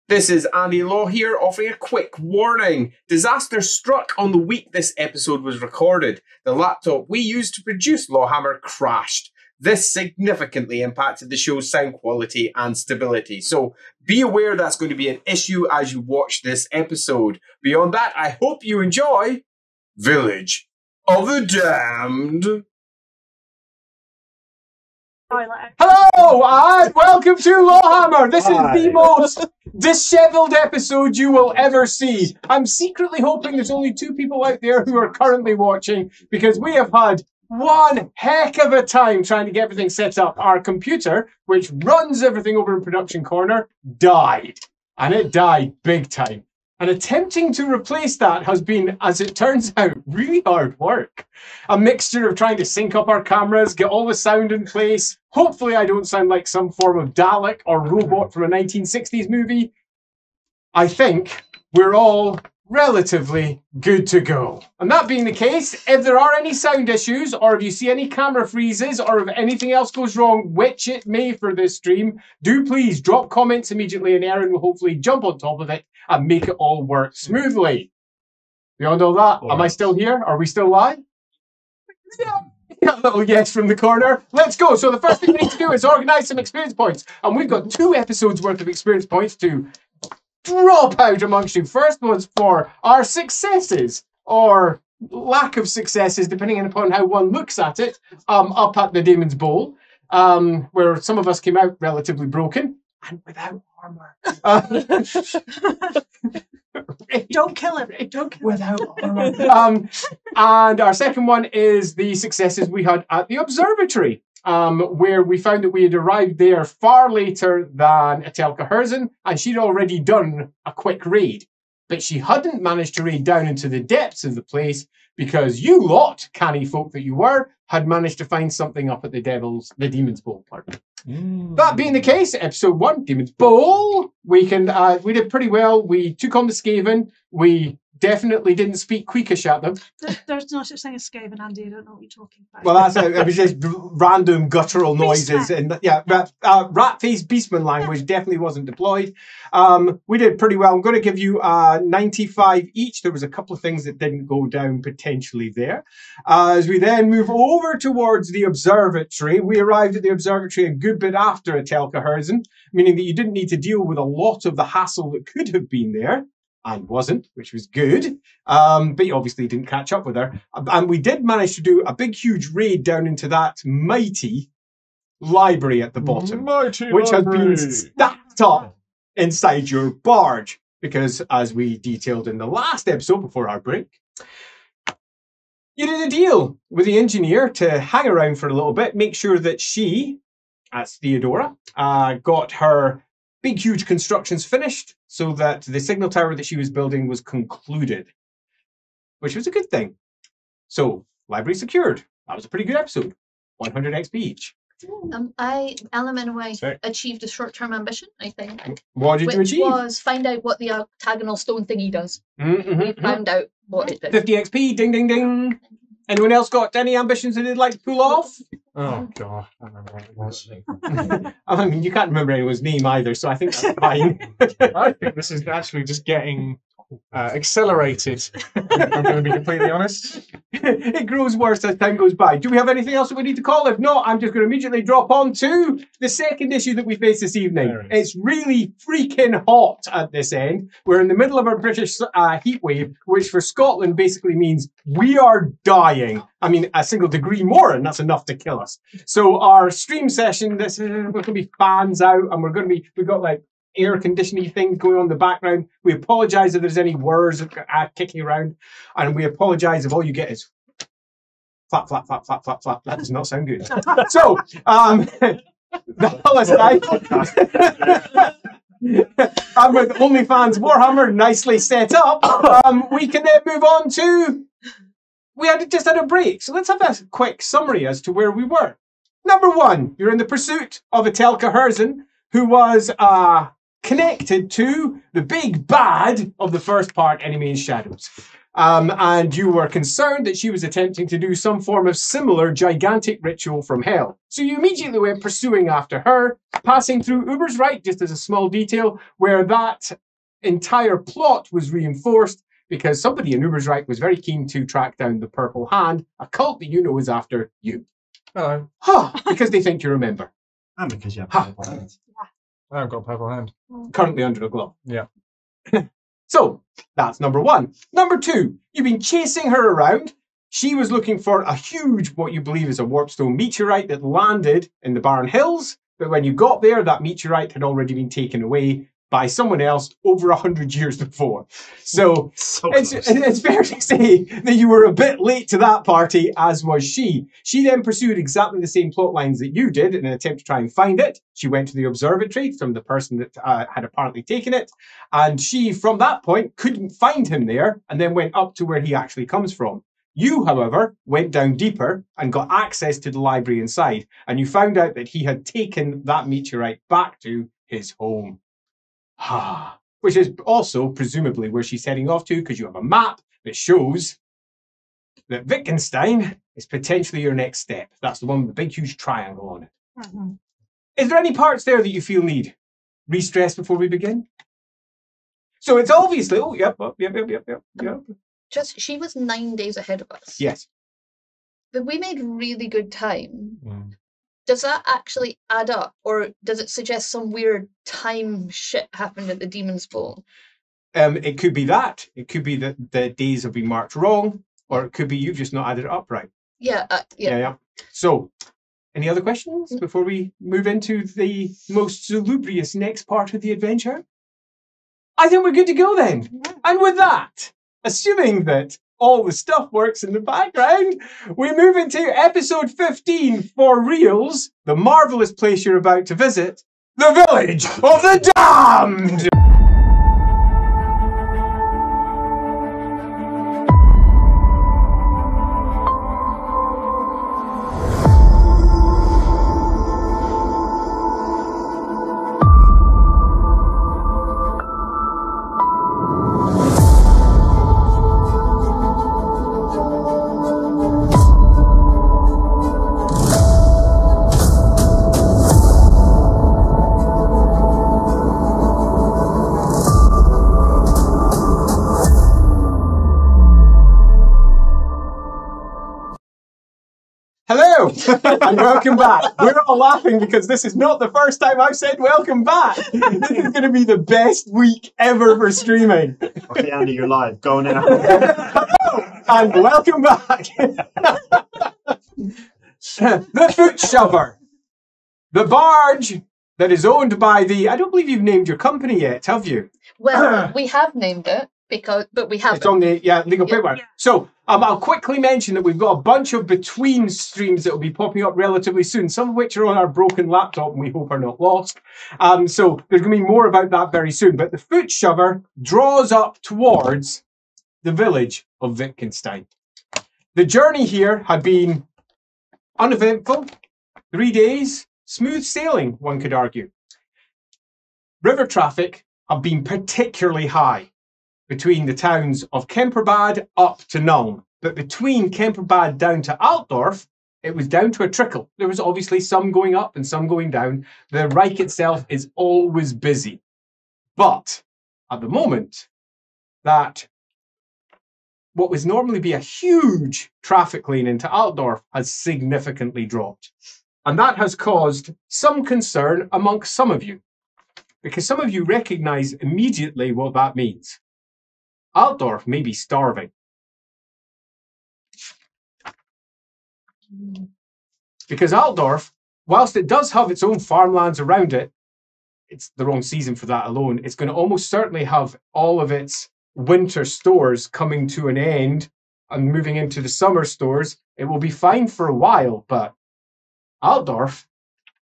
This is Andy Law here, offering a quick warning. Disaster struck on the week this episode was recorded. The laptop we used to produce LAWhammer crashed. This significantly impacted the show's sound quality and stability, so be aware that's going to be an issue as you watch this episode. Beyond that, I hope you enjoy Village of the Damned. Hello and welcome to LAWhammer. This is the most dishevelled episode you will ever see. I'm secretly hoping there's only 2 people out there who are currently watching, because we have had one heck of a time trying to get everything set up. Our computer, which runs everything over in Production Corner, died. And it died big time. And attempting to replace that has been, as it turns out, really hard work. A mixture of trying to sync up our cameras, get all the sound in place. Hopefully I don't sound like some form of Dalek or robot from a 1960s movie. I think we're all relatively good to go. And that being the case, if there are any sound issues, or if you see any camera freezes, or if anything else goes wrong, which it may for this stream, do please drop comments immediately and Aaron will hopefully jump on top of it and make it all work smoothly. Beyond all that, am I still here? Are we still live? Yeah, a little yes from the corner. Let's go. So the first thing we need to do is organise some experience points. And we've got 2 episodes worth of experience points to drop out amongst you. First one's for our successes, or lack of successes, depending upon how one looks at it, up at the Demon's Bowl, where some of us came out relatively broken and without armour. Don't kill him. Don't kill him. Without armour. And our second one is the successes we had at the observatory, where we found that we had arrived there far later than Etelka Herzen, and she'd already done a quick raid. But she hadn't managed to raid down into the depths of the place because you lot, canny folk that you were, had managed to find something up at the Demon's Bowl. That being the case, episode 1, Demon's Bowl, we did pretty well. We took on the Skaven. We definitely didn't speak Queekish at them. There's no such thing as Skaven, Andy. I don't know what you're talking about. Well, that's it. It was just random guttural noises. And yeah, rat-faced beastman language definitely wasn't deployed. We did pretty well. I'm going to give you 95 each. There was a couple of things that didn't go down potentially there. As we then move over towards the observatory, we arrived at the observatory a good bit after Etelka Herzen, meaning that you didn't need to deal with a lot of the hassle that could have been there. And wasn't, which was good. But you obviously didn't catch up with her. And we did manage to do a big, huge raid down into that mighty library at the bottom, which has been stacked up inside your barge. Because as we detailed in the last episode before our break, you did a deal with the engineer to hang around for a little bit, make sure that she, as Theodora, got her big, huge constructions finished so that the signal tower that she was building was concluded, which was a good thing. So, library secured. That was a pretty good episode. 100 XP each. Element away achieved a short-term ambition, I think. What did you achieve? Which was find out what the octagonal stone thingy does. We found out what it did. 50 XP, ding, ding, ding. Anyone else got any ambitions that they'd like to pull off? Oh, God. I don't remember what it was. I mean, you can't remember anyone's name either, so I think that's fine. I think this is actually just getting accelerated, if I'm going to be completely honest. It grows worse as time goes by. Do we have anything else that we need to call? If not, I'm just going to immediately drop on to the second issue that we face this evening. It's really freaking hot at this end. We're in the middle of a British heat wave, which for Scotland basically means we are dying. I mean, a single degree more, and that's enough to kill us. So our stream session, we're going to be fans out, and we've got like air conditioning things going on in the background. We apologise if there's any whirs kicking around, and we apologise if all you get is flap, flap, flap, flap, flap, flap. That does not sound good. So, the whole aside, and with OnlyFans Warhammer nicely set up, we can then move on to, we just had a break. So let's have a quick summary as to where we were. Number 1, you're in the pursuit of Etelka Herzen, who was connected to the big bad of the first part, Enemy in Shadows. And you were concerned that she was attempting to do some form of similar gigantic ritual from hell. So you immediately went pursuing after her, passing through Uber's Right, just as a small detail, where that entire plot was reinforced because somebody in Uber's Right was very keen to track down the Purple Hand, a cult that you know is after you. Hello. Because they think you're a member. And because you have purple hands. I've got a purple hand. Currently under a glove. Yeah. So, that's number one. Number two, you've been chasing her around. She was looking for a huge, what you believe is a warpstone meteorite that landed in the Barren Hills. But when you got there, that meteorite had already been taken away by someone else over 100 years before. So, it's fair to say that you were a bit late to that party, as was she. She then pursued exactly the same plot lines that you did in an attempt to try and find it. She went to the observatory from the person that had apparently taken it. And she, from that point, couldn't find him there and then went up to where he actually comes from. You, however, went down deeper and got access to the library inside. And you found out that he had taken that meteorite back to his home. Which is also presumably where she's heading off to, because you have a map that shows that Wittgenstein is potentially your next step. That's the one with the big huge triangle on it. Mm-hmm. Is there any parts there that you feel need re-stress before we begin? So it's obviously yep. Just she was 9 days ahead of us. Yes. But we made really good time. Mm. Does that actually add up, or does it suggest some weird time shit happened at the Demon's Bowl? It could be that. It could be that the days have been marked wrong, or it could be you've just not added it up right. Yeah. So, any other questions before we move into the most salubrious next part of the adventure? I think we're good to go then. Yeah. And with that, assuming that all the stuff works in the background, we move into episode 15 for reals, the marvellous place you're about to visit, the Village of the Damned! Hello, and welcome back. We're all laughing because this is not the first time I've said welcome back. This is going to be the best week ever for streaming. Okay, Andy, you're live. Go now. And welcome back. The Foot Shover. The barge that is owned by the... I don't believe you've named your company yet, have you? Well, we have named it, but we haven't. It's on the legal paperwork. Yeah. So I'll quickly mention that we've got a bunch of between streams that will be popping up relatively soon, some of which are on our broken laptop and we hope are not lost. So there's going to be more about that very soon. But the Foot Shover draws up towards the village of Wittgenstein. The journey here had been uneventful, 3 days, smooth sailing, one could argue. River traffic had been particularly high between the towns of Kemperbad up to Nuln. But between Kemperbad down to Altdorf, it was down to a trickle. There was obviously some going up and some going down. The Reik itself is always busy. But at the moment, that what would normally be a huge traffic lane into Altdorf has significantly dropped. And that has caused some concern amongst some of you, because some of you recognize immediately what that means. Altdorf may be starving. Because Altdorf, whilst it does have its own farmlands around it, it's the wrong season for that alone. It's going to almost certainly have all of its winter stores coming to an end and moving into the summer stores. It will be fine for a while, but Altdorf,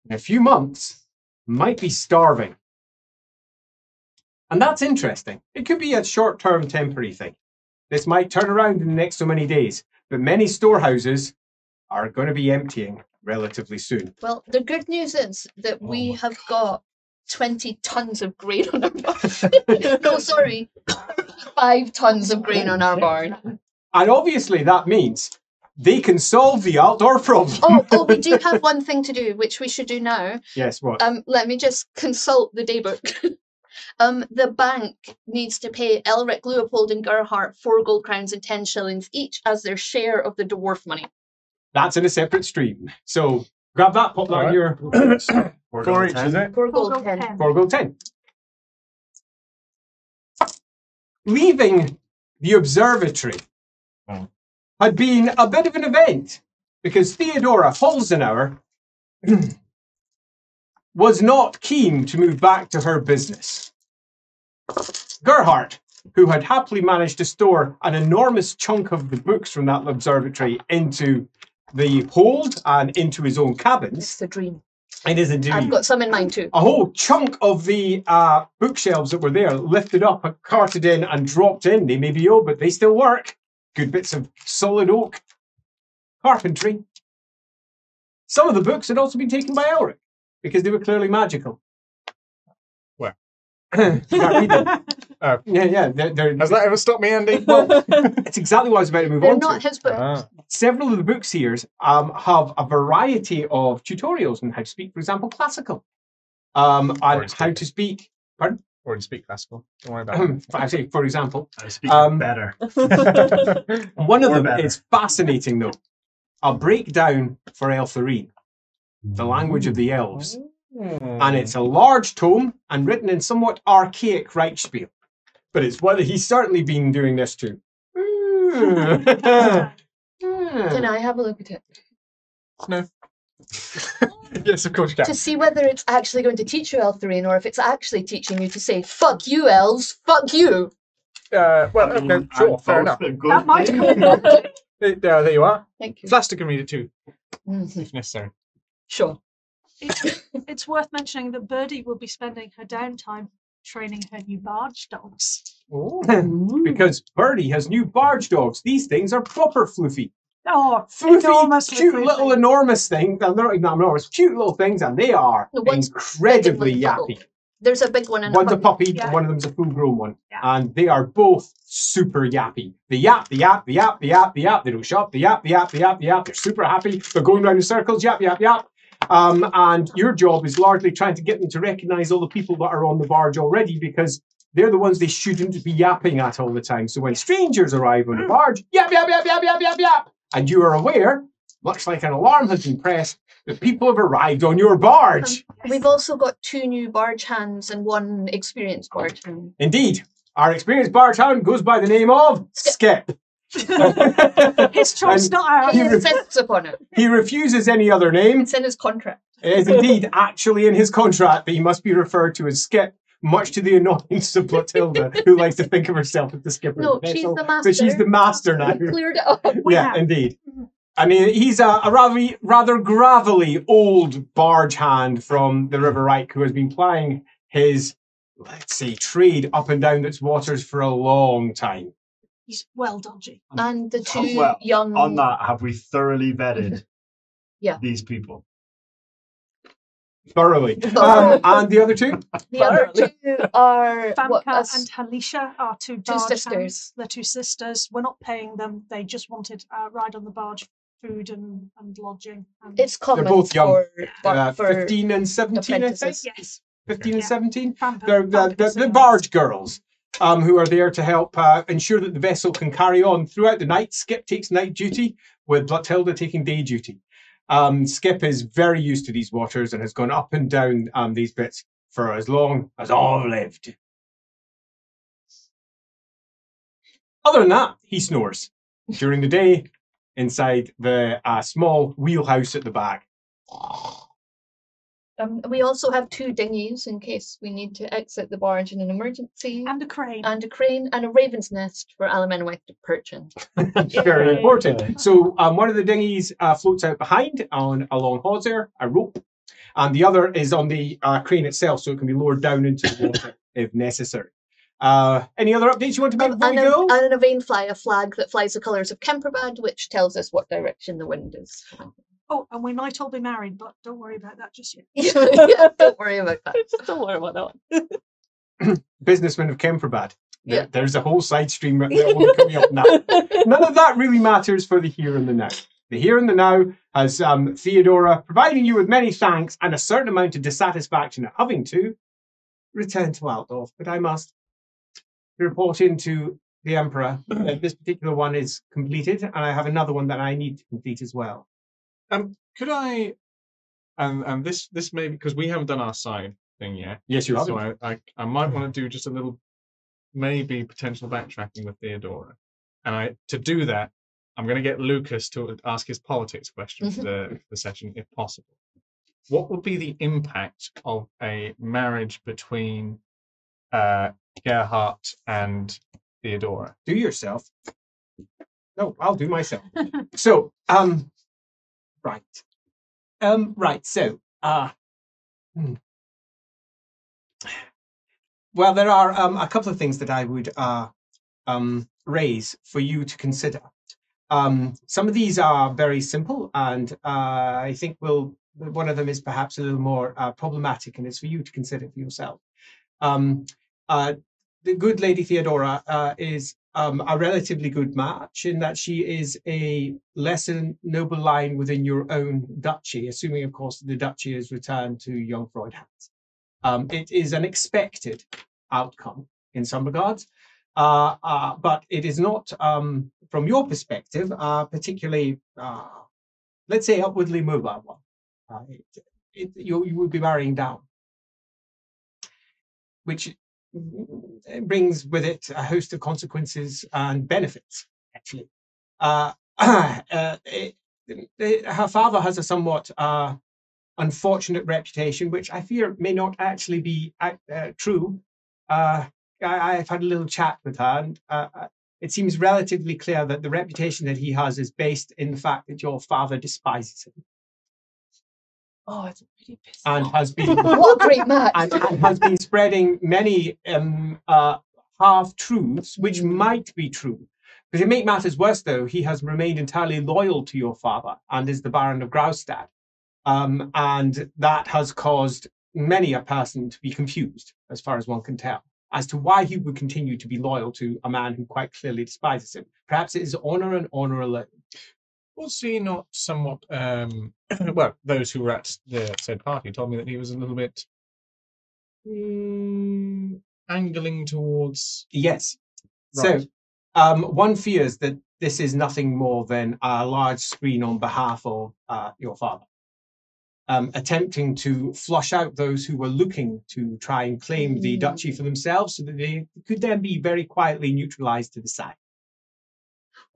in a few months, might be starving. And that's interesting. It could be a short-term temporary thing. This might turn around in the next so many days, but many storehouses are going to be emptying relatively soon. Well, the good news is that we have got 20 tons of grain on our barn. No, sorry. 5 tons of grain on our barn. And obviously that means they can solve the outdoor problem. Oh, we do have one thing to do, which we should do now. Yes, what? Let me just consult the daybook. The bank needs to pay Elric, Leopold, and Gerhardt 4 gold crowns and 10 shillings each as their share of the dwarf money. That's in a separate stream. So grab that, pop that on your... 4 each, is it? 4 gold 10. 4 gold 10. Leaving the observatory had been a bit of an event because Theodora Holzenauer was not keen to move back to her business. Gerhardt, who had happily managed to store an enormous chunk of the books from that observatory into the hold and into his own cabins. It's the dream. It is indeed. I've got some in mind too. A whole chunk of the bookshelves that were there lifted up and carted in and dropped in. They may be old, but they still work. Good bits of solid oak carpentry. Some of the books had also been taken by Elric because they were clearly magical. Where? You can't read them. Oh. Yeah. They're, Has that ever stopped me, Andy? well, it's exactly what I was about to move They're on not to. his books. Several of the books here have a variety of tutorials on how to speak, for example, classical. And how to speak. Pardon? Or to speak classical. Don't worry about it. I say, for example. I speak better. One of Or them better. is fascinating, though. A breakdown for Eltharine, the language of the elves. And it's a large tome and written in somewhat archaic Reichspiel. But it's what he's certainly been doing this too. Can I have a look at it? No. Yes, of course you can. To see whether it's actually going to teach you Eltharine or if it's actually teaching you to say, fuck you, elves, fuck you. Well, okay, sure, fair enough. That might There you are. Thank you. Flasta can read it too, Mhm. if necessary. Sure. It's worth mentioning that Birdie will be spending her downtime training her new barge dogs. Because Birdie has new barge dogs. These things are proper floofy. Oh, Floofy, enormously cute floofy. little enormous things. They're not even enormous, cute little things, and they are The one's incredibly big and little. yappy. There's a big one and One's a a puppy. puppy, Yeah. and one of them's a full-grown one. Yeah. And they are both super yappy. They yap, they yap, they yap, they yap, they yap. They don't shop, they yap, they yap, they yap, they yap. They're super happy. They're going round in circles, yap, yap, yap. And your job is largely trying to get them to recognise all the people that are on the barge already, because they're the ones they shouldn't be yapping at all the time. So when strangers arrive on the barge, yap, yap, yap, yap, yap, yap, yap. And you are aware, much like an alarm has been pressed, that people have arrived on your barge. We've also got 2 new barge hands and 1 experienced barge hand. Indeed, our experienced barge hound goes by the name of Skip. His choice, And not ours. He insists upon it. he refuses any other name. It's in his contract. It is indeed actually in his contract that he must be referred to as Skip, much to the annoyance of Blotilda, who likes to think of herself as the skipper. No, of the she's vessel. the master. So she's the master now. We cleared it up. Yeah, indeed. I mean, he's a rather gravelly old barge hand from the River Reik who has been plying his, let's say, trade up and down its waters for a long time. He's well dodgy. And the 2 Well, young... On that, have we thoroughly vetted Yeah. these people? Thoroughly. Thoroughly. And the other two? The other 2 are... Famke us- and Halisha are 2 Two barge sisters. hands. They're 2 sisters. We're not paying them. They just wanted a ride on the barge, food and lodging. And It's common both young. for 15 and 17, I think. apprentices. yes, 15 and Yeah. 17. Famke- They're Famke's the young. barge girls who are there to help ensure that the vessel can carry on throughout the night. Skip takes night duty, with Blotilda taking day duty. Skip is very used to these waters and has gone up and down these bits for as long as I've lived. Other than that, he snores during the day inside the small wheelhouse at the back. We also have 2 dinghies in case we need to exit the barge in an emergency. And a crane. And a crane and a raven's nest for Alamenwek to perch in. Very Yay. important. So one of the dinghies floats out behind on a long hawser, a rope, and the other is on the crane itself, so it can be lowered down into the water if necessary. Any other updates you want to make before we go? And a vane fly, a flag that flies the colours of Kemperbad, which tells us what direction the wind is. Oh, and we might all be married, but don't worry about that just yet. Yeah, don't worry about that. Don't worry about that one. Businessmen of Kemperbad. Yeah. There's a whole side stream that will be coming up now. None of that really matters for the here and the now. The here and the now has Theodora providing you with many thanks and a certain amount of dissatisfaction at having to return to Altdorf, but I must report into the Emperor that this particular one is completed, and I have another one that I need to complete as well. Could I? And this may be because we haven't done our side thing yet. Yes, you have. So I might want to do just a little, maybe potential backtracking with Theodora, and to do that, I'm going to get Lucas to ask his politics question for the session, if possible. What would be the impact of a marriage between Gerhardt and Theodora? Do yourself. No, I'll do myself. So, right. Right, so, well, there are a couple of things that I would raise for you to consider. Some of these are very simple, and I think one of them is perhaps a little more problematic, and it's for you to consider for yourself. The good Lady Theodora is a relatively good match in that she is a lesser noble line within your own duchy, assuming, of course, that the duchy is returned to young Freudhans. It is an expected outcome in some regards, but it is not, from your perspective, particularly, let's say, upwardly mobile one. You would be marrying down, which brings with it a host of consequences and benefits, actually. Her father has a somewhat unfortunate reputation, which I fear may not actually be true. I've had a little chat with her, and it seems relatively clear that the reputation that he has is based in the fact that your father despises him. Oh, it's really pissed and off. has been What a great match! and has been spreading many half truths, which might be true. But to make matters worse, though, he has remained entirely loyal to your father and is the Baron of Graustad, and that has caused many a person to be confused, as far as one can tell, as to why he would continue to be loyal to a man who quite clearly despises him. Perhaps it is honor and honor alone. Was he not somewhat, well, those who were at the said party told me that he was a little bit angling towards... Yes. Right. So one fears that this is nothing more than a large screen on behalf of your father, attempting to flush out those who were looking to try and claim the duchy for themselves so that they could then be very quietly neutralized to the side.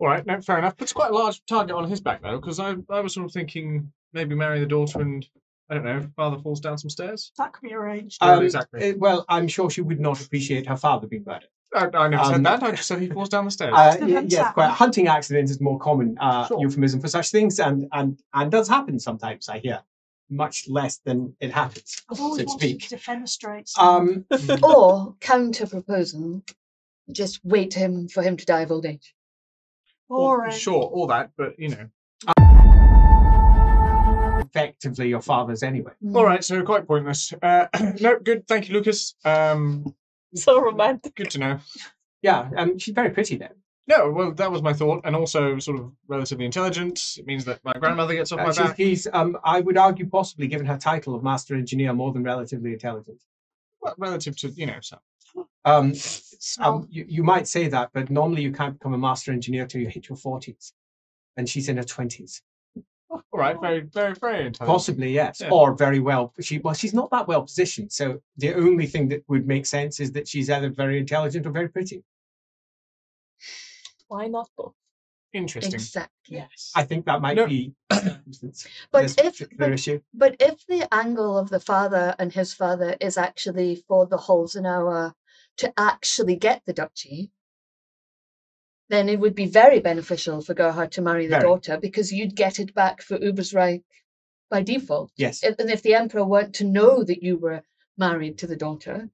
All right, no, fair enough. Puts quite a large target on his back, though, because I was sort of thinking maybe marry the daughter and, I don't know, father falls down some stairs. That could be arranged. Exactly. Well, I'm sure she would not appreciate her father being murdered. I never said that. I just said he falls down the stairs. Yes, quite. Hunting accident is more common euphemism for such things, and does happen sometimes, I hear. Much less than it happens, I've so always to wanted speak. to defenestrate. Or counter proposal, just wait for him to die of old age. Boring. Sure, all that, but, you know. Effectively your father's anyway. All right, so quite pointless. No, good. Thank you, Lucas. So romantic. Good to know. Yeah, she's very pretty then. No, well, that was my thought, and also sort of relatively intelligent. It means that my grandmother gets off my back. He's, I would argue, possibly given her title of Master Engineer, more than relatively intelligent. Well, relative to, you know, some. You might say that, but normally you can't become a Master Engineer till you hit your 40s, and she's in her 20s. All right, very, very, very intelligent. Possibly, yes, Yeah. or very well. She's not that well positioned. So the only thing that would make sense is that she's either very intelligent or very pretty. Why not both? Interesting. Exactly. Yes. I think that might be But their issue. But if the angle of the father and his father is actually for the Holzenauer to actually get the duchy, then it would be very beneficial for Gerhard to marry the daughter, because you'd get it back for Reik by default. Yes. And if the emperor weren't to know that you were married to the daughter,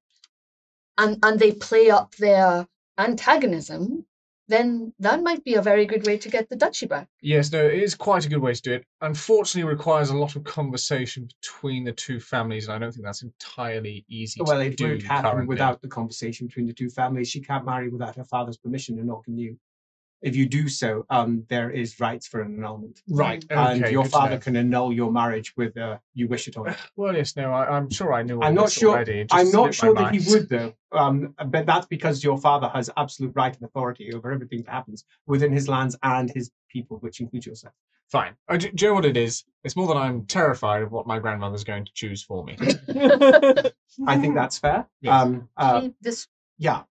and they play up their antagonism, then that might be a very good way to get the duchy back. Yes, no, it is quite a good way to do it. Unfortunately, it requires a lot of conversation between the two families, and I don't think that's entirely easy Well, to it do won't happen currently. without the conversation between the two families. She can't marry without her father's permission and not you. If you do so, there is rights for an annulment. Right, okay, And your good to father know. can annul your marriage with you wish it or not. Well, yes, no, I'm sure I knew all I'm not this sure. already. It I'm just not slipped my sure that he mind. would though. But that's because your father has absolute right and authority over everything that happens within his lands and his people, which includes yourself. Fine. Do you know what it is? It's more that I'm terrified of what my grandmother's going to choose for me. I think that's fair. Yes. Yeah.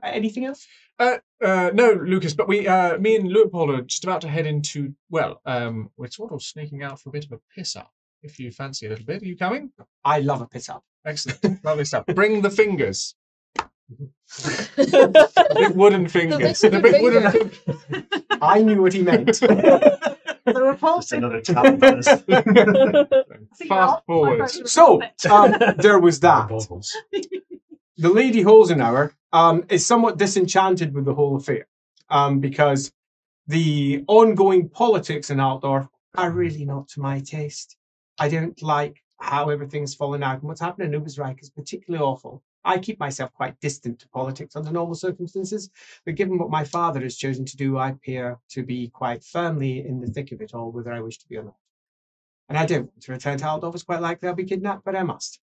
Anything else? No, Lucas, but me and Leopold are just about to head into, well, we're sort of sneaking out for a bit of a piss up. If you fancy a little bit, are you coming? I love a piss up. Excellent. Lovely stuff. Bring the fingers. The big wooden fingers. The big wooden wooden. I knew what he meant. Just another tap bonus. Fast forward. So, there was that. The Lady Holzenauer is somewhat disenchanted with the whole affair because the ongoing politics in Altdorf are really not to my taste. I don't like how everything's fallen out, and what's happened in Reik is particularly awful. I keep myself quite distant to politics under normal circumstances, but given what my father has chosen to do, I appear to be quite firmly in the thick of it all, whether I wish to be or not. And I don't want to return to Altdorf. It's quite likely I'll be kidnapped, but I must.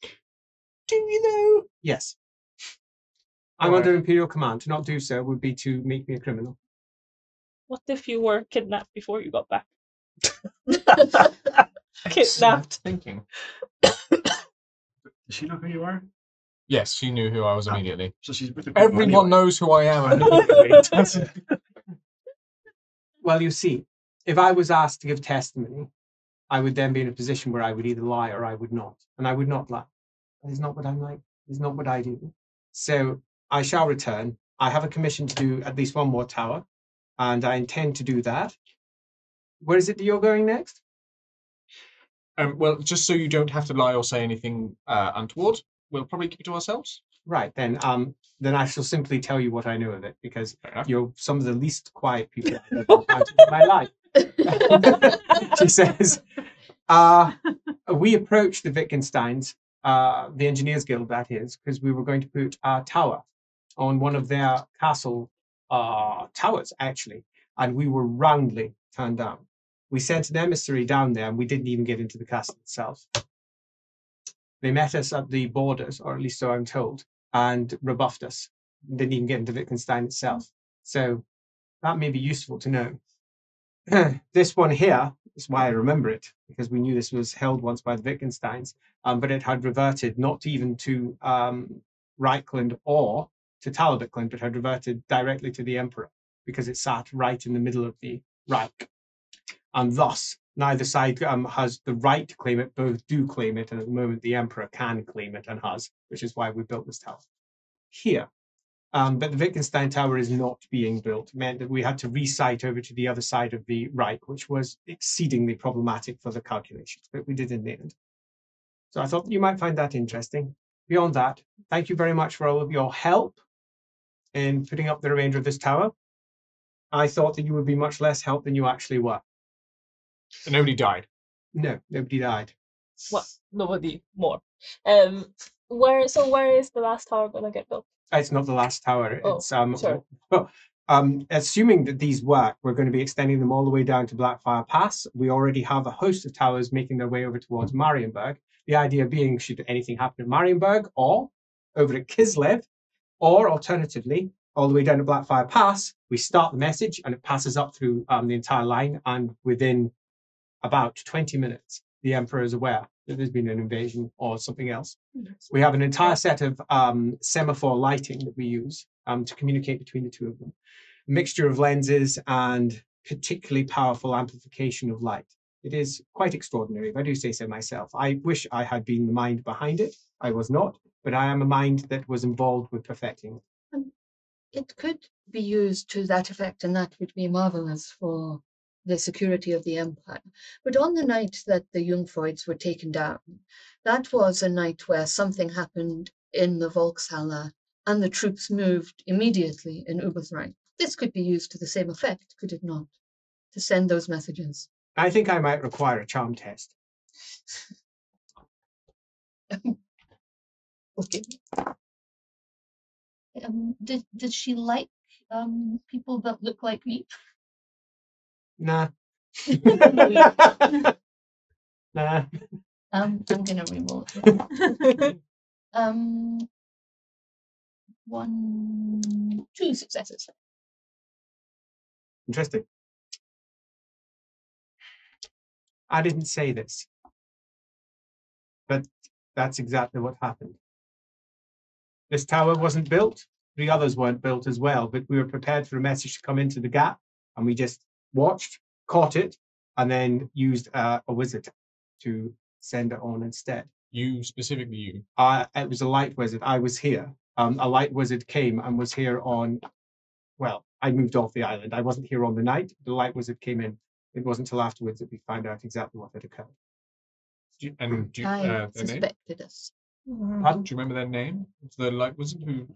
Do you know? Yes. I'm under Imperial command. To not do so would be to make me a criminal. What if you were kidnapped before you got back? Kidnapped. Thinking. Does she know who you are? Yes, she knew who I was immediately. So she's with the Everyone knows who I am. Well, you see, if I was asked to give testimony, I would then be in a position where I would either lie or I would not. And I would not lie. That is not what I'm like. It's not what I do. So I shall return. I have a commission to do at least one more tower, and I intend to do that. Where is it that you're going next? Well, just so you don't have to lie or say anything untoward, we'll probably keep it to ourselves. Right, then I shall simply tell you what I know of it, because you're some of the least quiet people I've ever encountered in my life. She says, we approached the Wittgensteins, the Engineers Guild that is, because we were going to put a tower on one of their castle towers, actually, and we were roundly turned down. We sent an emissary down there, and we didn't even get into the castle itself. They met us at the borders, or at least so I'm told, and rebuffed us. Didn't even get into Wittgenstein itself. So that may be useful to know. This one here is why I remember it, because we knew this was held once by the Wittgensteins, but it had reverted not even to Reichland or to Talbotland, but had reverted directly to the Emperor, because it sat right in the middle of the Reich. And thus, neither side has the right to claim it, both do claim it, and at the moment the Emperor can claim it and has, which is why we built this tower here. But the Wittgenstein Tower is not being built. It meant that we had to re-site over to the other side of the Reich, which was exceedingly problematic for the calculations, but we did in the end. So I thought you might find that interesting. Beyond that, thank you very much for all of your help in putting up the remainder of this tower. I thought that you would be much less help than you actually were. And nobody died. No, nobody died. What? Nobody more. Where is the last tower gonna get built? It's not the last tower. Oh, It's sorry. well, assuming that these work, we're going to be extending them all the way down to Blackfire Pass. We already have a host of towers making their way over towards Marienburg. The idea being, should anything happen in Marienburg or over at Kislev, or alternatively, all the way down to Blackfire Pass, we start the message and it passes up through the entire line, and within about 20 minutes, the Emperor is aware that there's been an invasion or something else. We have an entire set of semaphore lighting that we use to communicate between the two of them. A mixture of lenses and particularly powerful amplification of light. It is quite extraordinary, if I do say so myself. I wish I had been the mind behind it. I was not, but I am a mind that was involved with perfecting it. It could be used to that effect, and that would be marvelous for the security of the empire. But on the night that the Jungfreuds were taken down, that was a night where something happened in the Volkshalle, and the troops moved immediately in Uberthrein. This could be used to the same effect, could it not? To send those messages. I think I might require a charm test. Okay. Did she like people that look like me? Nah. Nah. I'm gonna reroll it. 2 successes. Interesting. I didn't say this, but that's exactly what happened. This tower wasn't built. 3 others weren't built as well, but we were prepared for a message to come into the gap, and we just watched, caught it, and then used a wizard to send it on instead. You, specifically you? It was a light wizard. I was here. A light wizard came and was here on, well, I moved off the island. I wasn't here on the night. The light wizard came in. It wasn't until afterwards that we found out exactly what had occurred. I suspected us. Pardon? Do you remember their name? The light wizard who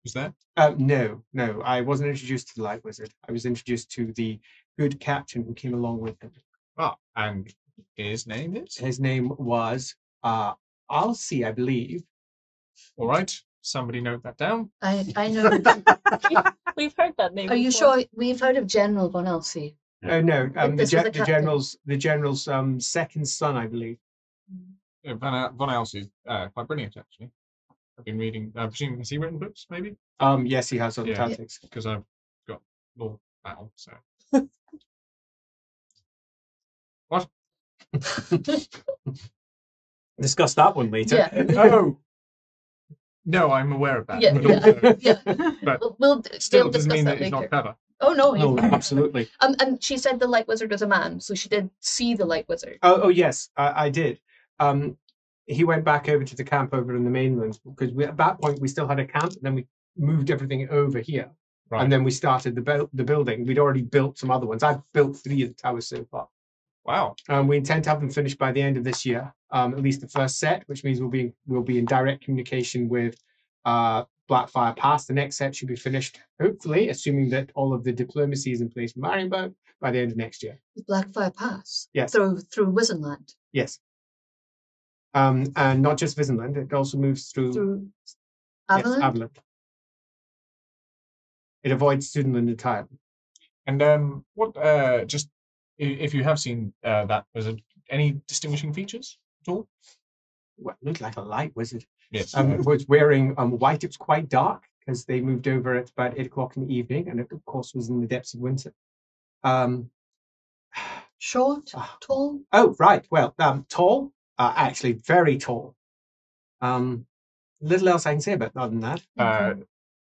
was there? No. I wasn't introduced to the light wizard. I was introduced to the good captain who came along with him. Ah, and his name is? His name was Alcy, I believe. All right. Somebody note that down. I know. We've heard that name. Are you before. sure we've heard of General von Elsie? No. This was The general's second son, I believe. Von Elsie is quite brilliant, actually. I've been reading. I presume, has he written books? Maybe. Yes, he has on tactics. Because I've got Law Battle. So. What? Discuss that one later. Yeah. Oh. No, I'm aware of that. Yeah. But we'll still discuss doesn't mean that that it's later. not clever. Oh no, No, absolutely. And she said the light wizard was a man, so she did see the light wizard. Oh yes, I did. He went back over to the camp over in the mainland because at that point we still had a camp, and then we moved everything over here, Right. and then we started the building. We'd already built some other ones. I've built 3 of the towers so far. Wow. We intend to have them finished by the end of this year, at least the first set, which means we'll be in direct communication with Blackfire Pass. The next set should be finished, hopefully, assuming that all of the diplomacy is in place for Marienburg by the end of next year. Blackfire Pass. Yes. Through Wizenland. Yes. And not just Wizenland, it also moves through Avalon. Yes, Avalon. It avoids Sudenland entirely. And what? Just if you have seen that, was it any distinguishing features at all? Well, it looked like a light wizard. Yes. It was wearing white. It was quite dark because they moved over at about 8 o'clock in the evening, and it of course was in the depths of winter. Short, tall. Oh, right. Well, tall. Actually, very tall. Little else I can say about other than that.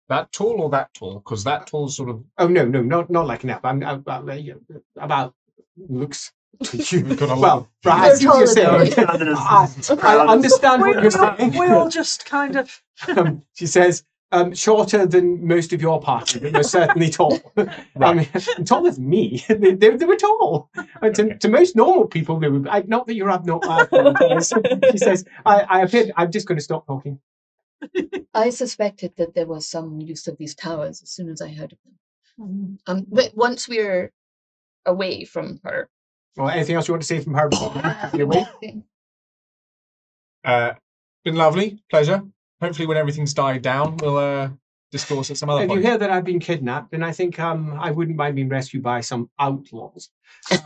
That tall or that tall? Because that tall sort of. Oh no, not like an elf. I'm about looks. We've got a lot. Well, right, I see what you're saying. I understand what you're saying. We all just kind of. She says, shorter than most of your party, but they're certainly tall. I mean, taller than me. They were tall. To most normal people, they would. Not that you're abnormal. She says, I appeared. I'm just going to stop talking. I suspected that there was some use of these towers as soon as I heard of them. But once we're away from her. Well, anything else you want to say from her before you're away? Been lovely, pleasure. Hopefully, when everything's died down, we'll discourse at some other If point. you hear that I've been kidnapped, then I think I wouldn't mind being rescued by some outlaws. She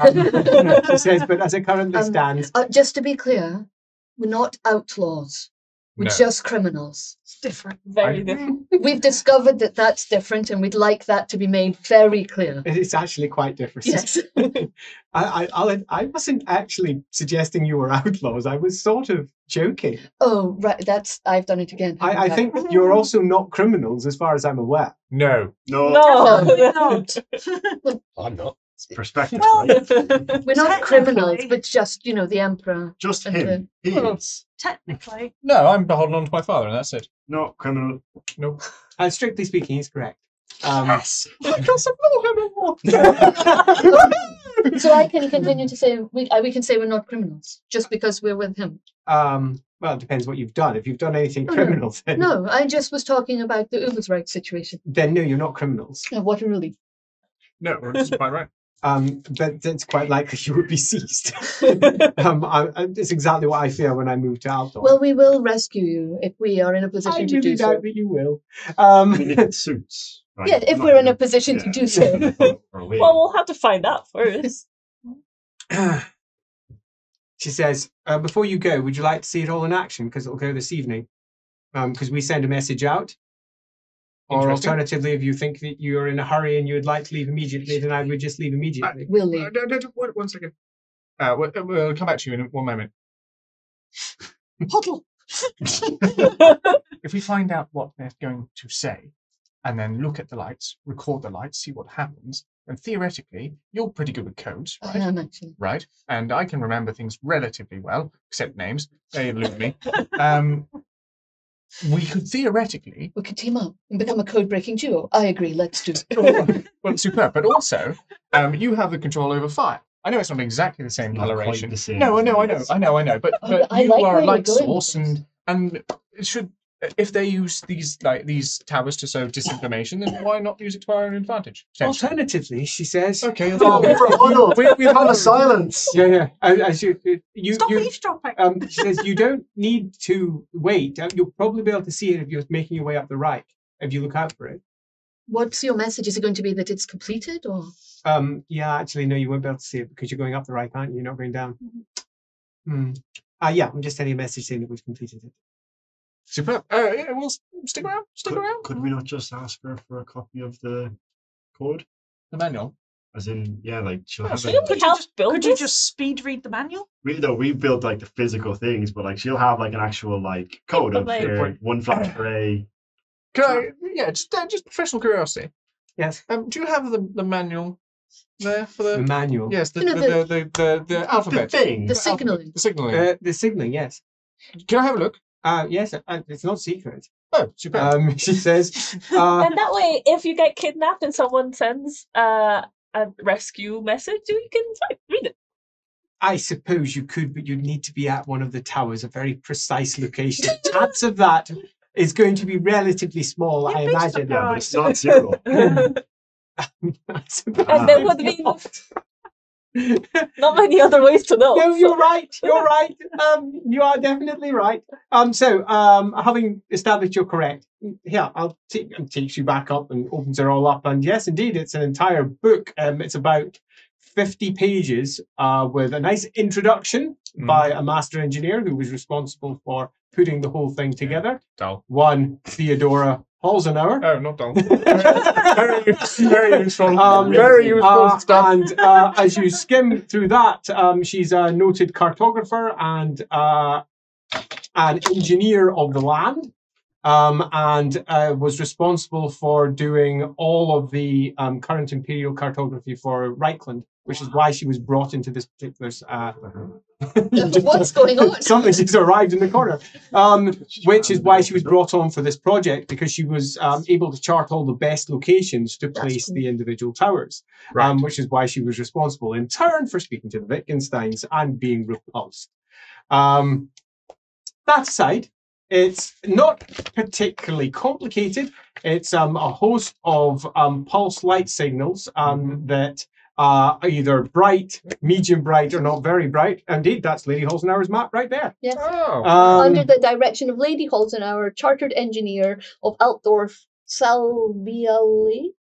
says, but as it currently stands, Just to be clear, we're not outlaws. We're just criminals. It's different. Very different. We've discovered that that's different, and we'd like that to be made very clear. it's actually quite different. Yes. I wasn't actually suggesting you were outlaws. I was sort of joking. Oh, right. I've done it again. I think you're also not criminals, as far as I'm aware. No. No. Definitely not. I'm not. It's perspective, Well, right? We're not Technically- criminals, but just, the emperor. Just and him. He is Technically, No, I'm beholden on to my father, and that's it. not criminal. Nope. Strictly speaking, he's correct. Yes. I got some law. So I can continue to say we can say we're not criminals just because we're with him. Well, it depends what you've done. If you've done anything criminal, then No, I just was talking about the Ubersreich situation. then no, you're not criminals. What a relief. No, that's quite right. But it's quite likely you would be seized. It's exactly what I fear when I move to Altdorf. Well, we will rescue you if we are in a position to do so. I really doubt that you will. I mean, if it suits. Right? Yeah, if I'm we're not in a gonna- position to yeah. do so. For a win. Well, we'll have to find out first. She says, before you go, would you like to see it all in action? Because it'll go this evening. Because we send a message out. Or Interesting. alternatively, if you think that you're in a hurry and you would like to leave immediately, then I would just leave immediately. We'll leave. Wait, 1 second. We'll come back to you in 1 moment. Huddle. If we find out what they're going to say, and then look at the lights, record the lights, see what happens, then theoretically, you're pretty good with codes, I right? am actually. Right? And I can remember things relatively well, except names. They elude me. We could theoretically... We could team up and become a code-breaking duo. I agree, let's do it. Well, superb. But also, you have the control over fire. I know it's not exactly the same Not quite coloration. the same, No, I know. isn't it? But I you like are where a you're light going with source, and it should. If they use these towers to sow disinformation, then why not use it to our own advantage? potentially? Alternatively, she says... Okay. Oh, we're a huddle. We've had a silence. Yeah. As you Stop eavesdropping. she says you don't need to wait. You'll probably be able to see it if you're making your way up the Reik, if you look out for it. What's your message? Is it going to be that it's completed or? Yeah, actually, no, you won't be able to see it because you're going up the Reik, aren't you? You're not going down. Mm-hmm. Yeah, I'm just sending a message saying that we've completed it. Superb. Yeah, we'll stick around. Could we not just ask her for a copy of the code? The manual. As in, yeah, like she'll have So it. you could help build Could this? you just speed read the manual? We build like the physical things, but like she'll have like an actual like code of Like- here, one flash array. Can I? Yeah, just professional curiosity. Yes. Do you have the manual there for The the? manual. Yes, the You know, the alphabet. The thing. The signaling. The signaling. The signaling, yes. Can I have a look? Yes, it's not secret. Oh, superb. She says, And that way, if you get kidnapped and someone sends a rescue message, you can read it. I suppose you could, but you'd need to be at one of the towers, a very precise location. Chance of that is going to be relatively small, I You'd be imagine. Yeah, but it's surprised. not zero. And there would be not many other ways to know. No, you're right. You're right. You are definitely right. So, having established you're correct, here I'll takes you back up and opens it all up. And yes, indeed, it's an entire book. It's about 50 pages with a nice introduction by a master engineer who was responsible for putting the whole thing together. Dull. One Theodora Holzenauer. Oh, not dull. Very useful. Very useful stuff. And as you skim through that, she's a noted cartographer and an engineer of the land, and was responsible for doing all of the current imperial cartography for Reichland, which is why she was brought into this particular. What's going on? Something just arrived in the corner. Which is why she was brought on for this project, because she was able to chart all the best locations to place the individual towers. Right. Which is why she was responsible in turn for speaking to the Wittgensteins and being repulsed. That aside, it's not particularly complicated. It's a host of pulse light signals that are either bright, medium bright, or not very bright. Indeed, that's Lady Holzenauer's map right there. Yes. Oh. Under the direction of Lady Holzenauer, chartered engineer of Altdorf, Salbiale?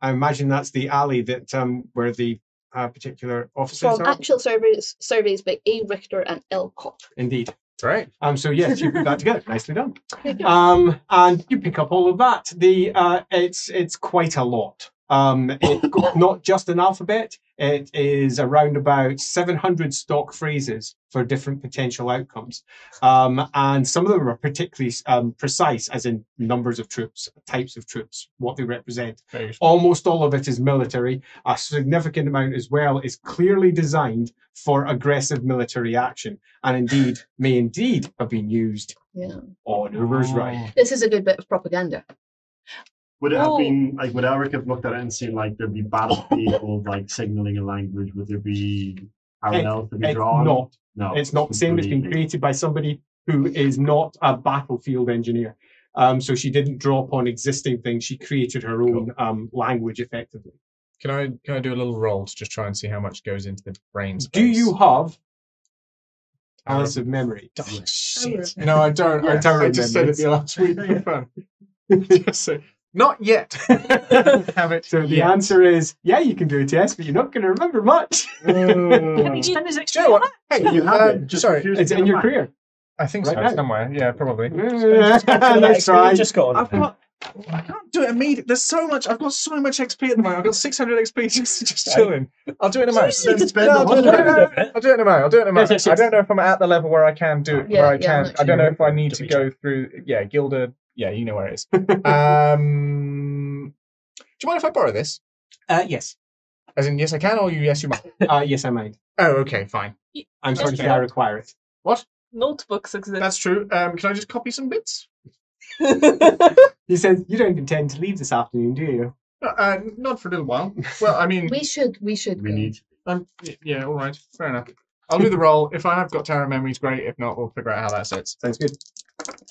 I imagine that's the alley that where the particular offices From are. actual surveys by A. Richter and L. Kopp. Indeed. Great. So yes, you put that together. Nicely done. And you pick up all of that. It's quite a lot. It's not just an alphabet. It is around about 700 stock phrases for different potential outcomes. And some of them are particularly precise, as in numbers of troops, types of troops, what they represent. Very useful. Almost all of it is military. A significant amount as well is clearly designed for aggressive military action, and indeed may indeed have been used Yeah. on Ubersreich. This is a good bit of propaganda. Would it have been like? Would Eric have looked at it and seen like there'd be battlefield like signaling a language? Would there be parallels to be drawn? Not. No, It's not the same. It's been created by somebody who is not a battlefield engineer. So she didn't draw upon existing things. She created her own language effectively. Can I do a little roll to just try and see how much goes into the brain space? Do you have Alice of Memory? Oh, shit. No, I don't. Yeah, I just said it the last week for fun. So, not yet. Have it. So the answer is, yeah, you can do a test, but you're not going to remember much. Can he spend his Do extra you know what? on Hey, You have it. Just sorry. refuse It's to in give your it career. I think Right so now. somewhere. Yeah, probably. Let's try. Just got I've got. I can't do it immediately. There's so much. I've got so much XP at the moment. I've got 600 XP just chilling. I'll do it in a moment. Then spend No, the I'll do it in a whole- moment. I'll do it in a moment. I'll do it in a moment. Yes, yes, I yes. don't know if I'm at the level where I can do it. Yeah, Where I yeah, can. I'm I don't know sure. if I need to go through. Yeah, Gilda. Yeah, you know where it is. Do you mind if I borrow this? Yes. As in, yes, I can, or yes, you might. Yes, I mind. Oh, okay, fine. I'm sorry to Okay. say I require it. What? Notebooks exist. That's true. Can I just copy some bits? He said, you don't intend to leave this afternoon, do you? Not for a little while. Well, I mean, We should We go. need. yeah, all right, fair enough. I'll do the roll. If I have got Terra memories, great. If not, we'll figure out how that sits. Sounds good.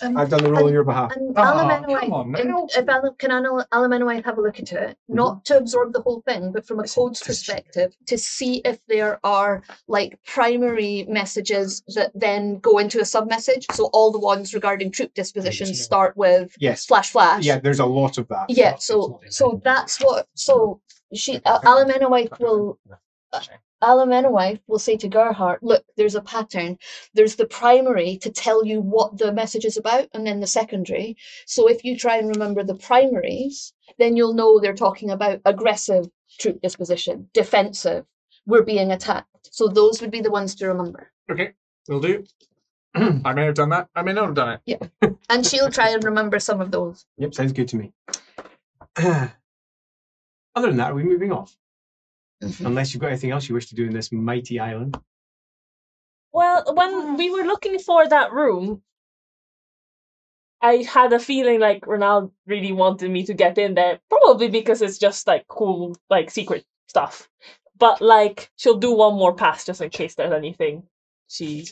Um, I've done the roll on your behalf. And Oh, Alamanowite, come on and now. if Alamanowite have a look at it, not to absorb the whole thing, but from a codes perspective, to see if there are like primary messages that then go into a sub-message. So all the ones regarding troop disposition start with Yes. //. Yeah, there's a lot of that. Yeah, so that's what. So she Alamanowite will. Alamanowite will say to Gerhardt, look, there's a pattern. There's the primary to tell you what the message is about, and then the secondary. So if you try and remember the primaries, then you'll know they're talking about aggressive troop disposition, defensive, we're being attacked. So those would be the ones to remember. Okay, will do. I may have done that. I may not have done it. And she'll try and remember some of those. Yep, sounds good to me. Other than that, are we moving off? Unless you've got anything else you wish to do in this mighty island. Well, when we were looking for that room, I had a feeling like Ronald really wanted me to get in there, probably because it's just like cool, like secret stuff. But like, she'll do one more pass just in case there's anything she.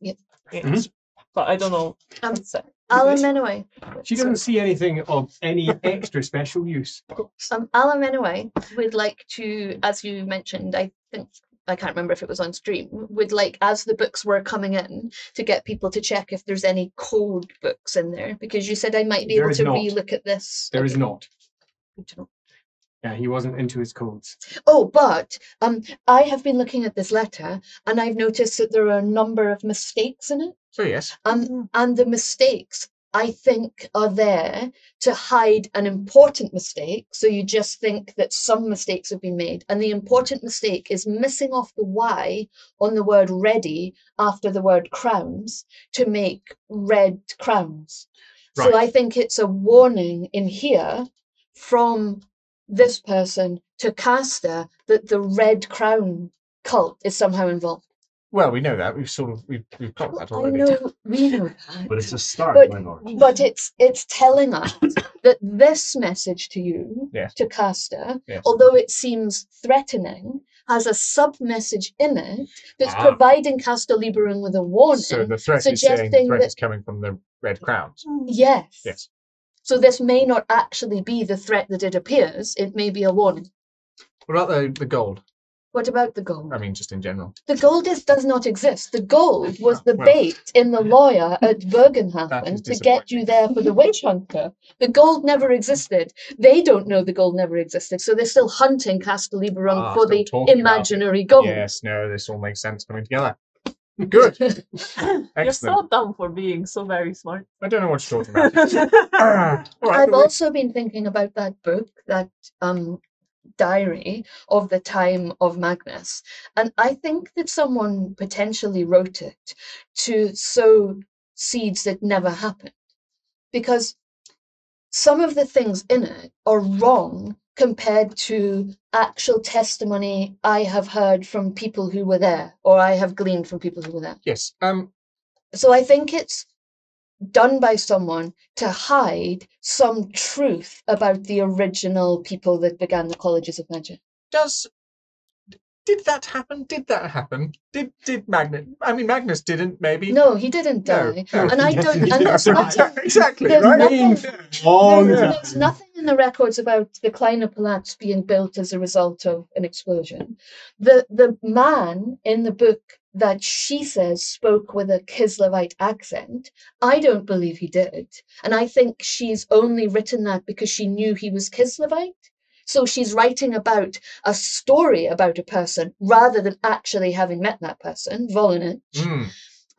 Yeah. Mhm. But I don't know. So- Alamanowite. She doesn't see anything of any extra special use. Alamanowite would like to, as you mentioned, I think, I can't remember if it was on stream, would like, as the books were coming in, to get people to check if there's any code books in there, because you said I might be There able is to not. re-look at this. There is not. Good to know. Yeah, he wasn't into his codes. Oh, but I have been looking at this letter, and I've noticed that there are a number of mistakes in it. So yes. And the mistakes, I think, are there to hide an important mistake. So you just think that some mistakes have been made. And the important mistake is missing off the Y on the word ready after the word crowns to make red crowns. Right. So I think it's a warning in here from this person to Casta that the red crown cult is somehow involved. Well, we know that. We've got that I already. know, we know that. But it's a start, But- my lord. But it's telling us that this message to you, Yes. to Casta, Yes. although it seems threatening, has a sub-message in it that's Ah. providing Casta Liberum with a warning. So the threat is saying the suggesting threat that- is coming from the red crowns. Yes. Yes. So this may not actually be the threat that it appears. It may be a warning. What about the gold? What about the gold? I mean, just in general. The gold does not exist. The gold was the Well. bait in the lawyer at That Bergenhafen is to get you there for the witch hunter. The gold never existed. They don't know the gold never existed, so they're still hunting Castle Liberum Ah, for still the talking about it. imaginary gold. Yes. No. This all makes sense coming together. Good. You're Excellent. so dumb for being so very smart. I don't know what you're talking about. All right, I've but also been thinking about that book, that diary of the time of Magnus, and I think that someone potentially wrote it to sow seeds that never happened, because some of the things in it are wrong compared to actual testimony I have heard from people who were there, or I have gleaned from people who were there. yes. So I think it's done by someone to hide some truth about the original people that began the colleges of magic. Did that happen? Did that happen? Did Magnus? I mean, Magnus didn't. Maybe. No, he didn't No, die, no, and I he don't. definitely And there's didn't. nothing. Exactly. There's Right. nothing. Long There's time. nothing in the records about the Kleiner Palats being built as a result of an explosion. The man in the book that she says spoke with a Kislevite accent, I don't believe he did. And I think she's only written that because she knew he was Kislevite. So she's writing about a story about a person rather than actually having met that person, Volinich.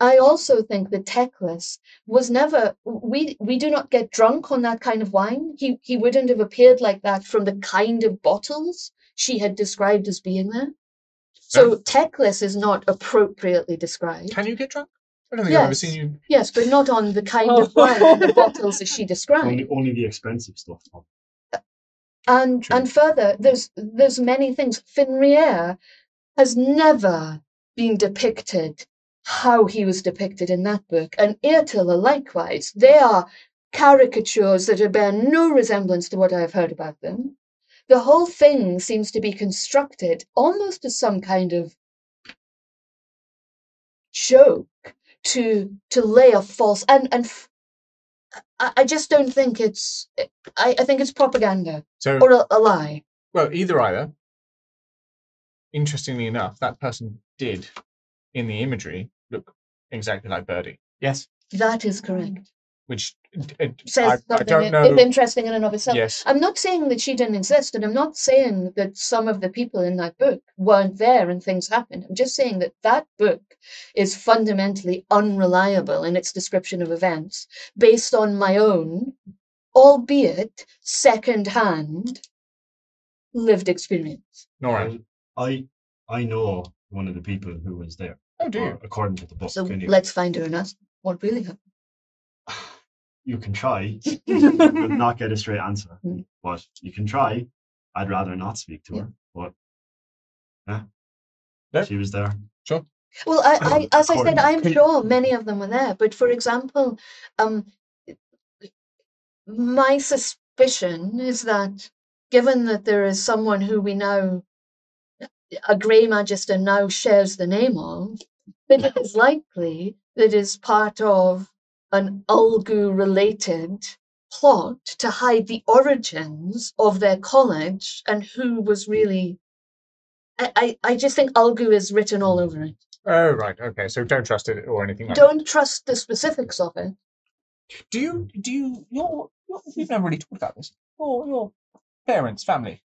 I also think that Teclis was never, we do not get drunk on that kind of wine. He wouldn't have appeared like that from the kind of bottles she had described as being there. So Teclis is not appropriately described. Can you get drunk? I don't think I've ever seen you. Yes, but not on the kind of wine and the bottles that she described. Only the expensive stuff. And further, there's many things. Finrier has never been depicted how he was depicted in that book, and Etelka likewise. They are caricatures that bear no resemblance to what I have heard about them. The whole thing seems to be constructed almost as some kind of joke to lay a false I just don't think it's. I think it's propaganda or a lie. Well, either. Interestingly enough, that person did, in the imagery, look exactly like Birdie. Yes, that is correct. Which says I don't know. It's interesting in and of itself. Yes. I'm not saying that she didn't exist, and I'm not saying that some of the people in that book weren't there and things happened. I'm just saying that that book is fundamentally unreliable in its description of events based on my own, albeit second-hand, lived experience. Nora. I know one of the people who was there. Oh, do you? According to the book. So anyway. let's find her and ask what really happened. You can try, but not get a straight answer. But you can try. I'd rather not speak to her, but she was there. Sure. Well, as I said, I'm sure many of them were there. But for example, my suspicion is that given that there is someone who we now, a Grey Magister now shares the name of, that it is likely that is part of an Ulgu-related plot to hide the origins of their college and who was really. I just think Ulgu is written all over it. Oh, right. Okay. So don't trust it or anything like Don't trust the specifics of it. We've never really talked about this. Your parents, family.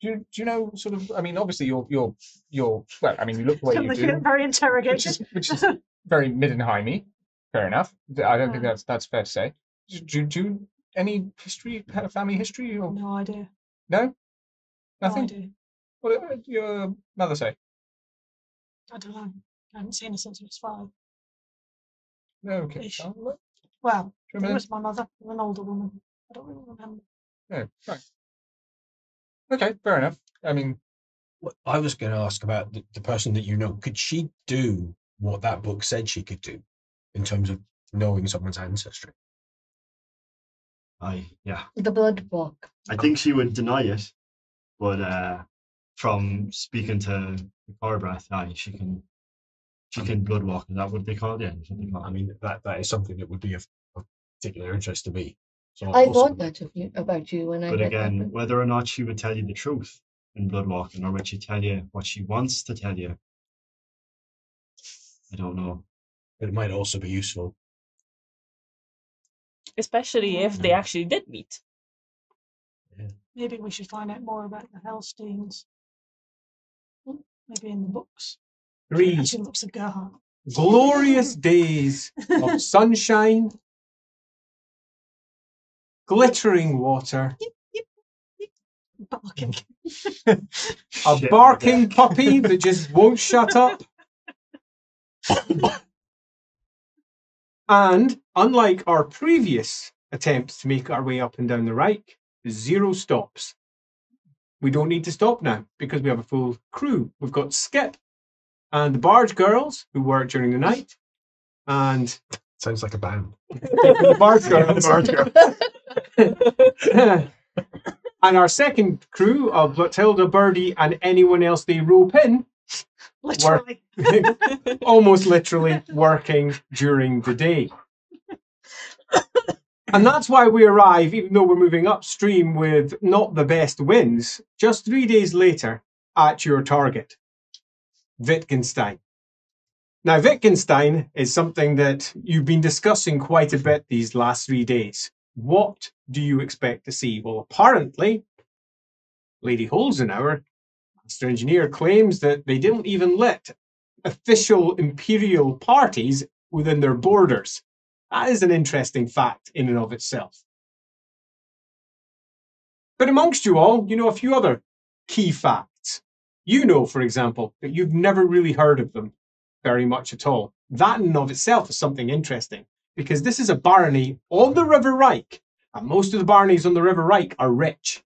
Do you know sort of? I mean, obviously you're well. I mean, you look the way you do, very interrogated. which is very Middenheimy. Fair enough. I don't think that's fair to say. Do you any history, family history? Or? No idea. No? Nothing? No idea. What did your mother say? I don't know. I haven't seen her since I was 5. No, okay. Well, it remember? was my mother, an older woman. I don't really remember. No, right. Okay, fair enough. I mean, I was going to ask about the person that you know. Could she do what that book said she could do in terms of knowing someone's ancestry? Yeah. The blood book. I think she would deny it, but from speaking to the Corbreath, she can blood walk. Is that what they call it? Yeah. I mean, that is something that would be of particular interest to me. So I thought that about you when I. But read again, that book. whether or not she would tell you the truth in blood walking, or would she tell you what she wants to tell you, I don't know. It might also be useful. Especially if they actually did meet. Yeah. Maybe we should find out more about the Hellsteins. Maybe in the books. Read Actually, the books of Gerhardt. glorious days of sunshine, glittering water, Barking. a barking puppy that just won't shut up. And unlike our previous attempts to make our way up and down the Reik, 0 stops. We don't need to stop now because we have a full crew. We've got Skip and the barge girls who work during the night, and Sounds like a band. The Bard Girls. And our second crew of Matilda, Birdie, and anyone else they rope in Literally. almost literally working during the day. And that's why we arrive, even though we're moving upstream with not the best winds, just 3 days later at your target, Wittgenstein. Now, Wittgenstein is something that you've been discussing quite a bit these last 3 days. What do you expect to see? Well, apparently, Lady Holzenauer, Master Engineer, claims that they didn't even let official imperial parties within their borders. That is an interesting fact in and of itself. But amongst you all, you know a few other key facts. You know, for example, that you've never really heard of them very much at all. That in and of itself is something interesting, because this is a barony on the River Reik, and most of the baronies on the River Reik are rich.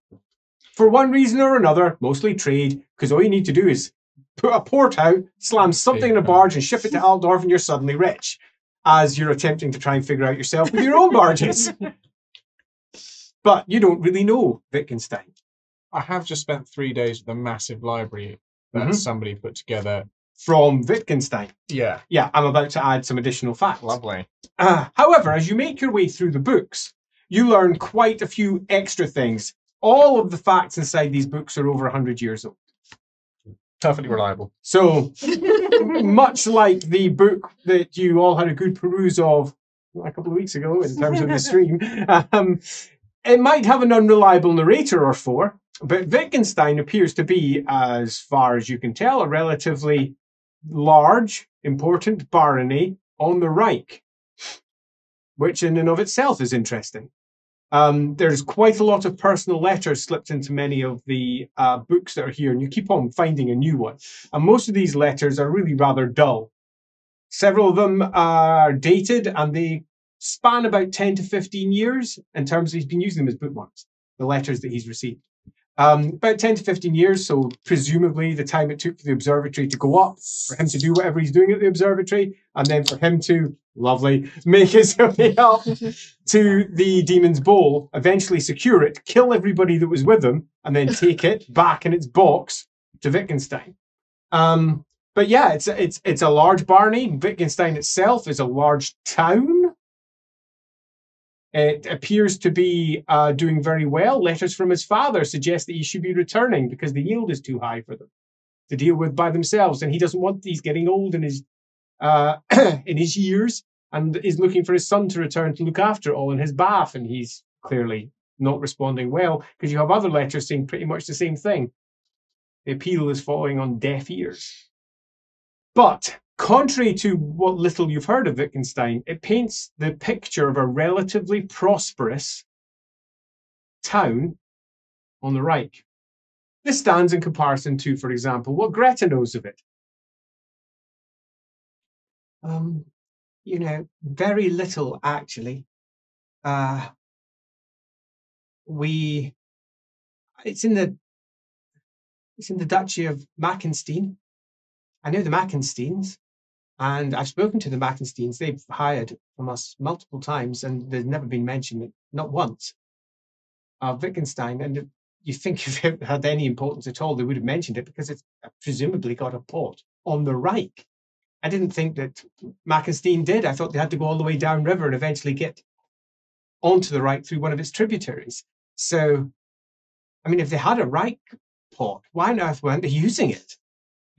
For one reason or another, mostly trade, because all you need to do is put a port out, slam something in a barge and ship it to Altdorf and you're suddenly rich, as you're attempting to try and figure out yourself with your own barges. But you don't really know Wittgenstein. I have just spent 3 days with a massive library that somebody put together. From Wittgenstein. Yeah. Yeah, I'm about to add some additional facts. Lovely. However, as you make your way through the books, you learn quite a few extra things. All of the facts inside these books are over 100 years old. Perfectly reliable. So, much like the book that you all had a good peruse of a couple of weeks ago in terms of the stream, it might have an unreliable narrator or four, but Wittgenstein appears to be, as far as you can tell, a relatively large, important barony on the Reich, which in and of itself is interesting. There's quite a lot of personal letters slipped into many of the books that are here, and you keep on finding a new one. And most of these letters are really rather dull. Several of them are dated, and they span about 10 to 15 years in terms of he's been using them as bookmarks, the letters that he's received. About 10 to 15 years, so presumably the time it took for the observatory to go up, for him to do whatever he's doing at the observatory, and then for him to, lovely, make his way up to the Demon's Bowl, eventually secure it, kill everybody that was with him, and then take it back in its box to Wittgenstein. But yeah, it's a large barony. Wittgenstein itself is a large town. It appears to be doing very well. Letters from his father suggest that he should be returning because the yield is too high for them to deal with by themselves, and he doesn't want these getting old in his in his years, and is looking for his son to return to look after it all in his bath, and he's clearly not responding well because you have other letters saying pretty much the same thing. The appeal is falling on deaf ears. But contrary to what little you've heard of Wittgenstein, it paints the picture of a relatively prosperous town on the Reich. This stands in comparison to, for example, what Greta knows of it. You know, very little actually. It's in the Duchy of Mackenstein. I know the Mackensteins, and I've spoken to the Mackensteins. They've hired from us multiple times, and there's never been mentioned, not once, of Wittgenstein. And if you think if it had any importance at all, they would have mentioned it because it's presumably got a port on the Reich. I didn't think that Mackenstein did. I thought they had to go all the way downriver and eventually get onto the Reich through one of its tributaries. So, I mean, if they had a Reich port, why on earth weren't they using it?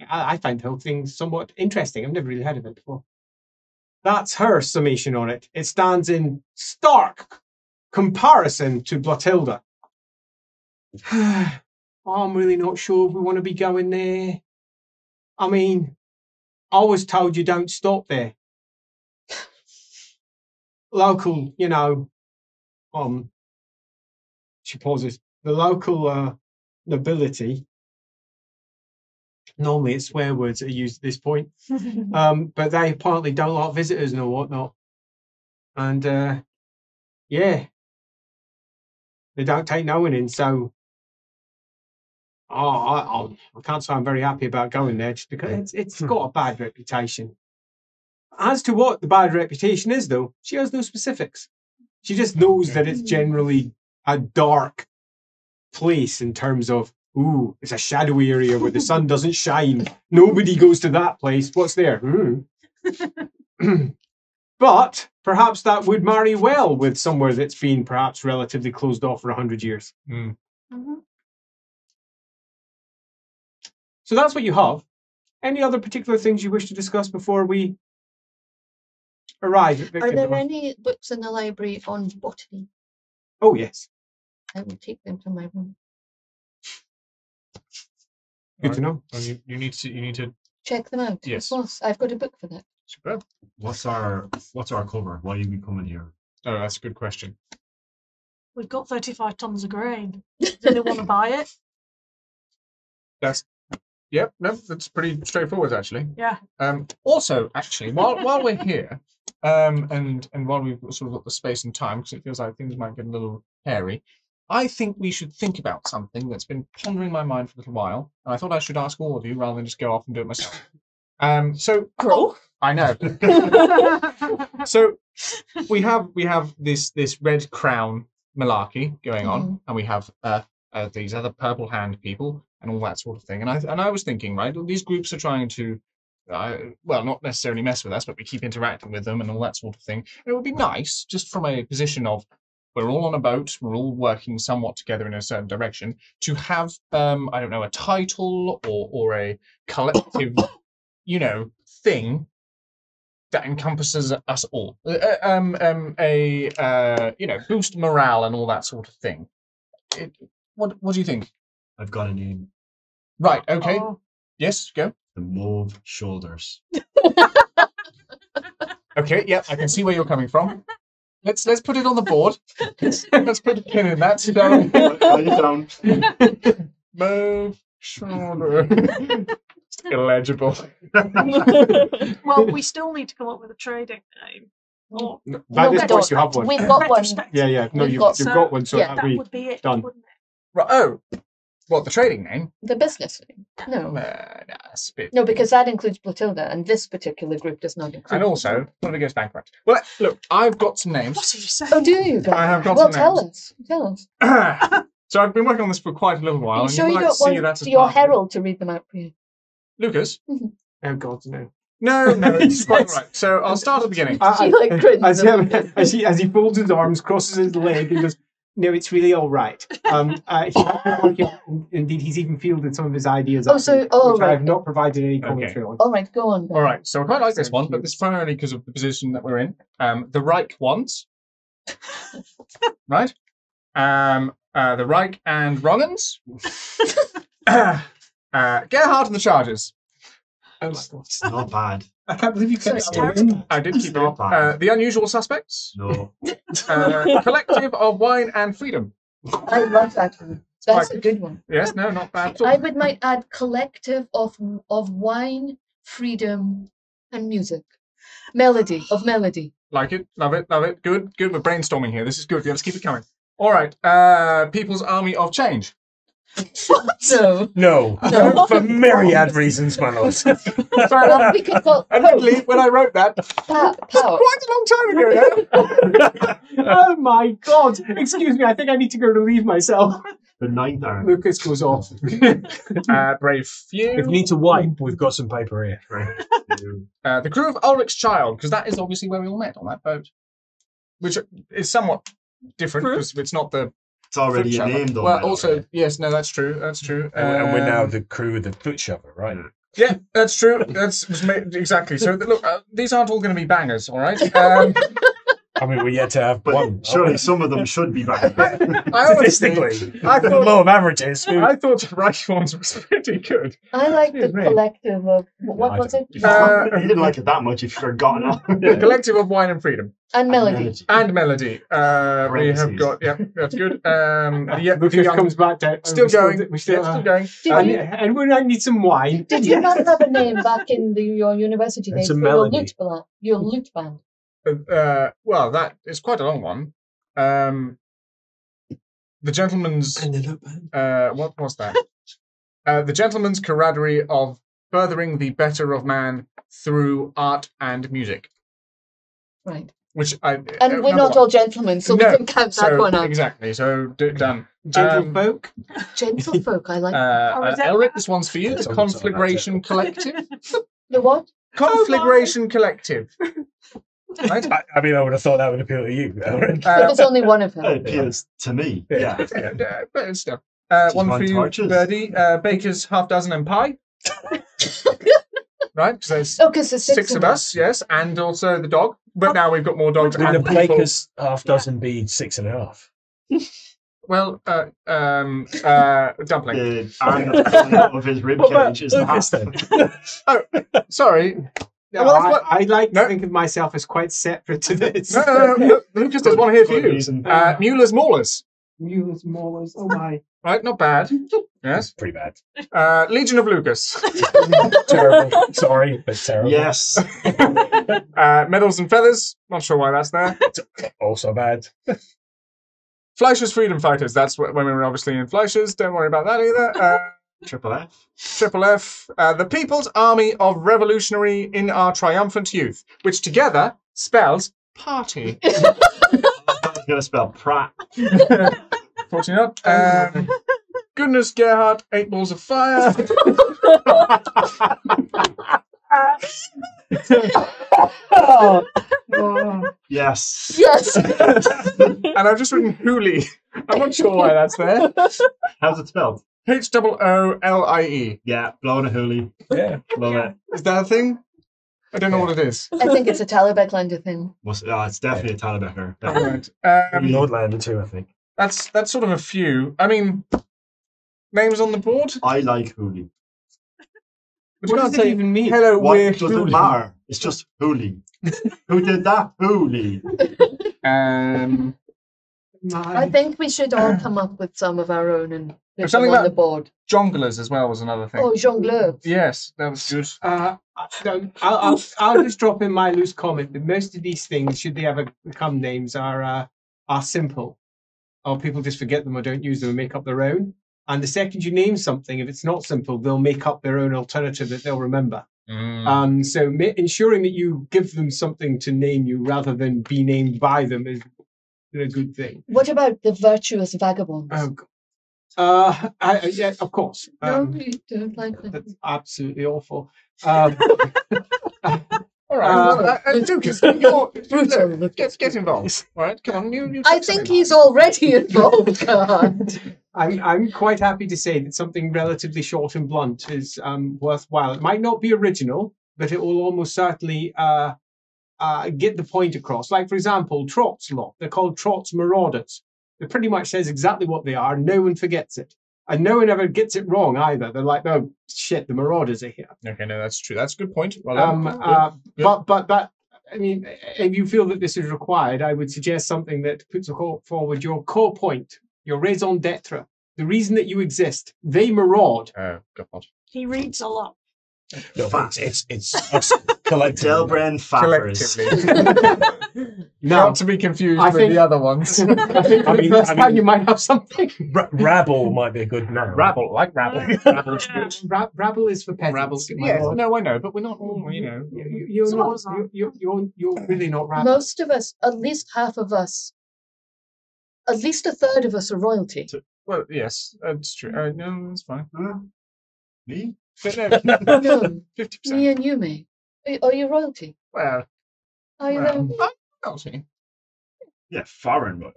I find the whole thing somewhat interesting. I've never really heard of it before. That's her summation on it. It stands in stark comparison to Blotilda. I'm really not sure if we want to be going there. I mean, I was told you don't stop there. Local, you know, she pauses. The local nobility. Normally it's swear words that are used at this point. But they apparently don't like visitors and whatnot. And yeah, they don't take no one in. So I can't say I'm very happy about going there just because it's got a bad reputation. As to what the bad reputation is, though, she has no specifics. She just knows that it's generally a dark place in terms of, ooh, it's a shadowy area where the sun doesn't shine. Nobody goes to that place. What's there? But perhaps that would marry well with somewhere that's been perhaps relatively closed off for 100 years. So that's what you have. Any other particular things you wish to discuss before we arrive at Are Victor? there any books in the library on botany? Oh, yes. I will take them to my room. Good to know. Well, you need to. Check them out. Yes. Of course, I've got a book for that. Superb. What's our cover? Why are we coming here? Oh, that's a good question. We've got 35 tons of grain. Do they want to buy it? Yep, no, that's pretty straightforward actually. Yeah. Also, actually, while we're here, and while we've sort of got the space and time, because it feels like things might get a little hairy, I think we should think about something that's been pondering my mind for a little while, and I thought I should ask all of you rather than just go off and do it myself. So I know. So we have this red crown malarkey going on, and we have these other purple hand people and all that sort of thing. And I was thinking, right, these groups are trying to, well, not necessarily mess with us, but we keep interacting with them and all that sort of thing. And it would be nice, just from a position of we're all on a boat, we're all working somewhat together in a certain direction, to have, I don't know, a title or a collective, thing that encompasses us all. Boost morale and all that sort of thing. What do you think? I've got a name. Right, okay. Yes, go. The Mauve Shoulders. Okay, yeah, I can see where you're coming from. Let's put it on the board. Let's put a pin in that. Down. Mauve Shoulder. It's illegible. Well, we still need to come up with a trading name. Oh, By this point, you have one. We've got one. Yeah. No, you've got one, so that would be it. done. Wouldn't it? Right, oh, what, the trading name? The business name. No. That's a bit... No, because that includes Platilda, and this particular group does not include. And also, what if it goes bankrupt? Well, look, I've got some names. What did you say? Oh, do you? I have got well, some tell names. us. Tell us. So I've been working on this for quite a little while. Are you and sure you might don't see that want as your part of it. herald to read them out for you? Lucas? Oh, God, no. No, it's quite right. So I'll start at the beginning. She like grins. As he folds his arms, crosses his leg, and goes, "No, it's really all right." Indeed, he's even fielded some of his ideas. Which I have not provided any commentary on. All right, go on. All right, so I quite like this one, but this is primarily because of the position that we're in. The Reik ones, right? The Reik and Rollins. Gerhard and the Chargers. Oh my God! It's not bad. I can't believe you kept It's that in. I did keep it Not up. bad. The Unusual Suspects. No. Collective of Wine and Freedom. I love that one. That's a good one. Yes, no, not bad at all. I would might add collective of wine, freedom, and music. Melody of melody. Like it, love it, love it. Good, good. We're brainstorming here. This is good. Let's keep it coming. All right. People's Army of Change. So No, for myriad reasons, my lord. well, we could call Admittedly, when I wrote that, power. quite a long time ago now. Oh my God! Excuse me. I think I need to go relieve myself. The Ninth Army. Lucas goes off. Brave Few. If you need to wipe, we've got some paper here. The crew of Ulrich's Child, because that is obviously where we all met on that boat, which is somewhat different because it's not the. It's already foot a name, shovel. though. Well, by the also, way. yes, no, that's true. That's true. And we're now the crew of the foot shovel, right? Yeah, that's true. Exactly. So look, these aren't all going to be bangers, all right? I mean, we're yet to have But one. surely some of them should be back. Statistically, I the thought, law of averages. I thought the right ones was pretty good. I like the Excuse me. collective of what was it? You didn't like it that much if you've forgotten. The Collective of Wine and Freedom And melody. and Melody. We have Parentheses. got that's good. Yeah, Lucas comes back down. still going. We still, Still going. and we might need some wine. Did you not have a name back in your university days It's a for melody. your lute band? Well, that is quite a long one. The Gentleman's. What was that? The Gentleman's Camaraderie of furthering the better of man through art and music. Right. Which I And we're not all gentlemen, so we can count that one out. Exactly. So done. Gentlefolk. Gentlefolk, I like that. Elric, this one's for you. The Someone Conflagration Collective. The what? Conflagration Collective. Right? I mean, I would have thought that would appeal to you, Elric. There's only one of It them. appeals to me. Yeah. Better stuff. Just One my for you, torches. Birdie. Baker's half dozen and pie. Right? Because there's Oh, because there's six of us, yes, and also the dog. But now we've got more dogs. Would the and people. Baker's half dozen be 6.5? Well, dumpling. The iron of his rib cage is Lucas, not. then? Oh, sorry. No, Well, that's what- I like No. to think of myself as quite separate to this. No. Lucas, there's one here for Good you. reason. Mueller's Maulers. Mules, maulers. Oh my. Right, not bad. Yes. Pretty bad. Legion of Lucas. Terrible. Sorry, but terrible. Yes. Medals and Feathers. Not sure why that's there. Also bad. Fleischer's Freedom Fighters. That's when we were obviously in Fleischer's. Don't worry about that either. Triple F. Triple F. The People's Army of Revolutionary in Our Triumphant Youth, which together spells party. I was going to spell Pratt. Fortunately not. Goodness Gerhardt, 8 Balls of Fire. Yes. Yes. And I've just written Hooli. I'm not sure why that's there. How's it spelled? Hoollie. Yeah, blowing a hoolie. Yeah. Love it. Is that a thing? I don't know what it is. I think it's a Talabecklander thing. It's definitely a Tallybecker. Right. Nordlander too, I think. That's sort of a few. I mean, names on the board? I like hoolie. But you What can't does it say, even mean? hello, What we're does it Hooli. matter? It's just hoolie. Who did that? Hoolie. I think we should all come up with some of our own and put them something on about- the board. Jonglers as well was another thing. Oh, jongleur. Yes, that was good. I'll just drop in my loose comment that most of these things, should they ever become names, are simple, or people just forget them or don't use them and make up their own. And the second you name something, if it's not simple, they'll make up their own alternative that they'll remember. So ensuring that you give them something to name you rather than be named by them is a good thing. What about the virtuous vagabonds? Oh, God. Yeah, of course. No, you don't like them. That's absolutely awful. All right, Lucas, get involved. All right, come on. You I think he's already involved, God. I'm quite happy to say that something relatively short and blunt is worthwhile. It might not be original, but it will almost certainly get the point across. Like, for example, Trot's Lot. They're called Trot's Marauders. It pretty much says exactly what they are. No one forgets it. And no one ever gets it wrong either. They're like, oh, shit, the Marauders are here. Okay, no, that's true. That's a good point. Well done. But I mean, if you feel that this is required, I would suggest something that puts forward your core point, your raison d'etre, the reason that you exist. They maraud. Oh, God. He reads a lot. No, it's us collectively. Delbren Faffers. Collectively. Not to be confused with the other ones. I think for the first time you might have something. Rabble might be a good noun. Rabble, like Rabble. Rabble's good. Rabble is for peasants. Rabble's good. my Yeah, lord. no, I know, but we're not all, you know. You're really not rabble. Most of us, at least half of us, at least a third of us are royalty. Well, yes, that's true. No, that's fine. Me? No, 50%. me and you, mate. Are you royalty? Well, Are you well, royalty? I'll see. Yeah, foreign, but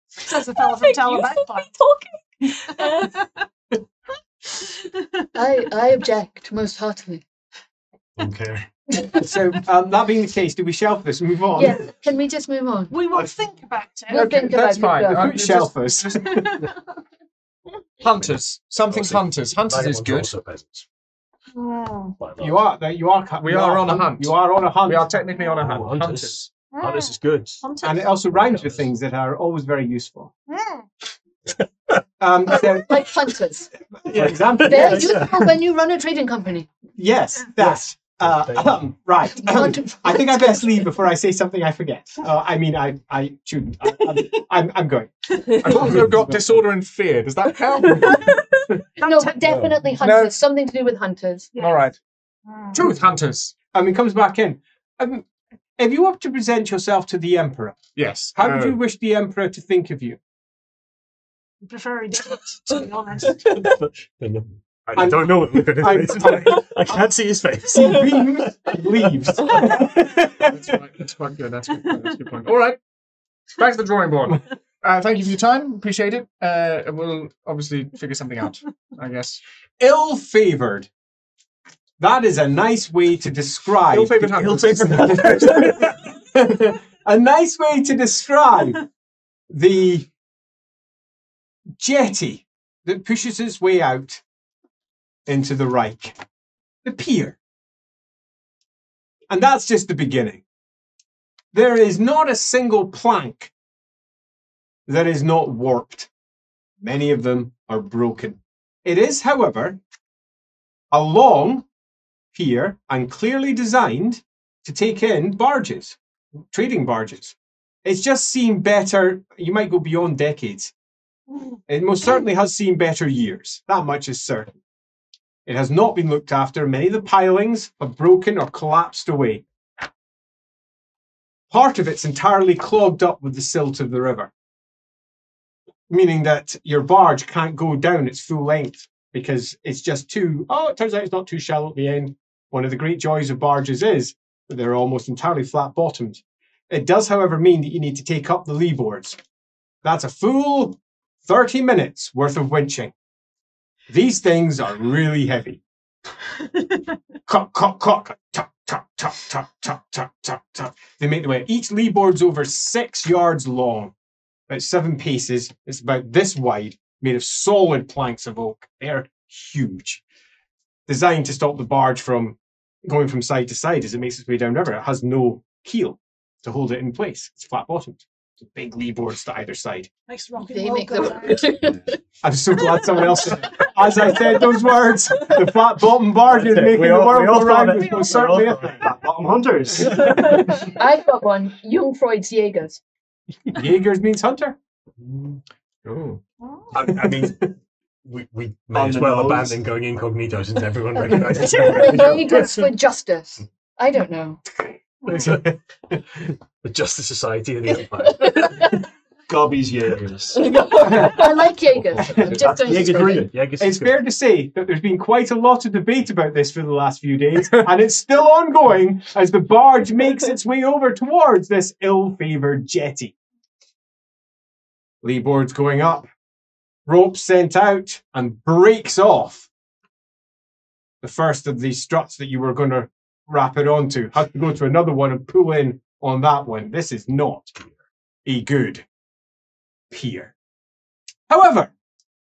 Says the fellow from Taliban. I object most heartily. don't care. So that being the case, do we shelf this and move on? Yeah, can we just move on? We will think about it. We'll think about that's it, fine. yeah. Put shelf us. Hunters. Something Also, hunters. Hunters is Vagabonds good. also peasants. Mm. You are. We are on a hunt. You are on a hunt. We are technically on a hunt. Oh, hunters. Hunters is good. Hunters. And it also rhymes with things that are always very useful. Mm. So, Like hunters. for example, They're useful when you run a trading company. yes, that. Right. I think I best leave before I say something I forget. I shouldn't. I'm going. I've also got disorder and fear. Does that count? No, definitely hunters. No. Something to do with hunters. All right. Truth hunters. He comes back in. If you were to present yourself to the Emperor, Yes. how would you wish the Emperor to think of you? I prefer he didn't, to be honest. I don't know what look at his face. I can't see his face. He beams and leaves. That's right. That's quite good. That's good. That's a good point. All right. Back to the drawing board. Thank you for your time. Appreciate it. We'll obviously figure something out, I guess. Ill-favoured. That is a nice way to describe... Ill-favoured hunters. A nice way to describe the jetty that pushes its way out into the Reik. The pier. And that's just the beginning. There is not a single plank that is not warped. Many of them are broken. It is, however, a long pier and clearly designed to take in barges, trading barges. It's just seen better, you might go beyond decades. It most certainly has seen better years. That much is certain. It has not been looked after. Many of the pilings have broken or collapsed away. Part of it's entirely clogged up with the silt of the river, meaning that your barge can't go down its full length because it's just too... Oh, it turns out it's not too shallow at the end. One of the great joys of barges is that they're almost entirely flat-bottomed. It does, however, mean that you need to take up the lee boards. That's a full 30 minutes worth of winching. These things are really heavy. Cock, cock, cock, tuck, tuck, tuck, tuck, tuck, tuck, tuck, tuck. They make the way. Each lee board's over 6 yards long, about 7 paces. It's about this wide, made of solid planks of oak. They're huge. Designed to stop the barge from going from side to side as it makes its way downriver. It has no keel to hold it in place. It's flat-bottomed. So big lee boards to either side. Makes rock and They roll make go the down. I'm so glad someone else said it. As I said those words, the flat-bottomed barges making the world go round was most certainly a thing. Bottom hunters. I've got one. Jungfreud's Jägers. Jaegers means hunter. Oh. I mean, we may On as the well nose. abandon going incognito since everyone recognises The Jägers for justice. I don't know. the Justice Society of the Empire. Gobby's Jaegers. I like Jägers. I'm just going to Jaeger say Green. Jägers It's is good. fair to say that there's been quite a lot of debate about this for the last few days, and it's still ongoing as the barge makes its way over towards this ill-favoured jetty. Lee boards going up, rope sent out, and breaks off. The first of these struts that you were going to wrap it onto has to go to another one and pull in on that one. This is not a good pier. However,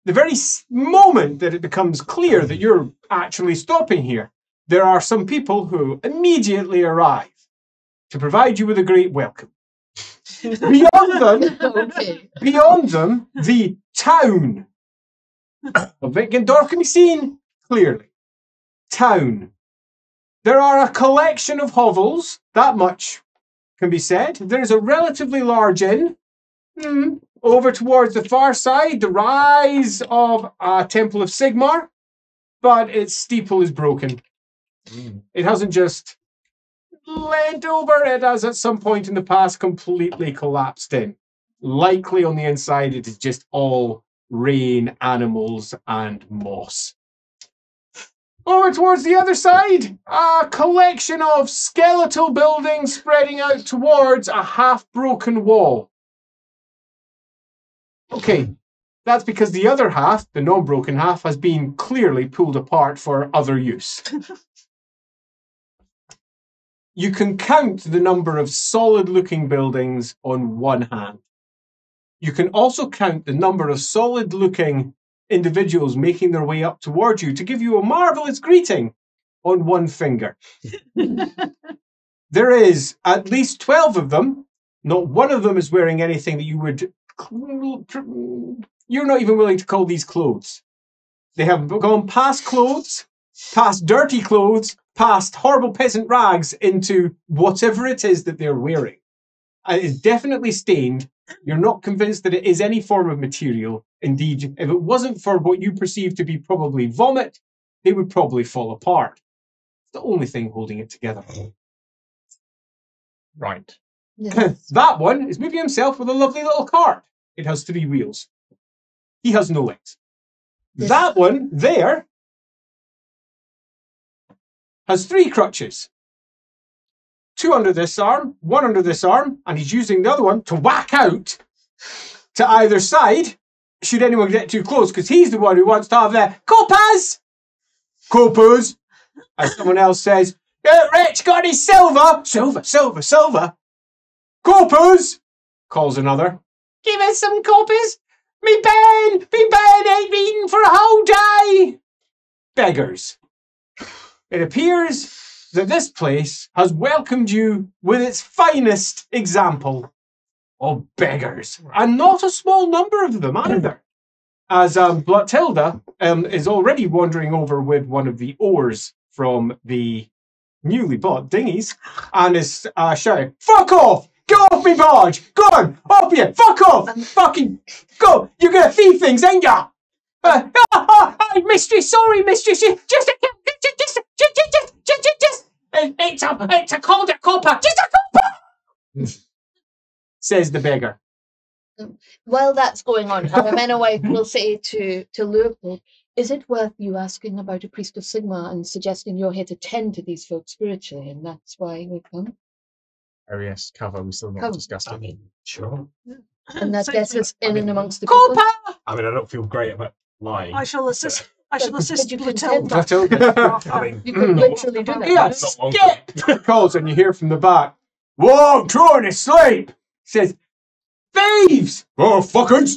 the very moment that it becomes clear that you're actually stopping here, there are some people who immediately arrive to provide you with a great welcome. Beyond them, the town of Wittgendorf can be seen clearly. Town. There are a collection of hovels, that much can be said. There's a relatively large inn. Over towards the far side, the rise of a Temple of Sigmar, but its steeple is broken. It hasn't just leant over, it has at some point in the past completely collapsed in. Likely on the inside, it is just all rain, animals, and moss. Over towards the other side, a collection of skeletal buildings spreading out towards a half-broken wall. Okay, that's because the other half, the non-broken half, has been clearly pulled apart for other use. You can count the number of solid-looking buildings on one hand. You can also count the number of solid-looking individuals making their way up towards you to give you a marvellous greeting on one finger. There is at least 12 of them. Not one of them is wearing anything that you would... You're not even willing to call these clothes. They have gone past clothes, past dirty clothes, past horrible peasant rags into whatever it is that they're wearing. It is definitely stained. You're not convinced that it is any form of material. Indeed, if it wasn't for what you perceive to be probably vomit, they would probably fall apart. It's the only thing holding it together. Right. Yes. That one is moving himself with a lovely little cart. It has 3 wheels. He has no legs. Yes. That one there has 3 crutches. 2 under this arm, 1 under this arm, and he's using the other one to whack out to either side should anyone get too close, because he's the one who wants to have their copas! Copas! As someone else says, Rich got his silver! Silver! Copas! Calls another. Give us some copas! Me pen ain't been eaten for a whole day! Beggars. It appears that this place has welcomed you with its finest example of beggars. And not a small number of them either. As Blotilda is already wandering over with one of the oars from the newly bought dinghies and is shouting, "Fuck off! Get off me barge! Go on! Off you! Fuck off! Fucking go! You're gonna thieve things, ain't ya? Mistress, sorry, mistress. It's a called a copper. Just a copper! Says the beggar. While that's going on, Hamena Wife will say to Leopold, is it worth you asking about a priest of Sigma and suggesting you're here to tend to these folks spiritually, and that's why we've come? Oh yes, cover. We still not Cover. discussed I it. mean, sure. And that So gets us in I mean, and amongst the people. Copper! I mean, I don't feel great about lying. I shall assist. I shall assist you Blotilda. Blotilda. I mean, You could literally do that. Yeah, That's not long skip! Calls and you hear from the back. Whoa, I'm trying to sleep! Says, thieves! Oh, fuckers!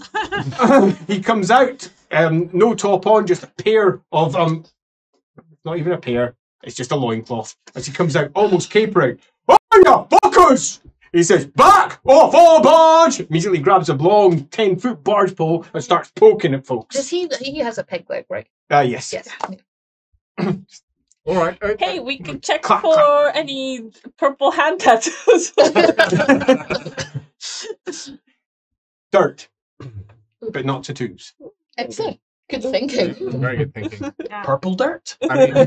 He comes out, no top on, just a pair of, not even a pair, it's just a loincloth. As he comes out, almost capering. Oh, you fuckers! He says, back off all barge! Immediately grabs a long 10-foot barge pole and starts poking at folks. Does he has a peg leg, right? Yes. Yes. All right. Hey, we can check Clap, for clap. any purple hand tattoos. Dirt. But not tattoos. Excellent. Good thinking. Very good thinking. Yeah. purple dirt? I mean,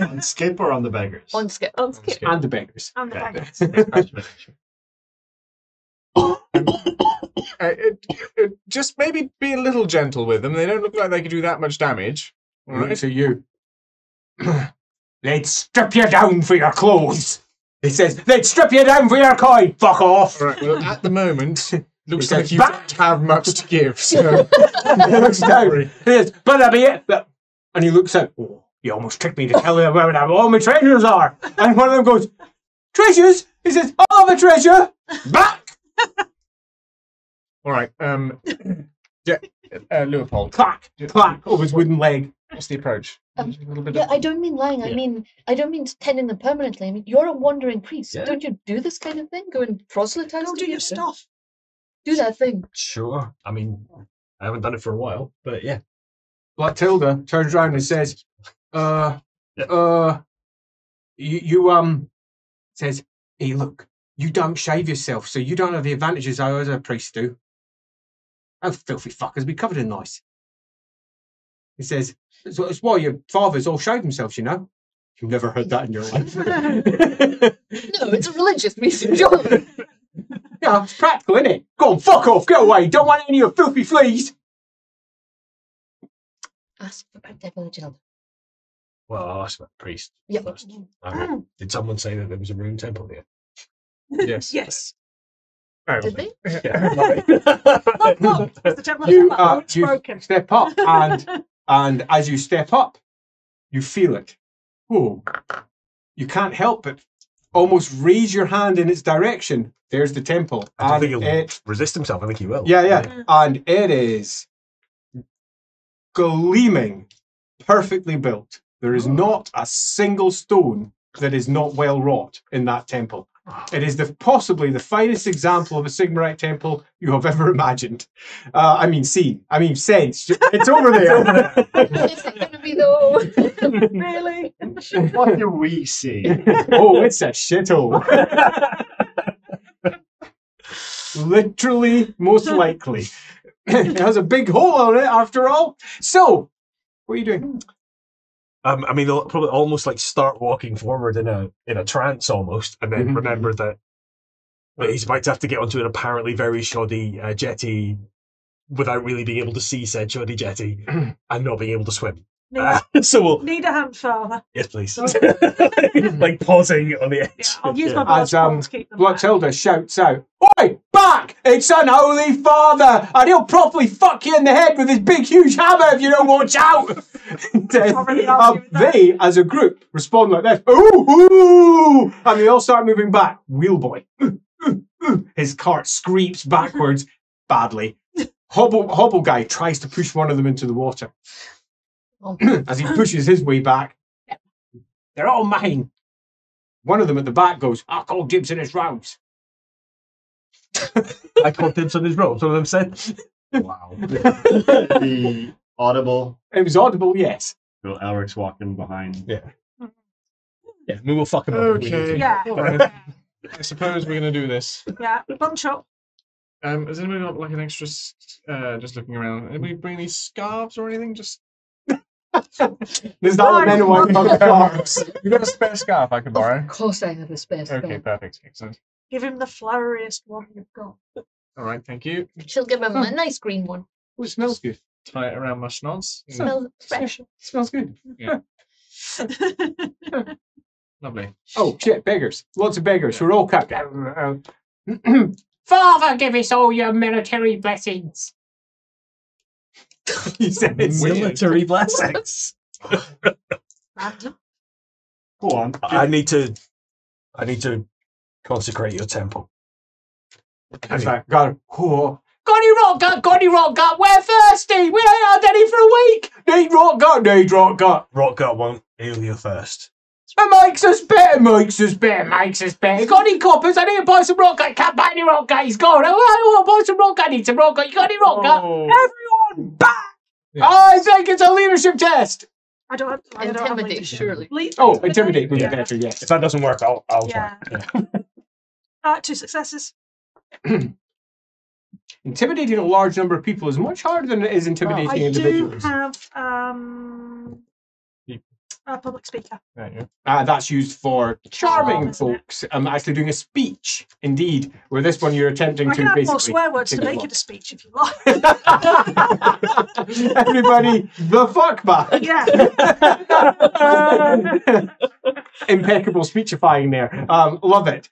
On skip or on the beggars? On skip. On skip. And the beggars. And the Okay. beggars. just maybe be a little gentle with them. They don't look like they could do that much damage. All Right. right. So you. They'd strip you down for your clothes. He says, they'd strip you down for your coin. Fuck off. All right. Well, at the moment, looks He like says, you "Back!" don't have much to give. So He looks down. He says, but that'll be it. And he looks out. Oh, you almost tricked me to tell you where all my treasures are. And one of them goes, treasures? He says, I'll have a treasure. Back. all right. Yeah. Leopold. Clack, clack over his wooden leg. What's the approach? A little bit Yeah, of- I don't mean lying. I don't mean tending them permanently. I mean, you're a wandering priest. Yeah. Don't you do this kind of thing? Go and proselytize Go to do your people? stuff. Do that thing. Sure. I mean, I haven't done it for a while, but yeah. Blotilda turns around and says, you says, hey, look, you don't shave yourself, so you don't have the advantages I as a priest do. Oh, filthy fuckers, be covered in lice. He says, it's why your fathers all shave themselves, you know. You've never heard that in your life. No, it's a religious reason, John. Yeah, it's practical, isn't it? Go on, fuck off, get away. Don't want any of your filthy fleas. Ask about Devil Gel. Well, I'll ask about the priest Yeah. first. I mean, did someone say that there was a rune temple here? Yes. Yes. Oh, Did they? Look, the temple You, of it's you broken. step up, and as you step up, you feel it. Whoa. You can't help but almost raise your hand in its direction. There's the temple. I don't And think he'll it, resist himself. I think he will. yeah. And it is gleaming, perfectly built. There is not a single stone that is not well wrought in that temple. It is possibly the finest example of a Sigmarite temple you have ever imagined. Sensed. It's over there. Is it going to be though? Really? What do we see? Oh, it's a shithole. Literally, most likely. It has a big hole on it, after all. So, what are you doing? They'll probably almost like start walking forward in a trance almost, and then remember that he's about to have to get onto an apparently very shoddy jetty without really being able to see said shoddy jetty and not being able to swim. So we'll Need a hand, Father. yes, please. Like pausing on the edge. Yeah, I'll use my As barge to keep them back. Bloxhilda shouts out, "Oi, back! It's Unholy Father, and he'll properly fuck you in the head with his big, huge hammer if you don't watch out!" They, as a group, respond like this, "Ooh!" And they all start moving back. Wheelboy. His cart screeps backwards badly. Hobble guy tries to push one of them into the water. As he pushes his way back, "They're all mine." One of them at the back goes, "I'll call dibs on his robes." I called dibs on his robes, one of them said. Wow. The audible. It was audible, yes. So Elric's walking behind. Yeah. Yeah, we will fuck him up. if we need to. Yeah. I suppose we're going to do this. Yeah. Bunch up. Has anybody got like an extra, just looking around, anybody bring any scarves or anything? Just There's that one men who want scarves. you got a spare scarf I could borrow? Of course I have a spare scarf. Okay, perfect. Excellent. Give him the floweriest one you've got. All right, thank you. She'll give him a nice green one. Oh, it smells good. Tie it around my schnoz. Smells fresh. Smells good. Yeah. Lovely. Oh, shit, beggars. Lots of beggars. We're all cut. Father, give us all your military blessings. He said it's Military blessings. Random. Go on. I need to consecrate your temple. In fact, got Gonny rock gut, we're thirsty. We ain't had any for a week. Need rock gut. Rock gut won't heal you first. It makes us better. Got any coppers? I need to buy some rock gut. Can't buy any rock gut. He's gone. I want to buy some rock gut. I need some rock gut. You got any rock gut? Everyone back. Yeah. I think it's a leadership test. I don't have Intimidate, leadership. surely. Intimidate would be Yeah. better, yes. If that doesn't work, I'll Yeah. try. 2 successes. Intimidating a large number of people is much harder than it is intimidating I do individuals. have a public speaker. There you go. That's used for charming isn't it? folks. Actually doing a speech, indeed. Where this one you're attempting I to can add basically... more swear words to take a make lot. it a speech if you like. Everybody, the fuck back. Yeah. Impeccable speechifying there. Love it.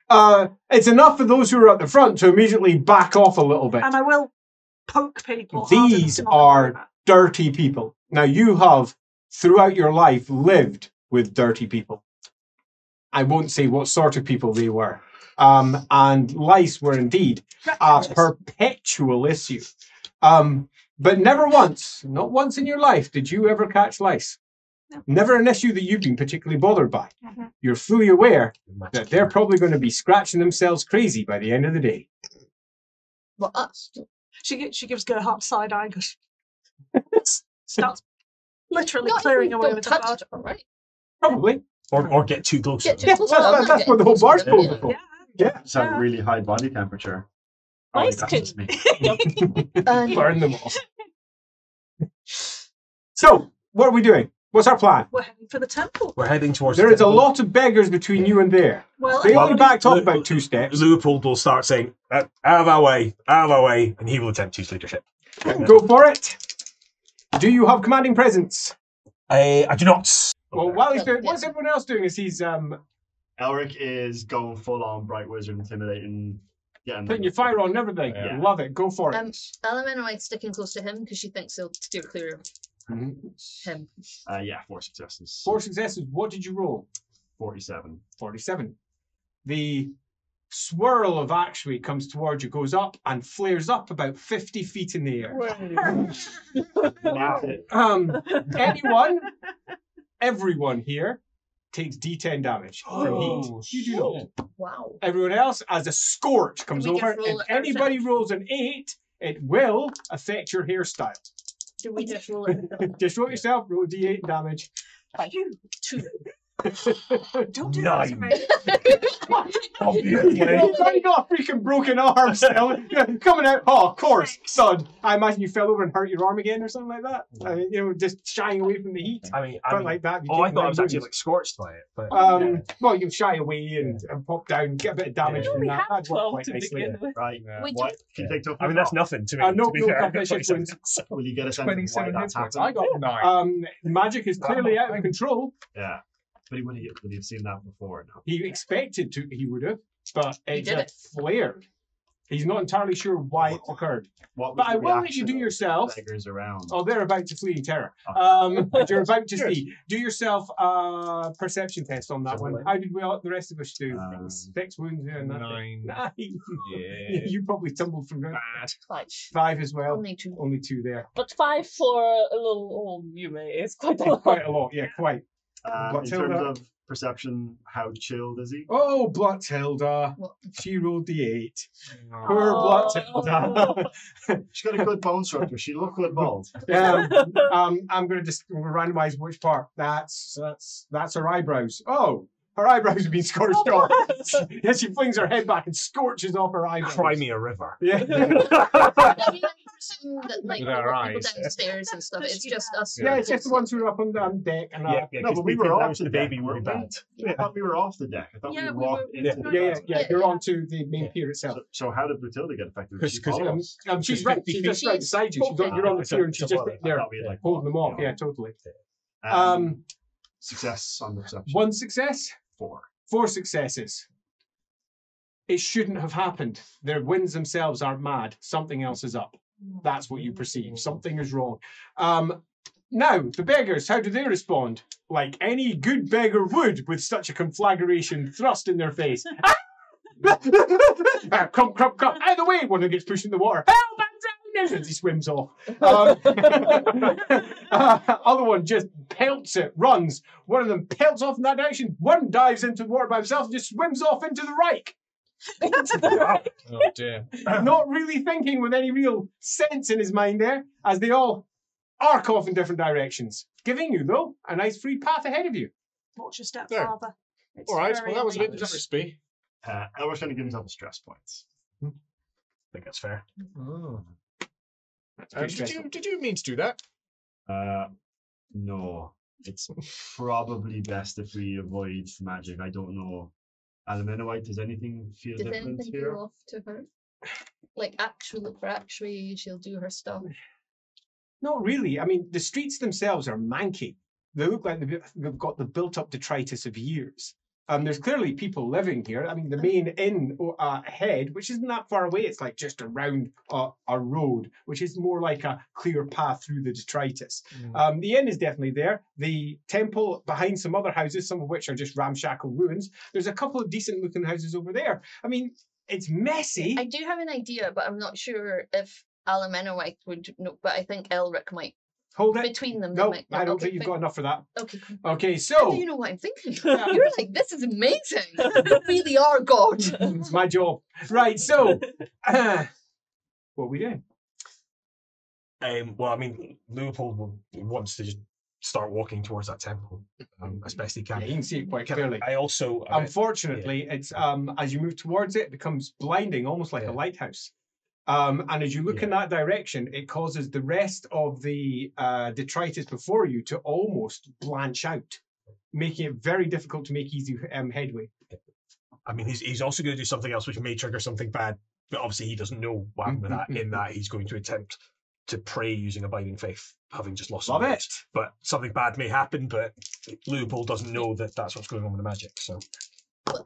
It's enough for those who are at the front to immediately back off a little bit. And I will poke people. hard enough These to not are do that. dirty people. Now, you have, throughout your life, lived with dirty people. I won't say what sort of people they were. And lice were indeed a perpetual issue. But never once, not once in your life, did you ever catch lice. No. Never an issue that you've been particularly bothered by. Mhm. You're fully aware that they're probably going to be scratching themselves crazy by the end of the day. Well, us. She gives Gerhardt side eye and goes, starts literally Not clearing even away don't with the touch barge. it, right? Probably. Or get too close. Get to too them. close. Yes, I'm not that's what the getting whole close bar's to them, supposed to yeah. for. Yeah. Yeah. It's a really high body temperature. Oh, Nice that's kid. just me. And Burn them all. So, what are we doing? What's our plan? We're heading for the temple. We're heading towards. There the is a temple. lot of beggars between you and there. Well, They only backed off Lu- about 2 steps. Leopold will start saying, out of our way, and he will attempt to use leadership. Go for it. Do you have commanding presence? I do not. Well, while he's doing, what's everyone else doing? Is he's Elric is going full on Bright Wizard, intimidating. putting your fire on and everything? Yeah. Love it. Go for it. Element might sticking close to him because she thinks he'll steer clear of him. Yeah, 4 successes. 4 successes. What did you roll? 47. 47. The swirl of actually comes towards you, goes up and flares up about 50 feet in the air. Wow. Everyone here, takes D10 damage from heat. You do not. Wow. Everyone else, as a scorch comes We just over, roll if it anybody ourselves. rolls an 8, it will affect your hairstyle. Do we just roll it? Just roll it yourself, roll D8 damage. Two. Don't do Nine. that to me. Obviously. You got a freaking broken arm still. Coming out. Oh, of course, son. I imagine you fell over and hurt your arm again or something like that. You know, just shying away from the heat. I mean, But like that. you oh, I take thought I nine was actually wounds. like scorched by it. But Well, you can shy away and pop down, get a bit of damage We from only that. have That'd work 12 quite to nicely. begin with. Right. We What? Can you take toughness I mean, that's off? nothing to me. No, to be no fair, I've got toughness, just 27. wins. Will you get a sense of why 27 that's hit points. happened? I got 9. Magic is clearly out of control. Yeah. But would he have seen that before? No. He expected to, he would have, but He it did just flared. He's not entirely sure why it occurred. What was But I the will let you reaction do of yourself. beggars around. Oh, they're about to flee in terror. Oh. You're about to see. Do yourself a perception test on that one. How did the rest of us do? 6 wounds there and 9. 9. Yeah. You probably tumbled from that. Bad. 5 as well. Only 2. Only 2 there. But 5 for a little old Yume is quite a lot. Quite a lot, yeah, quite. In Bloodtilda. terms of perception, how chilled is he? Oh, Bloodtilda. What? She rolled the 8. Poor Oh. Bloodtilda. She's got a good bone structure. She looked good bald. Yeah. I'm gonna randomize which part. That's her eyebrows. Oh, her eyebrows have been scorched off. Yeah, she flings her head back and scorches off her eyebrows. Cry me a river. Yeah. I mean, I presume that like With all our the people eyes. downstairs and stuff. It's just us. Yeah, it's just the ones who are up on the deck and Yeah, No, 'cause but we they were think off that was the the deck, baby would be weren't we? bad. I thought we were off the deck. I thought Yeah, we we walked were- into yeah, the yeah. You're on to the main pier itself. So how did Matilda get affected? Did she 'Cause, follow us? She's right. She's just right beside you. You're on the pier and she's just I there thought we had, like, holding them off. yeah. Yeah, totally. Um, success on the perception. 1 success. 4. 4 successes. It shouldn't have happened. Their winds themselves aren't mad. Something else is up. That's what you perceive. Something is wrong. Now, the beggars, how do they respond? Like any good beggar would, with such a conflagration thrust in their face. Crump, crump, crump. Out of the way! One of them gets pushed in the water. Help! I'm drowning! As he swims off. Other one just pelts it, runs. One of them pelts off in that direction. One dives into the water by himself and just swims off into the Reik. Oh dear. Not really thinking with any real sense in his mind there, as they all arc off in different directions, giving you, though, a nice free path ahead of you. Watch your There. stepfather. It's All right. very Well, that was a bit illegal. crispy. Elmer's going to give himself a stress points. I think that's fair. Oh. pretty Did you mean to do that? No. It's probably best if we avoid magic. I don't know. Alamanowite, does anything feel Does different anything here? go off to her? Like actually, she'll do her stuff. Not really. I mean, the streets themselves are manky. They look like they've got the built-up detritus of years. There's clearly people living here. I mean, the main inn ahead, which isn't that far away, it's like just around a road, which is more like a clear path through the detritus. The inn is definitely there. The temple behind some other houses, some of which are just ramshackle ruins. There's a couple of decent-looking houses over there. I mean, it's messy. I do have an idea, but I'm not sure if Alamanowite would know. But I think Elric might. Hold it. Between them, they No, might. I don't Okay, think you've got enough for that. Okay, cool. Okay, How so do you know what I'm thinking? You're like, this is amazing. You really are God. it's my job. Right, so what are we doing? Well, I mean, Leopold wants to just start walking towards that temple as best he can. Yeah, you can see it quite Can clearly. I also, Unfortunately, it's as you move towards it, it becomes blinding, almost like a lighthouse. And as you look in that direction, it causes the rest of the detritus before you to almost blanch out, making it very difficult to make easy headway. I mean, he's also going to do something else which may trigger something bad, but obviously he doesn't know what happened with that. In that he's going to attempt to pray using abiding faith, having just lost some Love it. lives. But something bad may happen, but Leopold doesn't know that that's what's going on with the magic. So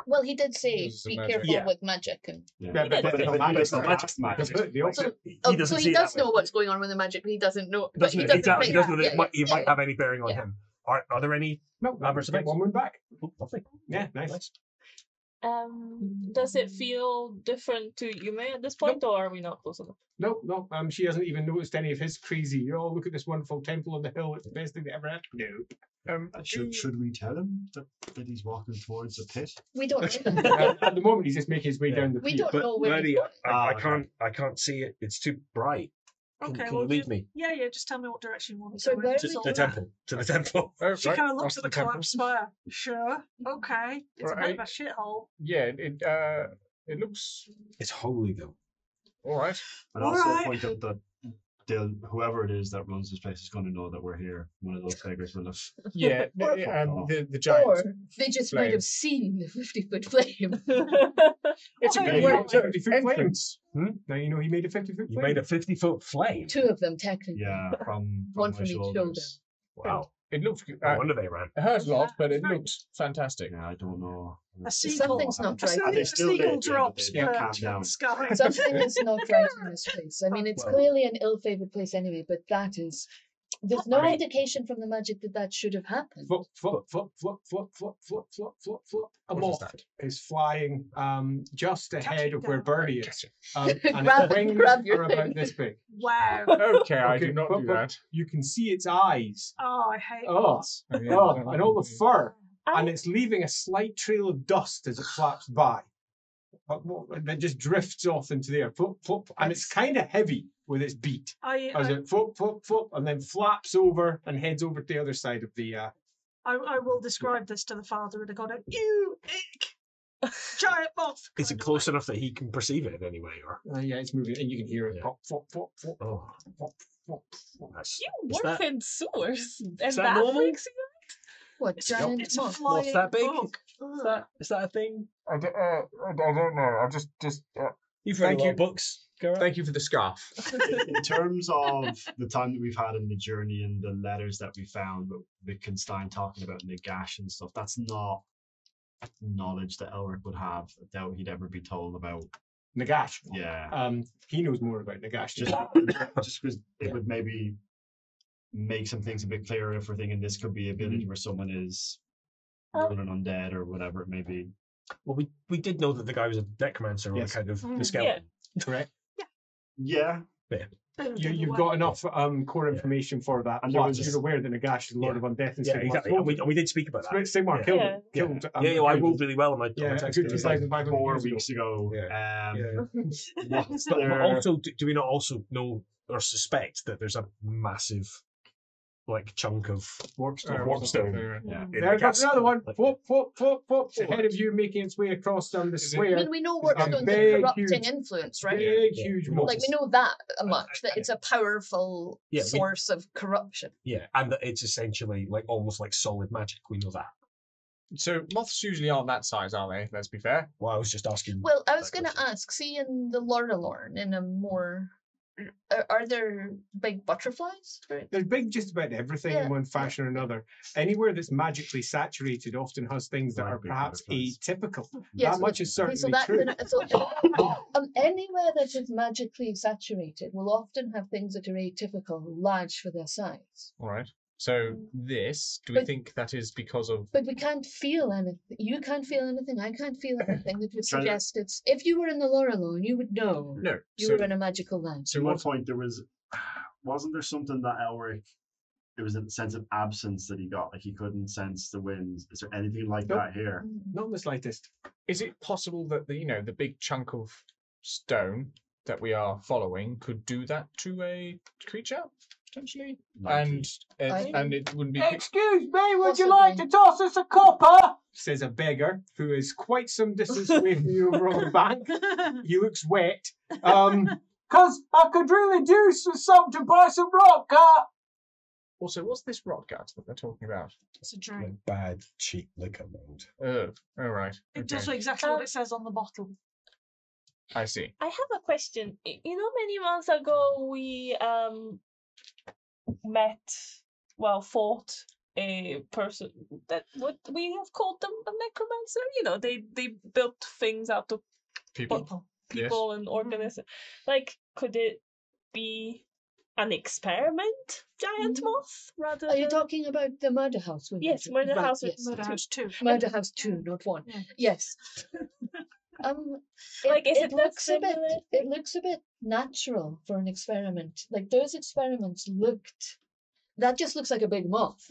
Well, he did say This is be magic. careful Yeah. with magic, and Yeah, but But it's not he magic. doesn't cast magic. Completely opposite. he so doesn't he see it does that way. know what's going on with the magic, but he doesn't know. But Doesn't he he? doesn't Exactly. He think- doesn't know that it might have any bearing on Yeah. him. Are there any No, adverse get effects? one wound back. Oh, lovely. Yeah, nice. Does it feel different to Yume at this point, or are we not close enough? No. She hasn't even noticed any of his crazy. Oh, look at this wonderful temple on the hill. It's the best thing that ever happened. No. Should we tell him that he's walking towards the pit? We don't know. At the moment, he's just making his way down the We pit. don't know where Maddie, he's going. I can't see it. It's too bright. Can Okay, you well, lead me? Yeah, just tell me what direction you want to So go. where in. are we The temple. To the temple. Oh, She right, kind of looks past at the temple. collapsed spire. Sure. Okay. It's a bit of a Right. shithole. Yeah, it looks It's holy though. all right. I'd also Alright. point out that whoever it is that runs this place is going to know that we're here. One of those beggars will have. Yeah, Or- the giant. Or they just might flame. have seen the 50-foot flame. It's a Okay, good yeah. way to 50-foot flame. Entrance. Now you know he made a 50-foot You flame. made a 50-foot flame. 2 of them, technically. Yeah, from One my from each shoulder. shoulders. Wow. It looked good. No wonder they ran. It hurt a lot, Yeah, but it very looked fantastic. Yeah, I don't know. A seagull. Something's not right. They A still seagull did, yeah, drops but they calmed burnt in down. the sky. Something is not right in this place. I mean, it's Well- clearly an ill-favored place anyway, but that is... There's no I- indication from the magic that should have happened. Flop, flop, flop, flop, flop, flop, flop, flop, flop, flop. A What is moth that? is flying just ahead it of where down. Birdie is. And Grab- its wings grab your are about thing. this big. Wow. Okay, I do not do that. You can see its eyes. Oh, I hate Oh, moths. and all the fur. I- And it's leaving a slight trail of dust as it flaps by. That just drifts off into the air. Flop, flop. And it's kind of heavy with its beat. As it flop, flop, flop, and then flaps over and heads over to the other side of the... I will describe this to the father and I go, you ick! Giant moth! Is it close enough that he can perceive it in any way? Or yeah, it's moving, and you can hear it. Yeah. Flop, flop, flop, flop, oh, flop, flop, flop. that's, You Is work that- in sewers, and that that normal? freaks you What, It's, giant it's a moth? flying that big? bug. is that a thing? I don't know. I just You've read a lot of books, Gareth. thank you for the scarf. In terms of the time that we've had in the journey and the letters that we found with Wittgenstein talking about Nagash and stuff, that's not knowledge that Elric would have. I doubt he'd ever be told about. Nagash. Yeah. He knows more about Nagash. Just because it would maybe make some things a bit clearer if we're thinking this could be a village where someone is ruling undead or whatever it may be. Well, we did know that the guy was a necromancer on Yes. account of the Mm, skeleton. correct. Yeah. You've got enough core information for that. And there Plus, was- you're aware that Nagash is Lord of Undeath and Yeah, Sigmar. exactly. And we did speak about that. Sigmar Yeah. killed Yeah. him. Killed, Yeah, I rolled really well on my Yeah, a text. good It was 2,500 4 years ago. weeks ago. Yeah. Was But there- also, do we not also know or suspect that there's a massive, chunk of warpstone? Yeah. in the There comes castle? another one. Like- Flop, flop, flop, flop. Ahead of you, making its way across down the I square. mean, we know It's got Warpstone's a big, corrupting huge- influence, right? Big, Yeah. huge Yeah. moth. Like, we know that much, that it's a powerful Yeah, we- source of corruption. Yeah, and that it's essentially almost like solid magic. We know that. So moths usually aren't that size, are they? Let's be fair. Well, I was just asking. Well, I was that going to question. ask, see in the Lorelorn, in a more... Are there big butterflies? They're big just about everything Yeah. in one fashion or another. Anywhere that's magically saturated often has things that Right, are big perhaps butterflies. atypical. Yes, that much is okay, certainly so true. Anywhere that is magically saturated will often have things that are atypical, large for their size. All right. So this, do we But- think that is because of? But we can't feel anything. You can't feel anything. I can't feel anything that would Trying to- suggest it's... If you were in the Lorelorn, you would know No. you So, were in a magical land. so At one what? point, wasn't there something that Elric, there was a sense of absence that he got, like he couldn't sense the winds. Is there anything like Nope. that here? Not in the slightest. Is it possible that the big chunk of stone that we are following could do that to a creature potentially, Likely. and it wouldn't be. Excuse me, would you Possibly. like to toss us a copper? Says a beggar who is quite some distance away from you over on the bank. He looks wet. Cause I could really do something to buy some rock art. Also, what's this rot gut that they're talking about? It's a drink. Bad, cheap liquor mode. Oh, all right. It Okay. does exactly what it says on the bottle. I see. I have a question. Many months ago we fought a person that what we have called them a necromancer. They built things out of People. People. Yes. people and organisms. Could it be an experiment giant moth rather Are you than... talking about the murder house? Yes, murder Right, house. yes. Murder House 2. Murder House 2, not 1. Yeah. Yes. Like, is it that looks a bit. similar? It looks a bit natural for an experiment. Like those experiments looked. That just looks like a big moth.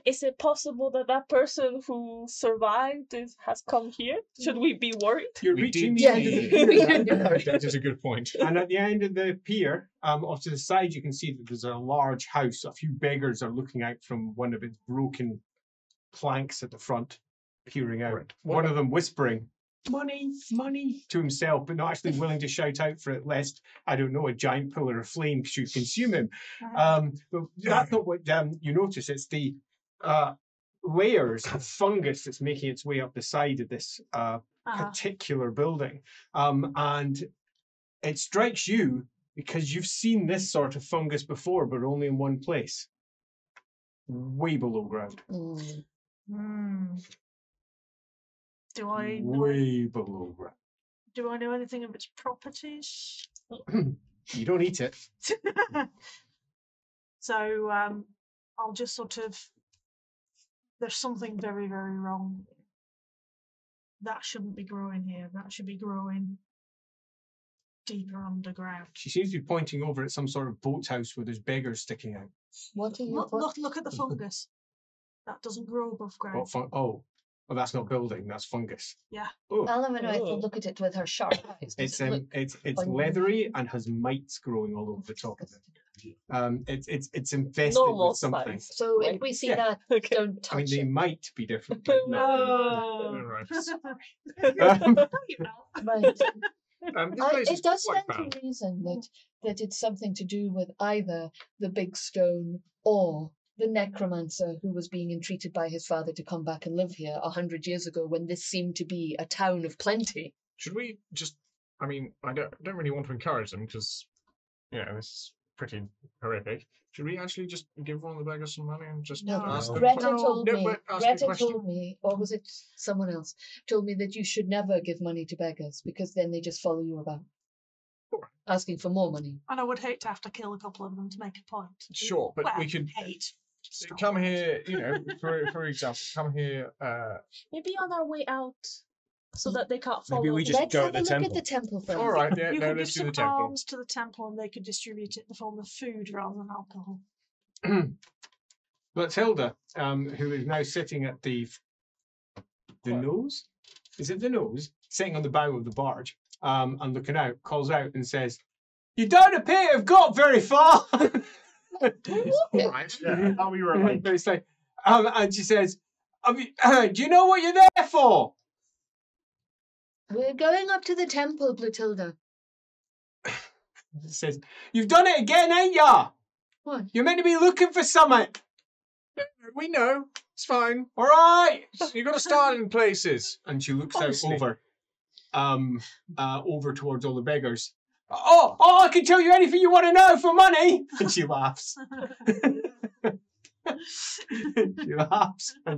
Is it possible that that person who survived has come here? Should we be worried? You're We reaching did the end of see. the pier. That is a good point. And at the end of the pier, off to the side, you can see that there's a large house. A few beggars are looking out from one of its broken planks at the front, peering out. Right. One of them whispering, "Money, money," to himself, but not actually willing to shout out for it, lest, I don't know, a giant pillar of flame should consume him. But that's not what you notice. It's the layers of fungus that's making its way up the side of this particular building. And it strikes you because you've seen this sort of fungus before, but only in one place, way below ground. Do I know, Way below ground. do I know anything of its properties? You don't eat it. So I'll just sort of, there's something very, very wrong. That shouldn't be growing here. That should be growing deeper underground. She seems to be pointing over at some sort of boathouse where there's beggars sticking out. What are you? Look at the fungus. That doesn't grow above ground. Oh, that's not building. That's fungus. Yeah. Oh, Alan will look at it with her sharp eyes. it's Look, it's leathery and has mites growing all over the top of it. It's infested Normal with something. size. so if we see Yeah. that, Okay. don't I mean, touch they it. might be different. But no. Oh. Right. Right. This place is It does quite stand bad. to reason that it's something to do with either the big stone or the necromancer who was being entreated by his father to come back and live here 100 years ago when this seemed to be a town of plenty. Should we just? I mean, I don't really want to encourage them because, this is pretty horrific. Should we actually just give one of the beggars some money and just No, ask them? Greta No, told no, me, but ask a Greta question. told me, or was it someone else, told me that you should never give money to beggars because then they just follow you about, asking for more money. And I would hate to have to kill a couple of them to make a point. Sure, but Well, we could hate. Stop come it. here. For example, come here. Maybe on our way out, so that they can't follow. Maybe we us. just Let's go have at a the look temple. at the temple first. All right, yeah, You no, could give let's do some the temple. alms to the temple and they could distribute it in the form of food rather than alcohol. But Hilda, who is now sitting at the nose, is it the nose, sitting on the bow of the barge, and looking out, calls out and says, "You don't appear to have got very far." Right. Yeah. I thought we were like, It's like, and she says, do you know what you're there for? We're going up to the temple, Blutilda. She says, "You've done it again, ain't ya? What? You're meant to be looking for something. We know. It's fine. All right." You got to start in places. And she looks Honestly. out over towards all the beggars. Oh, I can tell you anything you want to know for money. And she laughs.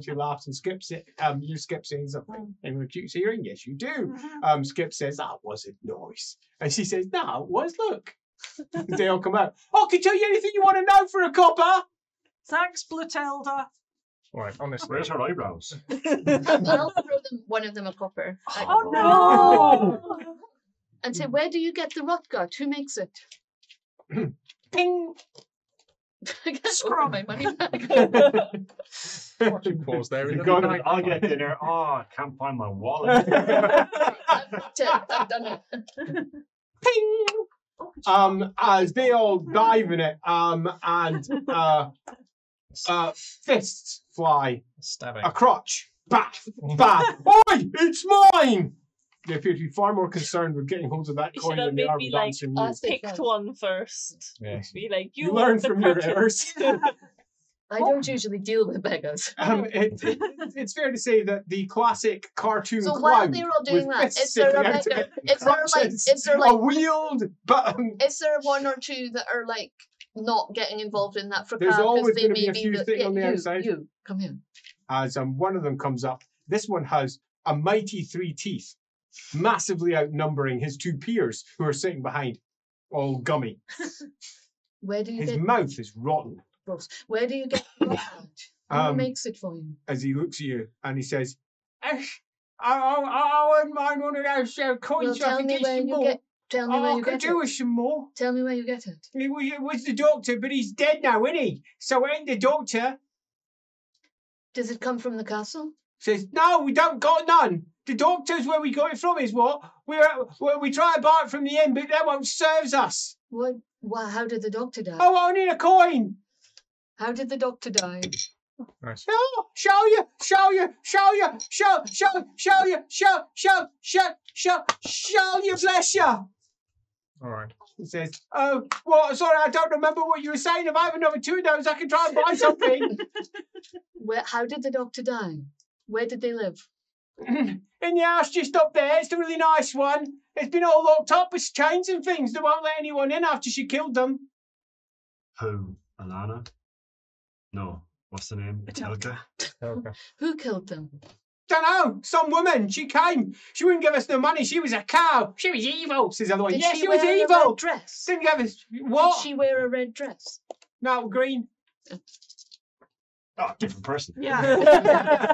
She laughs and Skip says, you Skip saying something. Anyone keeps hearing? Yes, you do. Skip says, "That wasn't nice." And she says, "No, it was, look." They all come out. "Oh, I can tell you anything you want to know for a copper." Thanks, Blutilda. All right, honestly. where's her eyebrows? I'll throw one of them a copper. Oh no! And say, where do you get the rotgut? Who makes it? Ping. I can't Scrum. my money back. Pause there. You got it. I'll get dinner. Oh, I can't find my wallet. I've done it. Ping. As they all dive in it, and fists fly. Stabbing. A crotch. Baff. Baff. Oi! It's mine! They appear to be far more concerned with getting hold of that You coin should have than they are maybe, with like, answering you. asked- Picked one first. Yes. Be like, You you learn want the from your crutches. errors. I don't usually deal with beggars. It's fair to say that the classic cartoon So while clown they're all doing with that, fists is there sticking a out beggar? of Is there like? crutches, Is there a like? wheeled button? Is there one or two that are like not getting involved in that for There's because always they gonna be may a few the- sitting on the you, outside. You come here. As one of them comes up, this one has a mighty 3 teeth, massively outnumbering his 2 peers who are sitting behind, all gummy. Where do you His get mouth is rotten. gross? Where do you get the rock art? Who makes it for you? As he looks at you and he says, I wouldn't mind one of those coins. Well, tell me where you get. Tell me where you I could get do it. with some more. Tell me where you get it. It was the doctor, but he's dead now, isn't he? So it ain't the doctor. Does it come from the castle? Says, no, we don't got none. The doctor's where we got it from is what? We try to buy it from the inn, but that won't serve us. What? Well, how did the doctor die? Oh, I need a coin. How did the doctor die? Nice. No, show you, bless you. All right. He says, oh, well, sorry, I don't remember what you were saying. If I have another 2 of those, I can try and buy something. How did the doctor die? Where did they live? In the house just up there. It's a really nice one. It's been all locked up with chains and things. They won't let anyone in after she killed them. Who? Alana? No. What's the name? Etelka. Okay. Who killed them? Dunno, some woman. She came. She wouldn't give us no money. She was a cow. She was evil, says the other one. Did Yes, she she was wear a evil. red dress? Didn't give us what? Did she wear a red dress? No, green. Oh, different person. Yeah.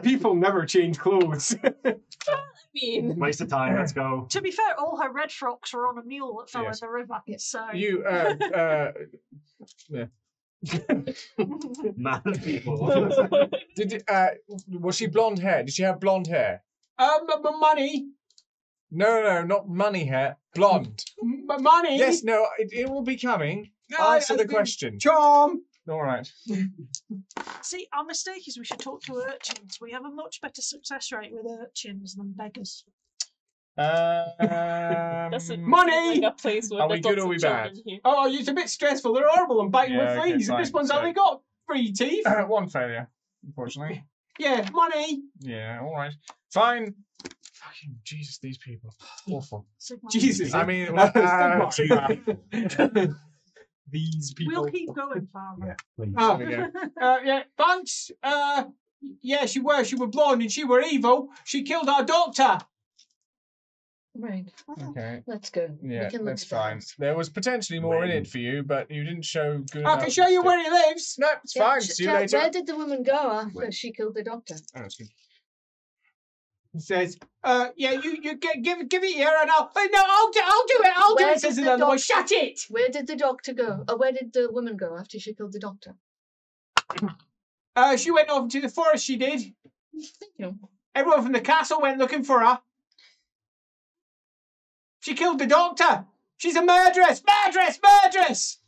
People never change clothes. I mean, Waste of time. Let's go. To be fair, all her red frocks were on a mule that fell Yes. in the river. So You, Man of people. Was she blonde hair? Did she have blonde hair? Money. No, not money hair. Blonde. Money. Yes, no, it will be coming. No, Answer the question. Charm. All right. see, our mistake is we should talk to urchins. We have a much better success rate with urchins than beggars. doesn't Money! seem like a place where Are there's we good lots or of we children bad? here. Oh, it's a bit stressful. They're horrible and biting Yeah, with okay, fleas. And this fine. one's So- only got 3 teeth. One failure, unfortunately. Yeah, money. Yeah, all right. Fine. Fucking Jesus, these people. Awful. Sigma. Jesus. I mean, These people. We'll keep going, Father. Yeah, please. Oh, there we go. yeah, thanks. Yeah, she were blonde and she were evil. She killed our doctor. Right. Okay. Let's go. Yeah, we can look that's at the fine. house. There was potentially more in it for you, but you didn't show good I enough. can show you where he lives. No, it's Yeah, fine. See you tell- later. Where did the woman go after she killed the doctor? Oh, that's good. He says, yeah, you give it here and I'll do it, Where says did another the one. doctor- Shut it! Where did the doctor go? Or where did the woman go after she killed the doctor? She went off into the forest, she did. Thank you. Everyone from the castle went looking for her. She killed the doctor. She's a murderess! Murderess!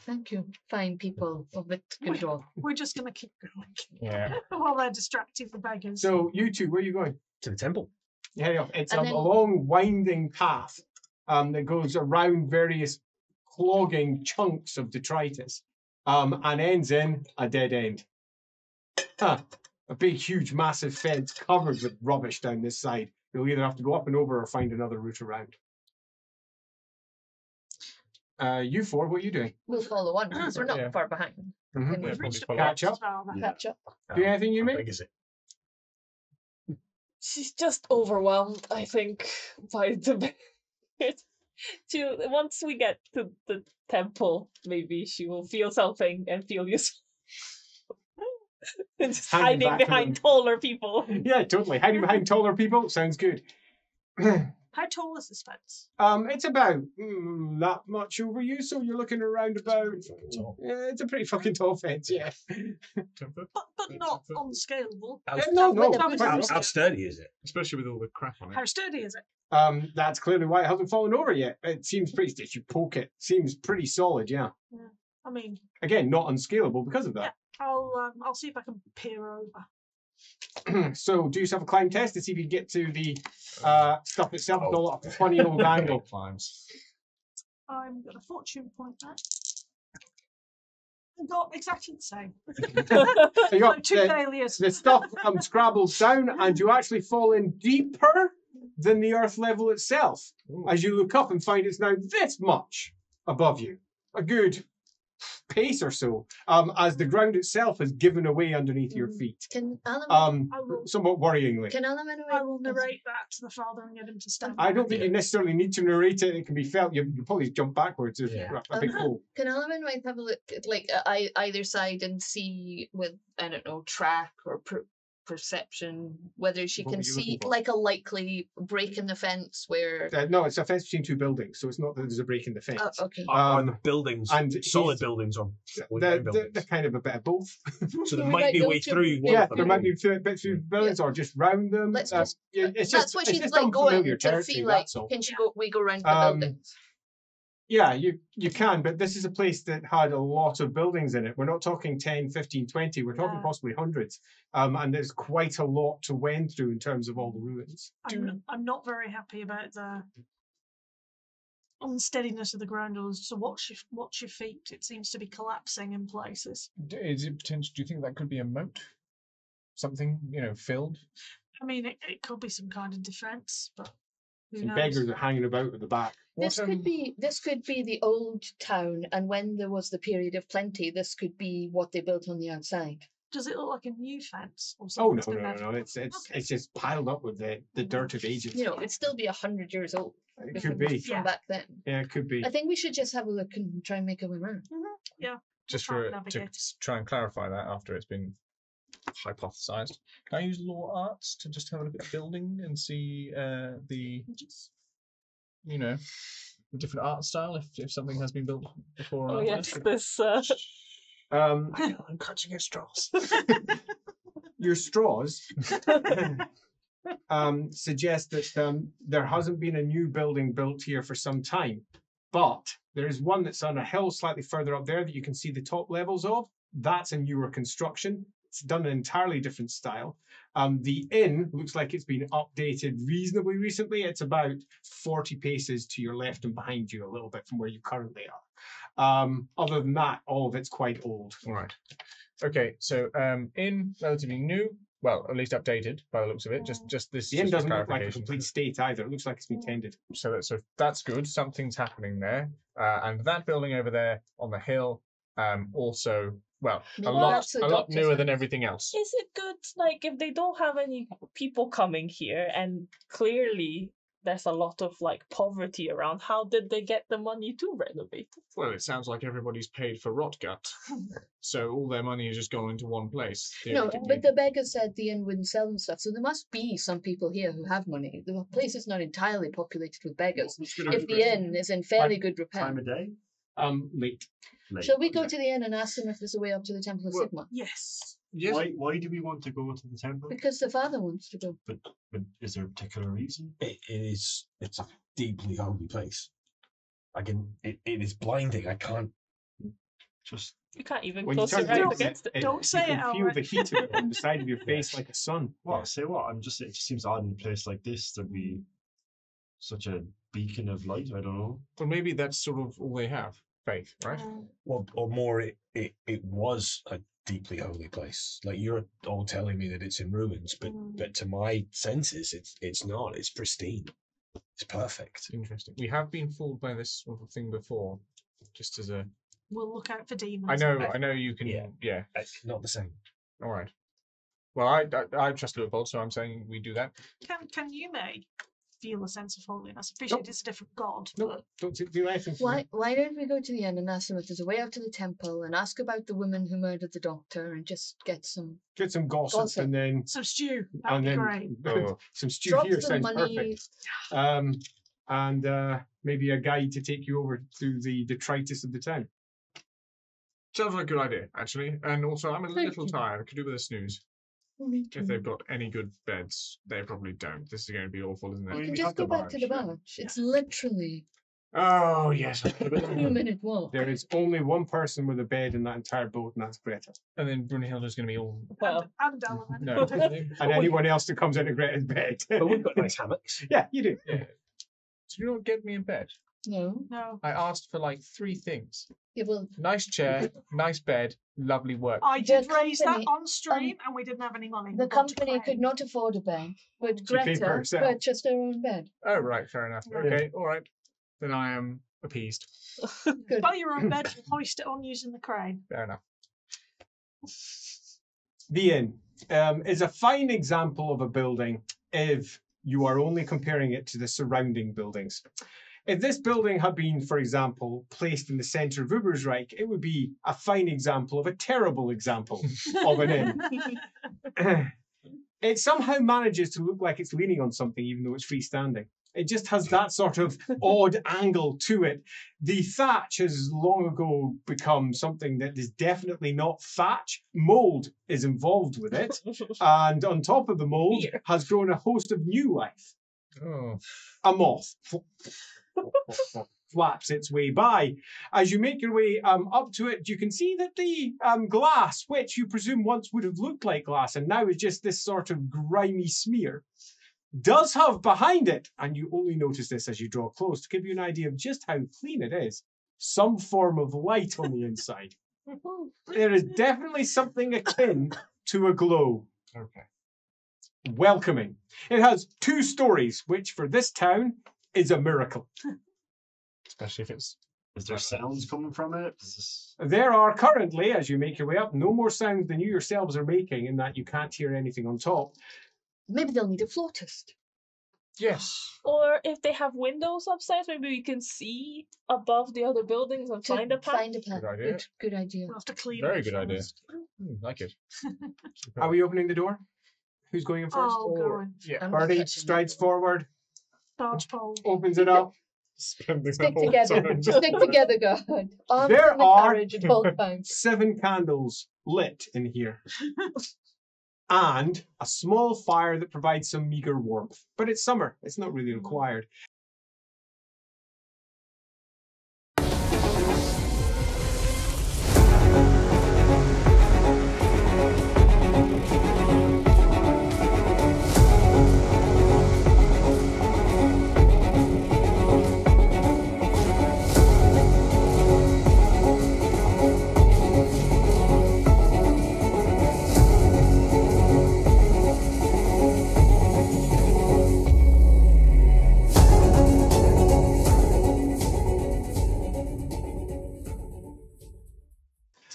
Thank you, fine people of Wittgenstein. We're just going to keep going Yeah. while they're distracting the beggars. So, you two, where are you going? To the temple. Yeah, it's And a then- long, winding path that goes around various clogging chunks of detritus and ends in a dead end. A big, huge, massive fence covered with rubbish down this side. You'll either have to go up and over or find another route around. You four, what are you doing? We'll follow on because we're not Yeah. far behind. Mhm. Can we Yeah, We've reached a probably point catch up. as well, then. Yeah. catch up? Do anything you How make? big is it? She's just overwhelmed, I think, by the once we get to the temple, maybe she will feel something and feel useful. And just Hanging hiding back from behind them. taller people. Yeah, totally. Hiding behind taller people sounds good. How tall is this fence? It's about that much over you, so you're looking around about. tall. Yeah, it's a pretty fucking tall fence, yeah. But not unscalable. No, with the no. boots. How sturdy is it? Especially with all the crap on it. How sturdy is it? That's clearly why it hasn't fallen over yet. It seems pretty. If you poke it, seems pretty solid. Yeah. I mean, Again, not unscalable because of that. I'll see if I can peer over. So do yourself a climb test to see if you get to the stuff itself with a lot of funny old angle. Climbs. I'm going to fortune point that. I got exactly the same. So you got 2 the, failures. the stuff scrabbles down, and you actually fall in deeper than the earth level itself. As you look up and find it's now this much above you. A good pace or so, as the ground itself has given away underneath your feet. Can Alan? Somewhat worryingly. Can Alan? I will narrate that to the father and get him to stand. I don't think you necessarily need to narrate it. It can be felt. You probably jump backwards if a big hole. Can Alan might have a look at either side and see with, I don't know, track or perception whether she What can were you see looking for? like a likely break in the fence where. No, it's a fence between two buildings, so it's not that there's a break in the fence. Oh, okay. On the buildings, and solid he's- buildings, or They're buildings. kind of a bit of both. So there We might might be a go way to- through one Yeah, of them. there might be a bit through buildings or just round them. Let's just- it's That's just, what it's she's just like going unfamiliar to territory, feel like. that's all. Can she go? We go round the Um, buildings. Yeah, you can, but this is a place that had a lot of buildings in it. We're not talking 10, 15, 20. We're talking Yeah. possibly hundreds. And there's quite a lot to wend through in terms of all the ruins. I'm not very happy about the unsteadiness of the ground. So watch your feet. It seems to be collapsing in places. Is it potential? Do you think that could be a moat? Something filled. I mean, it could be some kind of defense, but who Some knows? beggars are hanging about at the back. This could be the old town, and when there was the period of plenty, this could be what they built on the outside. Does it look like a new fence or Oh something? no! It's just piled up with the dirt of ages. You know, it'd still be 100 years old. It could be. From back then. Yeah, it could be. I think we should just have a look and try and make our way around. Yeah. Just We'll to navigate. try and clarify that after it's been hypothesized. Can I use law arts to just have a look at the building and see the different art style if something has been built before? Oh or yes, after? this. Um, I'm clutching at straws. your straws suggest that there hasn't been a new building built here for some time, but there is one that's on a hill slightly further up there that you can see the top levels of. That's a newer construction. It's done an entirely different style. The inn looks like it's been updated reasonably recently. It's about 40 paces to your left and behind you a little bit from where you currently are. Other than that, all of it's quite old. All right. Okay, so inn relatively new. Well, at least updated by the looks of it. Just this. The inn just for doesn't look like a clarification. complete state either. It looks like it's been tended. So that's good. Something's happening there. And that building over there on the hill, also, well, Maybe a lot that's the doctor's newer than house. everything else. Is it good, like, if they don't have any people coming here and clearly there's a lot of, like, poverty around, how did they get the money to renovate it? Well, it sounds like everybody's paid for rot gut, so all their money is just going into one place. No, theoretically. but the beggar said the inn wouldn't sell them stuff, so there must be some people here who have money. The place is not entirely populated with beggars. If the inn is in fairly good repair. Time of day? Late. Late. Shall we go okay. to the inn and ask them if there's a way up to the Temple of Well- Sigma? Yes. Yes. Why do we want to go to the temple? Because the father wants to go. But is there a particular reason? It's a deeply holy place. It is blinding. I can't. Just You can't even When you close your turn eyes to against it. Don't say you it, can feel Albert. the heat of it on the side of your face like a sun. what? Say what? It just seems odd in a place like this to be such a beacon of light. I don't know. Well, maybe that's sort of all they have. Faith, right? Well, or more, it was a deeply holy place. Like you're all telling me that it's in ruins, but to my senses, it's not. It's pristine. It's perfect. Interesting. We have been fooled by this sort of thing before. Just as a, We'll look out for demons. I know you can. Yeah. Yeah. Not the same. All right. Well, I trust Leopold, so I'm saying we do that. Can you, May, feel a sense of holiness? I appreciate it's a different god, No, but don't do anything. for me. Why don't we go to the inn and ask them if there's a way out to the temple and ask about the woman who murdered the doctor and just get some Get some gossip, Gossip. and then some stew. That'd be great. Oh. some stew drop here some sounds money. perfect. And maybe a guide to take you over through the detritus of the town. Sounds like a good idea, actually. And also, I'm a Thank little you. tired. I could do with a snooze. If they've got any good beds, they probably don't. This is going to be awful, isn't Well, You it? can we just have go the back to the barge. barge. It's literally Oh, yes. a 2-minute walk. There is only one person with a bed in that entire boat, and that's Greta. And then Brunhilde's going to be all. Well, And Element. No. And anyone else that comes into Greta's bed. But we've got nice hammocks. Yeah, you do. Yeah. Do you not get me in bed? No. No. I asked for like 3 things: Yeah, well, nice chair, nice bed, lovely work. I did The raise that company- on stream, and we didn't have any money. the We got to company pay. could not afford a bed, but She paid for Greta herself. purchased her own bed. Oh, right, fair enough. Yeah. Okay, all right. Then I am appeased. Good. Buy your own bed and hoist it on using the crane. Fair enough. The inn is a fine example of a building if you are only comparing it to the surrounding buildings. If this building had been, for example, placed in the centre of Reik, it would be a fine example of a terrible example of an inn. It somehow manages to look like it's leaning on something, even though it's freestanding. It just has that sort of odd angle to it. The thatch has long ago become something that is definitely not thatch. Mold is involved with it. And on top of the mold has grown a host of new life. Oh. A moth flaps its way by. As you make your way up to it, you can see that the glass, which you presume once would have looked like glass and now is just this sort of grimy smear, does have behind it, and you only notice this as you draw close to give you an idea of just how clean it is, some form of light on the inside. There is definitely something akin to a glow. Okay. Welcoming. It has 2 stories, which for this town is a miracle. Especially if it's... Is there sounds coming from it? There are currently, as you make your way up, no more sounds than you yourselves are making, in that you can't hear anything on top. Maybe they'll need a flautist. Yes. Or if they have windows upstairs, maybe we can see above the other buildings and find a path. Find a path. Good idea. Good idea. We'll have to clean Very it good idea. first. Like it. Are we opening the door? Who's going in first? Oh, go on. Yeah. I'm not Birdie touching strides that. forward, Dodge pole. opens it up. Spending Stick the whole together. time. Stick together, God. Arms There in the are- carriage at both times. 7 candles lit in here. And a small fire that provides some meager warmth. But it's summer. It's not really required.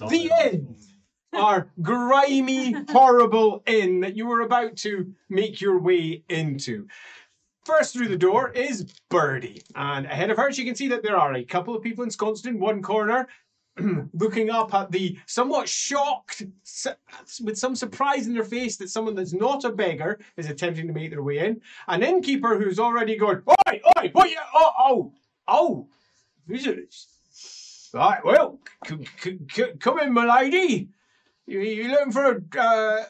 The inn, our grimy, horrible inn that you were about to make your way into. First through the door is Birdie, and ahead of her you can see that there are a couple of people ensconced in one corner, looking up at the somewhat shocked, with some surprise in their face that someone that's not a beggar is attempting to make their way in. An innkeeper who's already going, oi, oi, what you, oh, visitors. Right, well, come in, my lady. You looking for a...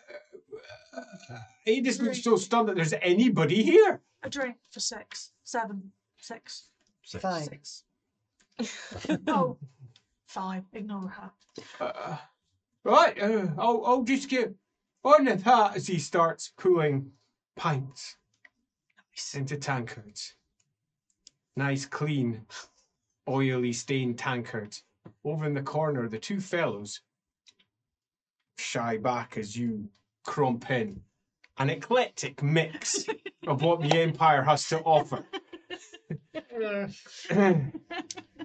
he just looks so stunned that there's anybody here. A drink for 6. 7. 6. 5. 6. Oh, 5. Ignore her. Right, I'll just get on with that as he starts pulling pints into tankards. Nice, clean, oily stained tankard. Over in the corner, the 2 fellows shy back as you crump in. An eclectic mix of what the Empire has to offer.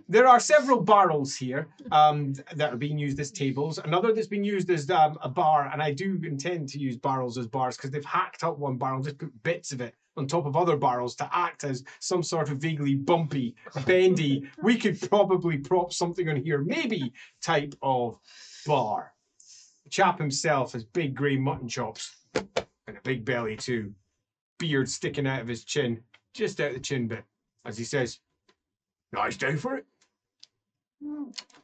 There are several barrels here that are being used as tables. Another that's been used as a bar, and I do intend to use barrels as bars because they've hacked up one barrel, just put bits of it on top of other barrels to act as some sort of vaguely bumpy, bendy, we could probably prop something on here, maybe type of bar. The chap himself has big grey mutton chops and a big belly too. Beard sticking out of his chin, just out the chin bit, as he says, "Nice day for it."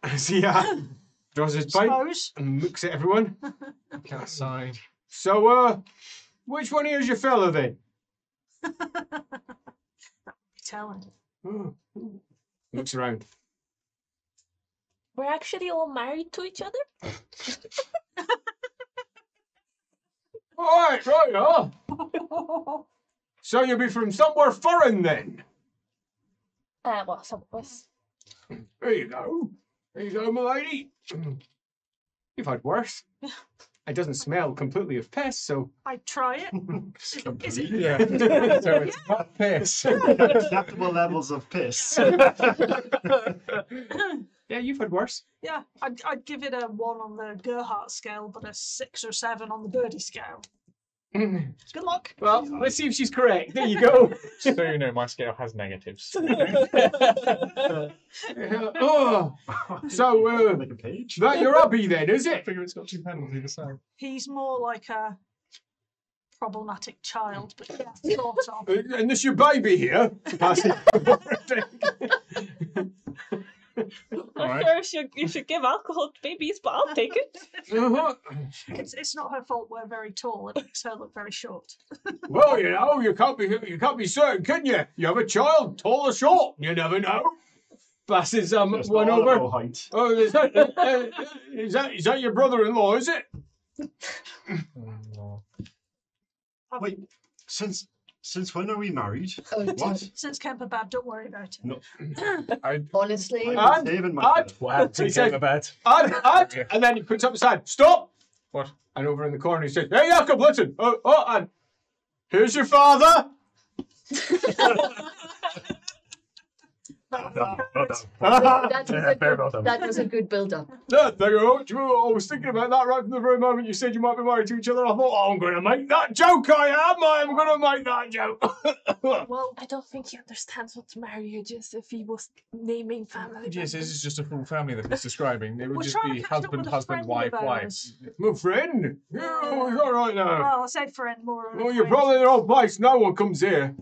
As he draws his pipe Suppose. and looks at everyone. Cat side. So, which one here's your fella then? Telling. Looks around. We're actually all married to each other? Right, huh? So you'll be from somewhere foreign then? Well, some of us. There you go. There you go, my lady. You've had worse. It doesn't smell completely of piss, so I try it. Is it? Yeah. So it's not piss. Acceptable levels of piss. yeah, you've had worse. Yeah, I'd give it a 1 on the Gerhardt scale, but a 6 or 7 on the Birdie scale. Good luck. Well, let's see if she's correct. There you go. So you know, my scale has negatives. Oh, so Like a page. that your hobby then, is I it? figure it's got 2 panels either side. He's more like a problematic child, but yeah, sort of. And this your baby here? Pass it. I'm sure you should give alcohol to babies, but I'll take it. Uh-huh. It's not her fault we're very tall. It makes her look very short. Well, you know, you can't be certain, can you? You have a child, tall or short. You never know. Passes There's one all over. no height. Oh, is that your brother-in-law? Is it? Wait, since when are we married? Oh, What? Since Kemperbad, don't worry about it. No. honestly, I'm And- saving my and- bed. What happened He to said- bed? And then he puts up his hand. Stop! What? And over in the corner he says, "Hey, Jacob, listen. And here's your father." that was a good build-up. There you go. Do you know, I was thinking about that right from the very moment you said you might be married to each other. I thought, oh, I'm going to make that joke. I'm going to make that joke. Well, I don't think he understands what marriage is if he was naming family. Yes, this is just a full family that he's describing. It would We're just trying be to catch up husband, with a husband, friend wife, of wife. ours. My friend. Yeah, he's all right now. well, I say friend more. of a Well, you're acquaintance. probably in the wrong place. No one comes here.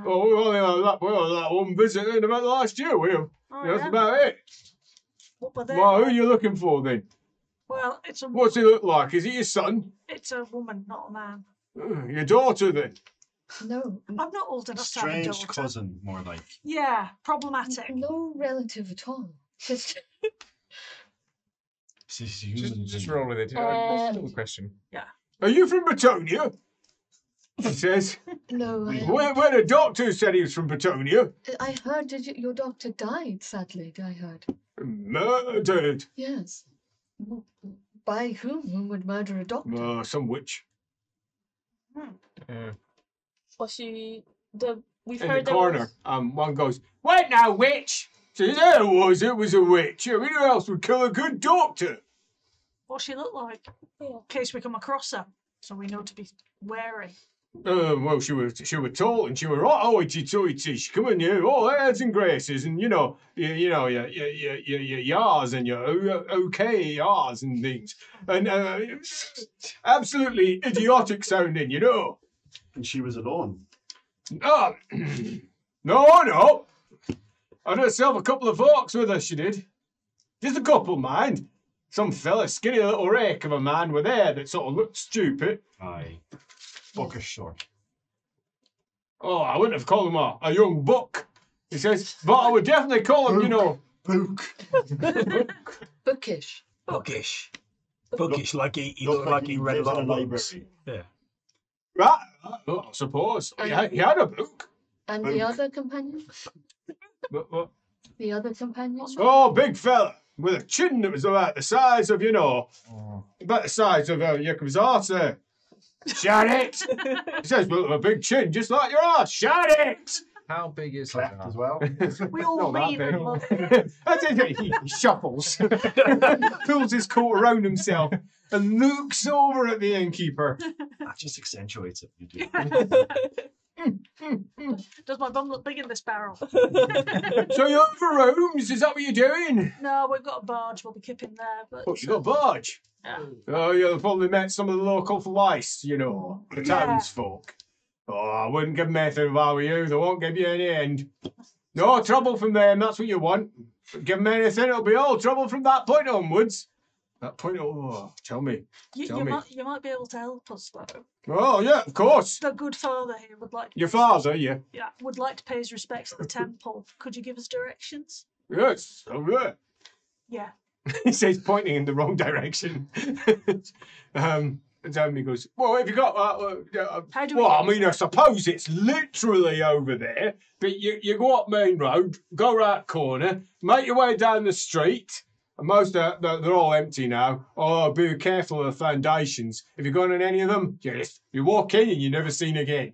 Oh, that one visited about last year with him. Oh, That's yeah. about it. But then, Well, who are you looking for then? well, it's a What's he look like? Is he your son? it's a woman, not a man. Your daughter then? No, I'm not old enough to have a Strange daughter. cousin, more like. Yeah, problematic. no relative at all. Just She's human. Just roll with it. Little question. Are you from Bretonia? He says. no. When the doctor said he was from Bretonia. I heard your doctor died. Sadly, I heard. Murdered. Yes. By whom? Who would murder a doctor? Some witch. Was she we've In the heard there corner. was- One goes, "Wait now, witch!" Says, it was a witch. I mean, who else would kill a good doctor? What she look like? Yeah. In case we come across her, so we know to be wary. Well, she was tall and she was right hoity-toity. She come in here, all airs and graces, and your yars and your okay yars and things, and absolutely idiotic sounding, you know. And she was alone. No. I had herself a couple of folks with her, she did. Just a couple, mind. Some fella, skinny little rake of a man with hair that sort of looked stupid. Aye. Bookish sort. Oh, I wouldn't have called him a young buck, he says, but I would definitely call him, you know. Book. Bookish. Bookish. Bookish, like he Looked looked like he read a lives lot in of a books. library. Yeah. Right, I suppose. He had a book. And the other companion? But, The other companion? oh, big fella, with a chin that was about the size of, about the size of Jacob's arse there. Shut it! He says, well, a big chin, just like your arse. Shut it! How big is Cleft that? as well. We all Not read that and love. big. That's it, he shuffles, pulls his coat around himself, and looks over at the innkeeper. That just accentuates it. You do. Does my bum look big in this barrel? So you're up for rooms? Is that what you're doing? No, we've got a barge. We'll be keeping there. But Oh, you got a barge? Yeah. Oh, you'll probably met some of the local lice, you know, the Yeah. townsfolk. Oh, I wouldn't give them anything if I were you. They won't give you any end. No trouble from them, that's what you want. Give them anything, it'll be all trouble from that point onwards. That point, oh, tell me. Tell me. you might be able to help us though. Oh, yeah, of course. The good father here would like Your father, yeah. would like to pay his respects at the temple. Could you give us directions? Yes, over there. Yeah. He says, pointing in the wrong direction. And he goes, well, have you got... How do we well, I get mean, I suppose it's literally over there, but you go up main road, go right corner, make your way down the street, Most they're all empty now. Oh, be careful of the foundations. If you've gone on any of them, you walk in and you're never seen again.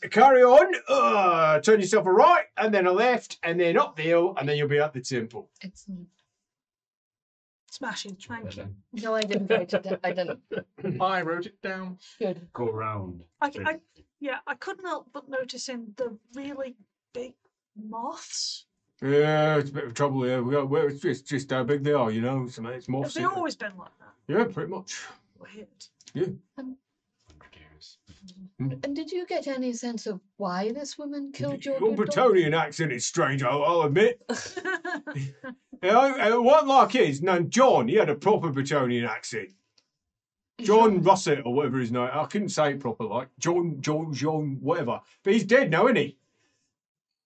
Carry on. Turn yourself a right and then a left and then up the hill and then you'll be at the temple. Excellent. Smashing. Thank you. No, I didn't write it down. I didn't. I wrote it down. Good. Go round. I couldn't help but noticing the really big moths. Yeah, it's a bit of trouble here. It's just how big they are, you know. It's more. Have they always been like that? Yeah, pretty much. Weird. Yeah. And did you get any sense of why this woman killed your Your good dog? Bretonian accent is strange, I'll admit. It wasn't like his. No, John, he had a proper Bretonian accent. John Russett or whatever his name. I couldn't say it proper, like John, whatever. But he's dead now, isn't he?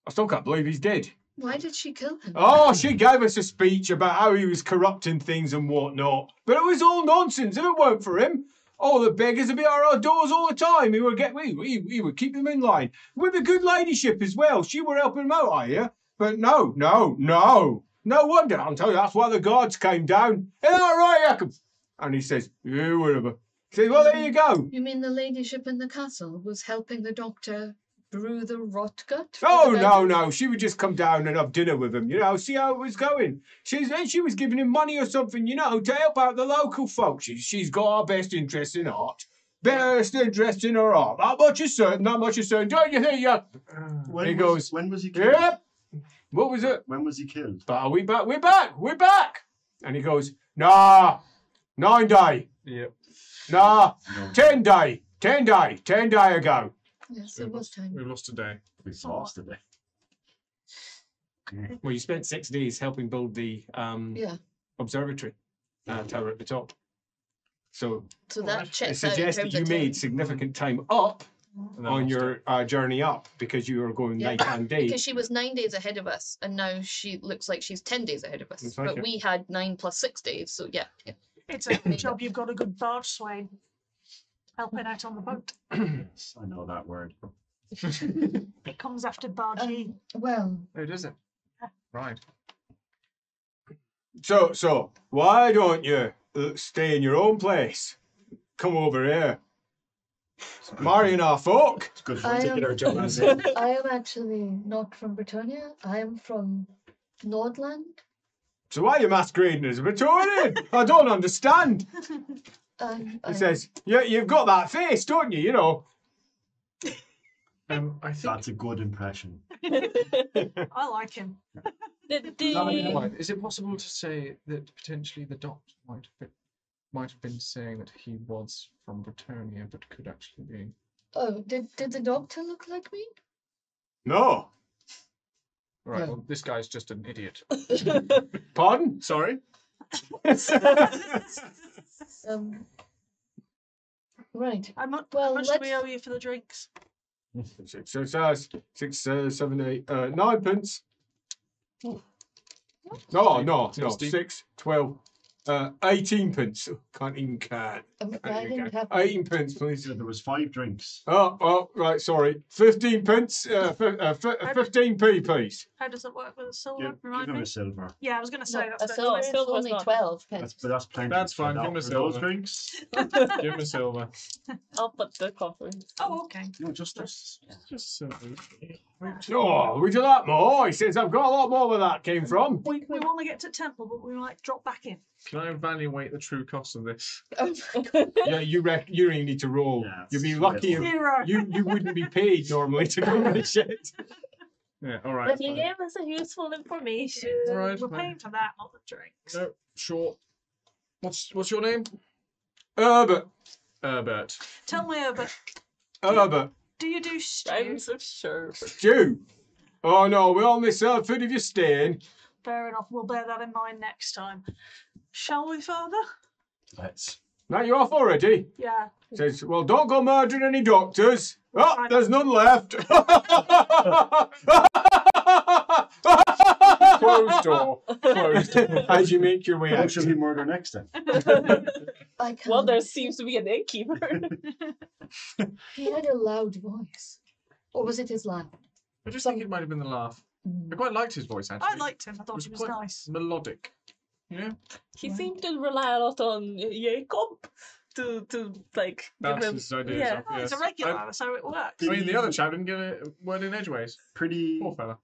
I still can't believe he's dead. Why did she kill him? Oh, she gave us a speech about how he was corrupting things and whatnot. But it was all nonsense. If it weren't for him, all the beggars would be at our doors all the time. We would keep them in line. With the good ladyship as well. She were helping them out, I hear. But no. No wonder. I'll tell you, that's why the guards came down. Isn't that right, Jacob? And he says, yeah, whatever. He says, well, there you go. You mean the ladyship in the castle was helping the doctor brew the rot gut? Oh, no. She would just come down and have dinner with him, see how it was going. She was giving him money or something, to help out the local folks. She's got our best interest in art. Best interest in her art. That much is certain, Don't you think, yeah? When was he killed? Yep. What was it? When was he killed? But we're back. And he goes, nah, 9 day. Yep. Nah, 10 day. 10 day ago. Yes, it was time. We've lost a day. We've lost a day. Well, you spent 6 days helping build the observatory tower at the top. So that it checks out in suggests that terms you of made time. significant time up And then on lost your it. journey up because you were going night and day. Because she was 9 days ahead of us, and now she looks like she's 10 days ahead of us. Looks like But it. we had 9 plus 6 days, so yeah. It's a job you've got a good barge swain helping out on the boat. Yes, I know that word. It comes after bargee. Well, Oh, does it? Right. So why don't you stay in your own place? Come over here. Marrying our folk. It's good for I taking am- our jobs. I am actually not from Britannia. I am from Nordland. So why are you masquerading as a Bretonian? I don't understand. It says, yeah, you've got that face, don't you? I think. That's a good impression. I like him. Is it possible to say that potentially the doctor might have been saying that he was from Britannia, but could actually be? Oh, did the doctor look like me? No. Right. No. Well, this guy's just an idiot. Pardon? Sorry. Right. How much Well, do we let's- owe you for the drinks? 6, 7, 8, 9 pence. No, Steve. 6, 12, 18 pence. Can't even count. I didn't have 18 pence, please. There was 5 drinks. Oh, right, sorry. 15 pence, 15p, please. How does it work with a silver? Give Remind him me. a silver. Yeah, I was going to say no, that's a the silver is silver's only not- 12 pence. That's plenty. That's for fine, that- give him a for those silver. drinks. Give him a silver. I'll put the coffee. Oh, okay. No, just silver. Oh, would you like more? He says, I've got a lot more where that came from. We want to get to temple, but we might drop back in. Can I evaluate the true cost of this? Oh my God. Yeah, you really need to roll. Yeah, You'd be it's lucky if Zero. you wouldn't be paid normally to go with the shit. Yeah. All right. But you gave us a useful information. Right. We're paying for that, not the drinks. No. Sure. What's your name? Herbert. Herbert. Tell me, but Herbert. do you do stew? I'm so sure. Stew. Oh no, we only serve food if you're staying. Fair enough. We'll bear that in mind next time. Shall we, Father? Let's. Now you're off already. Yeah. Says, well, don't go murdering any doctors. Oh, there's none left. Closed door. Closed door. How'd you make your way Who out? should we murder next time? I can't. Well, there seems to be an innkeeper. He had a loud voice. Or was it his laugh? I just think it might have been the laugh. I quite liked his voice actually. I liked him. I thought was he was quite nice. melodic. Yeah. He seemed to rely a lot on Jacob to like give That's him. his ideas. Yeah. Of, Oh, it's a yes. regular, that's how it works. I mean, the other chap didn't give a word in edgeways. Pretty Poor fella.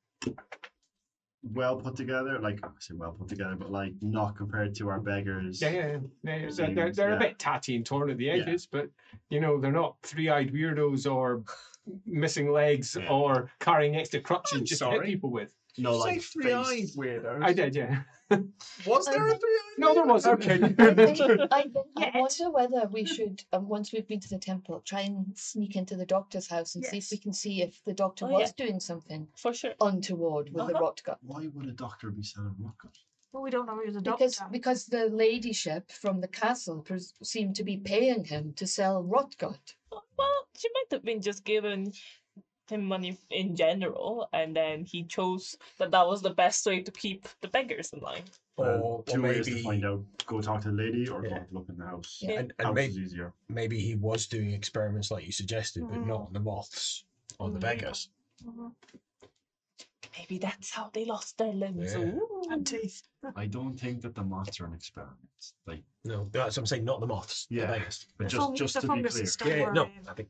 well put together. Like, I say well put together, but like not compared to our beggars. Yeah. They're Yeah. a bit tatty and torn at the Yeah. edges, but you know they're not three-eyed weirdos or missing legs Yeah. or carrying extra crutches I'm just to hit sorry. people with. No, Say like three-eyed face. weirdos. I did, yeah. Was there a three-eyed? No, there wasn't. Okay. I Yet. wonder whether we should, once we've been to the temple, try and sneak into the doctor's house and see if Yes. we can see if the doctor Oh, was yeah. doing something For sure. untoward with the Uh-huh. rot gut. Why would a doctor be selling rocket? Well, we don't know who's a doctor. Because the ladyship from the castle seemed to be paying him to sell rot gut. Well, she might have been just giving him money in general, and then he chose that was the best way to keep the beggars in line. Or Two ways to maybe, find out: go talk to the lady, or go Yeah. have a look in the house. Yeah. and House maybe, is easier. maybe he was doing experiments like you suggested, but not on the moths, on the Mhm. beggars. Mhm. Maybe that's how they lost their limbs. Yeah. Ooh. And teeth. I don't think that the moths are an experiment. Like, No, that's what I'm saying, not the moths, Yeah. the beggars. but The just to be fungus clear. is still Yeah, no, worrying. I think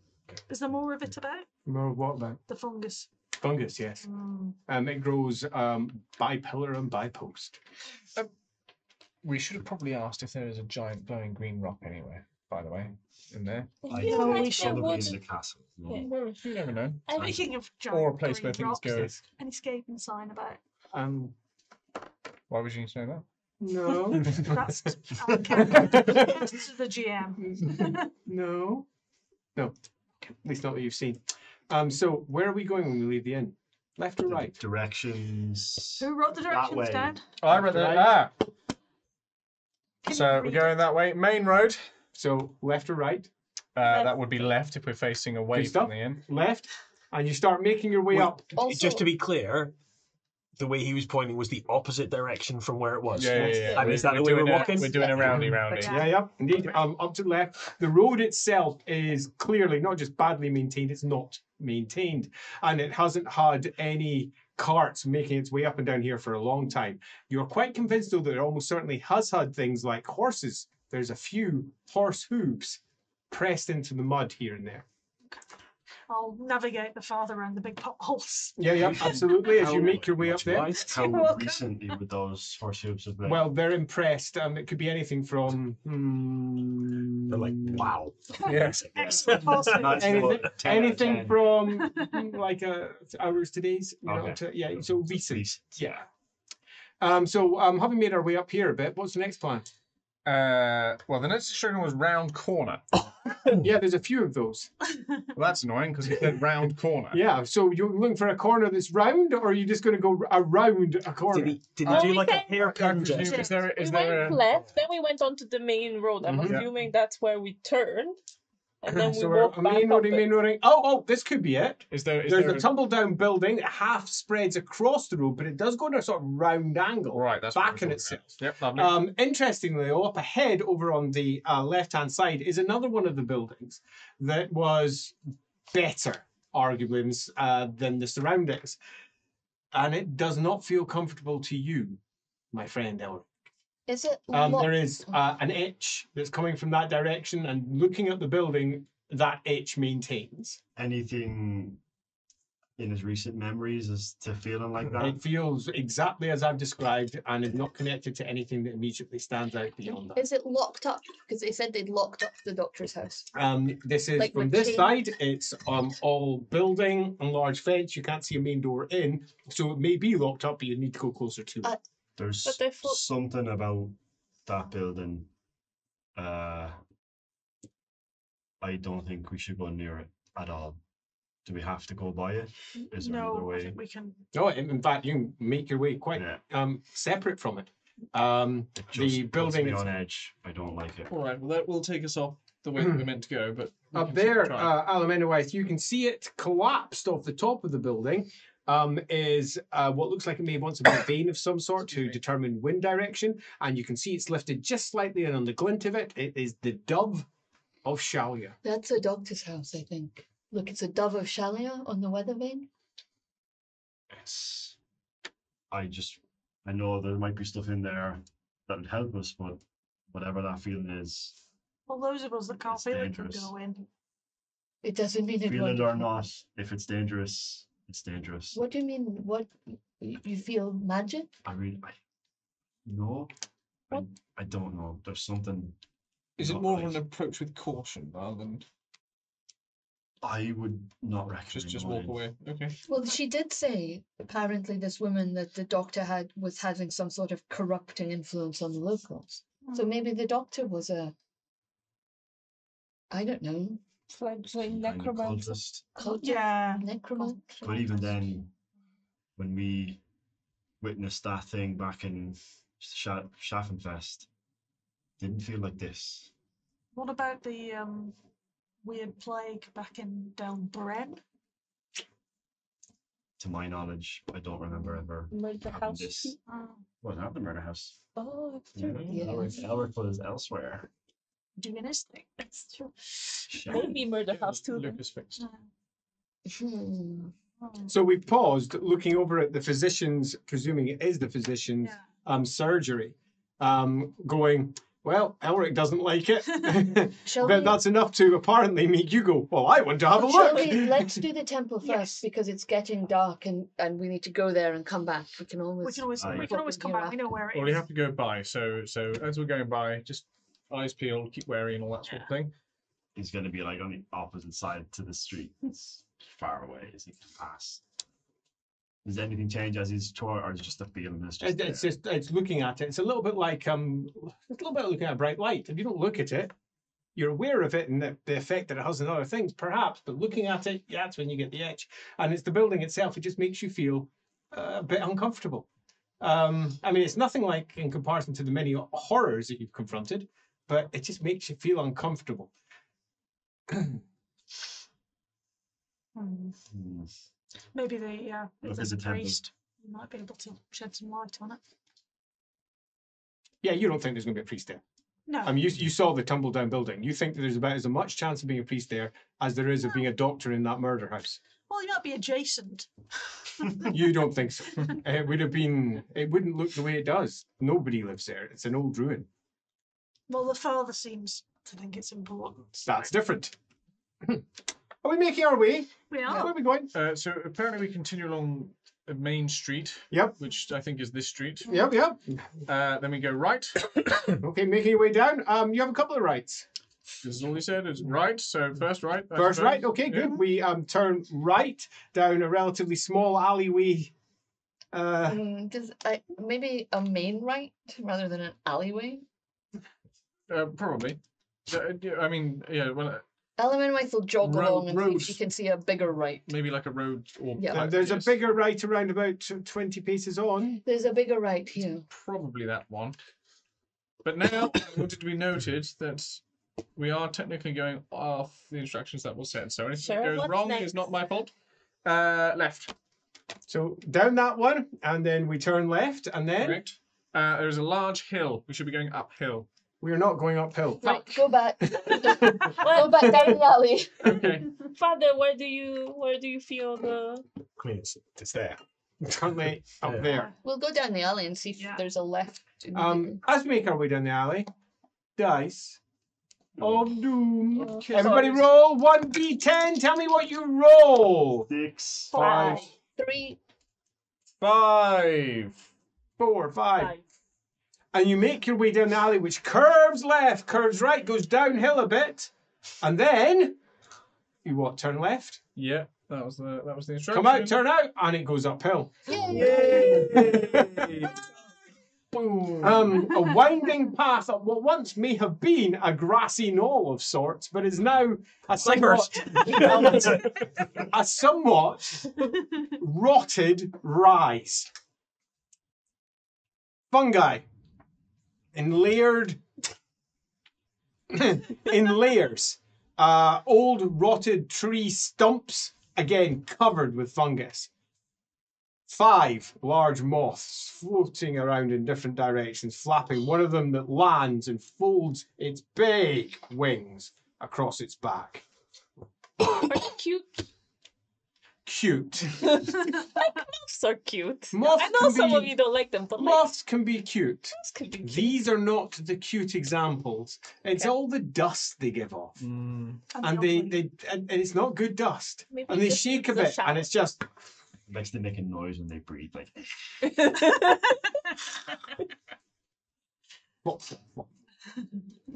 Is there more of it about? More of what then? The fungus. Fungus, yes. It grows bi-pillar and bi-post. We should have probably asked if there is a giant glowing green rock anywhere, by the way, in there. I Yeah, think we it's should. probably would. in the castle. No. Yeah. Well, you never know. Speaking of giant Or a place where green things rocks, go. Yes. any escaping sign about? Why would you say that? No. That's to the GM. No. At least not what you've seen. So where are we going when we leave the inn? Left or The right? Directions. Who wrote the That way. directions down? I read that. Right. Can So you we're read going it? that way. Main road. So left or right? That would be left if we're facing away Good stuff. from the inn. Left. And you start making your way Wait, up. just to be clear, the way he was pointing was the opposite direction from where it was. Yeah. And is that the way we're doing walking? We're doing a roundy. Yeah, indeed. Up to the left. The road itself is clearly not just badly maintained, it's not maintained. And it hasn't had any carts making its way up and down here for a long time. You're quite convinced, though, that it almost certainly has had things like horses. There's a few horse hooves pressed into the mud here and there. I'll navigate the father around the big potholes. Yeah, absolutely. As you How make your way up much there. light? How welcome. recently would those horse hooves have been? Well, they're impressed. It could be anything from They're like, wow. Yes. Excellent horse hooves. Nice. anything, 10 out of anything 10. from like hours to days. You know, Okay. so recent. Recent. Yeah. So having made our way up here a bit, what's the next plan? Well, the next instruction was round corner. Yeah, there's a few of those. Well, that's annoying because it said round corner. Yeah, so you're looking for a corner that's round, or are you just going to go around a corner? Did he Well, do we like a can- hairpin Yeah. gesture? Is there We a went left, then we went onto the main road. I'm Mhm. assuming that's where we turned, and then we So we're walked back main up roading, it. main roading. Oh, this could be it. is there There's a tumble down building. It half spreads across the road, but it does go in a sort of round angle. Right, that's back what in we're itself. talking about. Yep, lovely. Interestingly, though, up ahead over on the left-hand side is another one of the buildings that was better, arguably, than the surroundings. And it does not feel comfortable to you, my friend Elric. Is it There is an itch that's coming from that direction, and looking at the building, that itch maintains. Anything in his recent memories as to feeling like that? It feels exactly as I've described and is not connected to anything that immediately stands out beyond that. Is it locked up? Because they said they'd locked up the doctor's house. This is Like from with this chains? side, it's all building and large fence. You can't see a main door in, so it may be locked up, but you need to go closer to it. There's But they thought- something about that building. I don't think we should go near it at all. Do we have to go by it? Is there another No, I way? think we can. No, in fact, you can make your way quite Yeah. separate from it. It just The puts building me is- on edge. I don't like it. All right, well, that will take us off the way that we're meant to go, but we Up can there, try. Alamena-wise, you can see it collapsed off the top of the building. Is what looks like it may have once been a vane of some sort to determine wind direction, and you can see it's lifted just slightly, and on the glint of it, it is the Dove of Shalia. That's a doctor's house, I think. Look, it's a dove of Shalia on the weather vane. It's. I know there might be stuff in there. that'd help us, but whatever that feeling is, Well, those of us that can't It's feel it can dangerous. go in. It doesn't mean it feel won't it or happen. not, if it's dangerous, it's dangerous. What do you mean? What you feel magic? No, I don't know. There's something. Is it not more of right. an approach with caution rather than I would not recommend just going walk in. away? Okay. Well, she did say apparently this woman that the doctor was having some sort of corrupting influence on the locals. So maybe the doctor was I don't know, Fledgling Some kind of necromancer. cultist. Yeah. necromancer. But even then, when we witnessed that thing back in Schaffenfest, didn't feel like this. What about the weird plague back in Del Bren? To my knowledge, I don't remember ever Murder having house. this. Oh, Wasn't at the murder house. Oh, that's true. Yeah. Elric was elsewhere. doing his thing. That's true. Shit. Maybe murder house too. Then. Lucas fixed. Hmm. So we paused, looking over at the physician's, presuming it is the physician's surgery, going, well, Elric doesn't like it. Shall But we? that's enough to apparently make you go, well, I want to have a Shall look. we? Let's do the temple first Yes. because it's getting dark and we need to go there and come back. We can always. We can always Aye. come back. We know where it Well, you is. have to go by. So as we're going by, just eyes peeled, keep wary, and all that sort of thing. He's going to be like on the opposite side to the street. It's far away as he can pass. Does anything change as he's toward, or is it just a feeling? It's looking at it. It's a little bit like it's a little bit looking at a bright light. If you don't look at it, you're aware of it and the effect that it has on other things, perhaps. But looking at it, yeah, that's when you get the itch. And it's the building itself. It just makes you feel a bit uncomfortable. I mean, it's nothing like in comparison to the many horrors that you've confronted, but it just makes you feel uncomfortable. Maybe the Look if at there's the a temple. priest, you might be able to shed some light on it. Yeah, you don't think there's going to be a priest there. No. I mean, you saw the tumble down building. You think that there's about as much chance of being a priest there as there is of being a doctor in that murder house. Well, you might be adjacent. You don't think so. It would have been, it wouldn't look the way it does. Nobody lives there. It's an old ruin. Well, the father seems to think it's important. That's different. Are we making our way? We Where are. are we going? So apparently we continue along a main street, Yep. which I think is this street. Yep, yep. Then we go right. Okay, making your way down. You have a couple of rights. This is all he said. Is right. So first right. I First suppose. right, okay, Yeah. good. We turn right down a relatively small alleyway. Maybe a main right rather than an alleyway? Probably. I mean, yeah. Well, Elemen might will jog along and see if road. she can see a bigger right. maybe like a road or. Yeah. There's yes. a bigger right around about 20 paces on. There's a bigger right here. Probably that one. But now I wanted to be noted that we are technically going off the instructions that were set. So anything Sure, that goes what's wrong next? is not my fault. Left. So down that one, and then we turn left, and then Correct. There's a large hill. We should be going uphill. we're not going uphill. Right, go back. Go Well, back down the alley. Okay. Father, where do you feel the? I mean, it's there. Currently up Yeah. there. We'll go down the alley and see if Yeah. there's a left. in As we make our way down the alley, dice of doom. Okay. Everybody roll 1d10. Tell me what you roll. 6. 5, the 3. 5. 4, 5. Five. And you make your way down the alley, which curves left, curves right, goes downhill a bit, and then you what? Turn left, Yeah, that was the instruction. come out, turn out, and it goes uphill. A winding path up what once may have been a grassy knoll of sorts, but is now a somewhat rotted rise. Fungi in layers. Old rotted tree stumps, again covered with fungus. 5 large moths floating around in different directions, flapping. One of them that lands and folds its big wings across its back. Are they cute? cute. Like moths are cute. Moths I know can some of be- you don't like them, but like Moths can be cute. moths could be cute. These are not the cute examples. It's Okay. all the dust they give off. And And and it's not good dust. Maybe And they just shake a needs a bit, shower. and it's just Makes them make a noise when they breathe. Like, flop, flop, flop.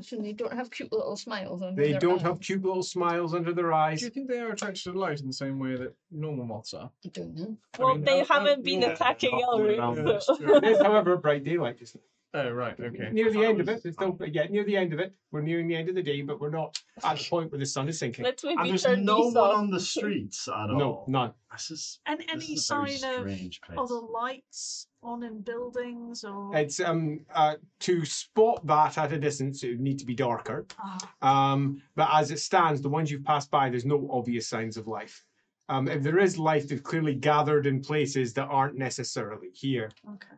So they don't have cute little smiles on They their don't eyes. have cute little smiles under their eyes. Do you think they are attracted to light in the same way that normal moths are? I don't know. Well, mean, they how- haven't been yeah, attacking not going around Elric, this. so. It is, however, bright daylight. Just Oh, right, okay. near the end of it. It's still, yeah, near the end of it. We're nearing the end of the day, but we're not at the point where the sun is sinking. Let's and maybe there's turn no these one off. on the streets at all. No, none. This is And this any is a very sign of strange place. other lights on in buildings or It's to spot that at a distance, it would need to be darker. But as it stands, the ones you've passed by, there's no obvious signs of life. If there is life, they've clearly gathered in places that aren't necessarily here. okay.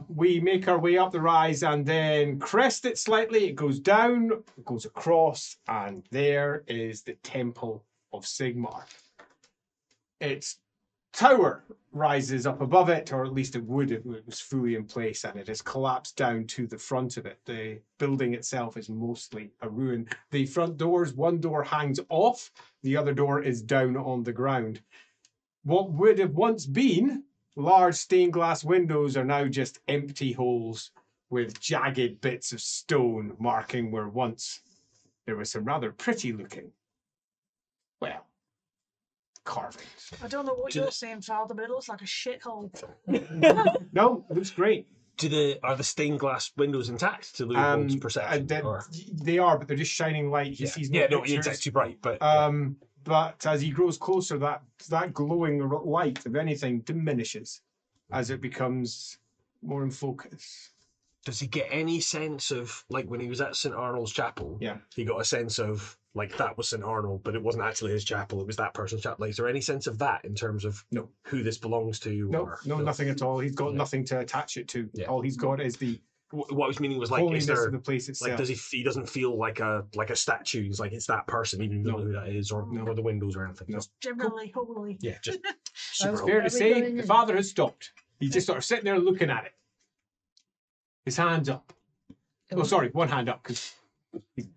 We make our way up the rise and then crest it slightly. It goes down, it goes across, and there is the Temple of Sigmar. Its tower rises up above it, or at least it would if it was fully in place, and it has collapsed down to the front of it. The building itself is mostly a ruin. The front doors, one door hangs off, the other door is down on the ground. What would have once been large stained glass windows are now just empty holes with jagged bits of stone marking where once there was some rather pretty looking, well, carvings. I don't know what you're saying, Father, but it looks like a shithole. No, it looks great. Are the stained glass windows intact to Leopold's perception? They are, but they're just shining light. He sees no no, pictures. it's actually bright, but But as he grows closer, that glowing light, if anything, diminishes as it becomes more in focus. does he get any sense of, like, when he was at St. Arnold's chapel? Yeah. He got a sense of, like, that was St. Arnold, but it wasn't actually his chapel, it was that person's chapel. Like, is there any sense of that in terms of No. who this belongs to? No, or, nothing at all. He's got nothing to attach it to. Yeah. All he's got is the What I was meaning was, like, holiness is there, of the place itself. like, does he doesn't feel like a statue? He's like, it's that person, even though No. who that is, or the windows or anything. No. Just, Generally holy. yeah, just I super was holy. Fair to Are we say, going the in? father has stopped. He's just sort of sitting there looking at it. His hands up. Oh, sorry, one hand up because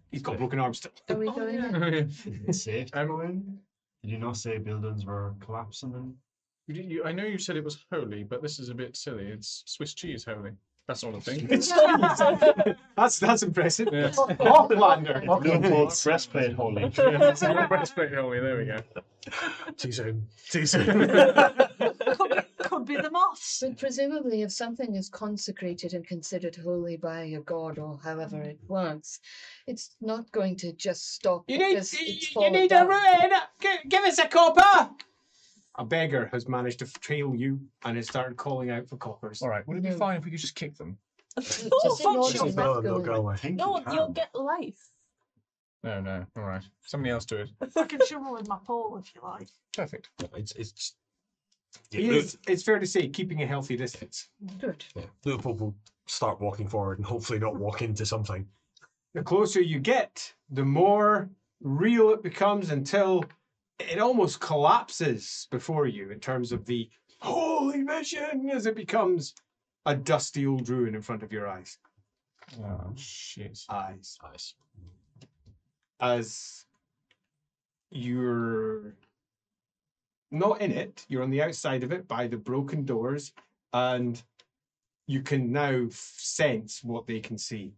he's got broken arms still. Are we Oh, going yeah. in? Is it safe to go in? Did you not say buildings were collapsing? And I know you said it was holy, but this is a bit silly. It's Swiss cheese holy. That's not a thing. That's impressive. Yeah. Hochlander. Leopold's breastplate holy. Yeah, breastplate holy, there we go. Too soon. Too soon. Could be the moths. But presumably, if something is consecrated and considered holy by a god or however it works, it's not going to just stop You because need, it's you fallen need a down. ruin. Give us a copper. A beggar has managed to trail you and has started calling out for coppers. All right, would it be No. fine if we could just kick them? Just fuck ignore you. them, No, let no, go. go away. No, you'll get life. No, all right. Somebody else do it. I can shovel with my pole if you like. Perfect. It's It's fair to say, keeping a healthy distance. Good. Leopold will start walking forward and hopefully not walk into something. The closer you get, the more real it becomes until it almost collapses before you in terms of the holy mission as it becomes a dusty old ruin in front of your eyes. Oh, shit. Eyes. Nice. As you're not in it, you're on the outside of it by the broken doors, and you can now sense what they can see.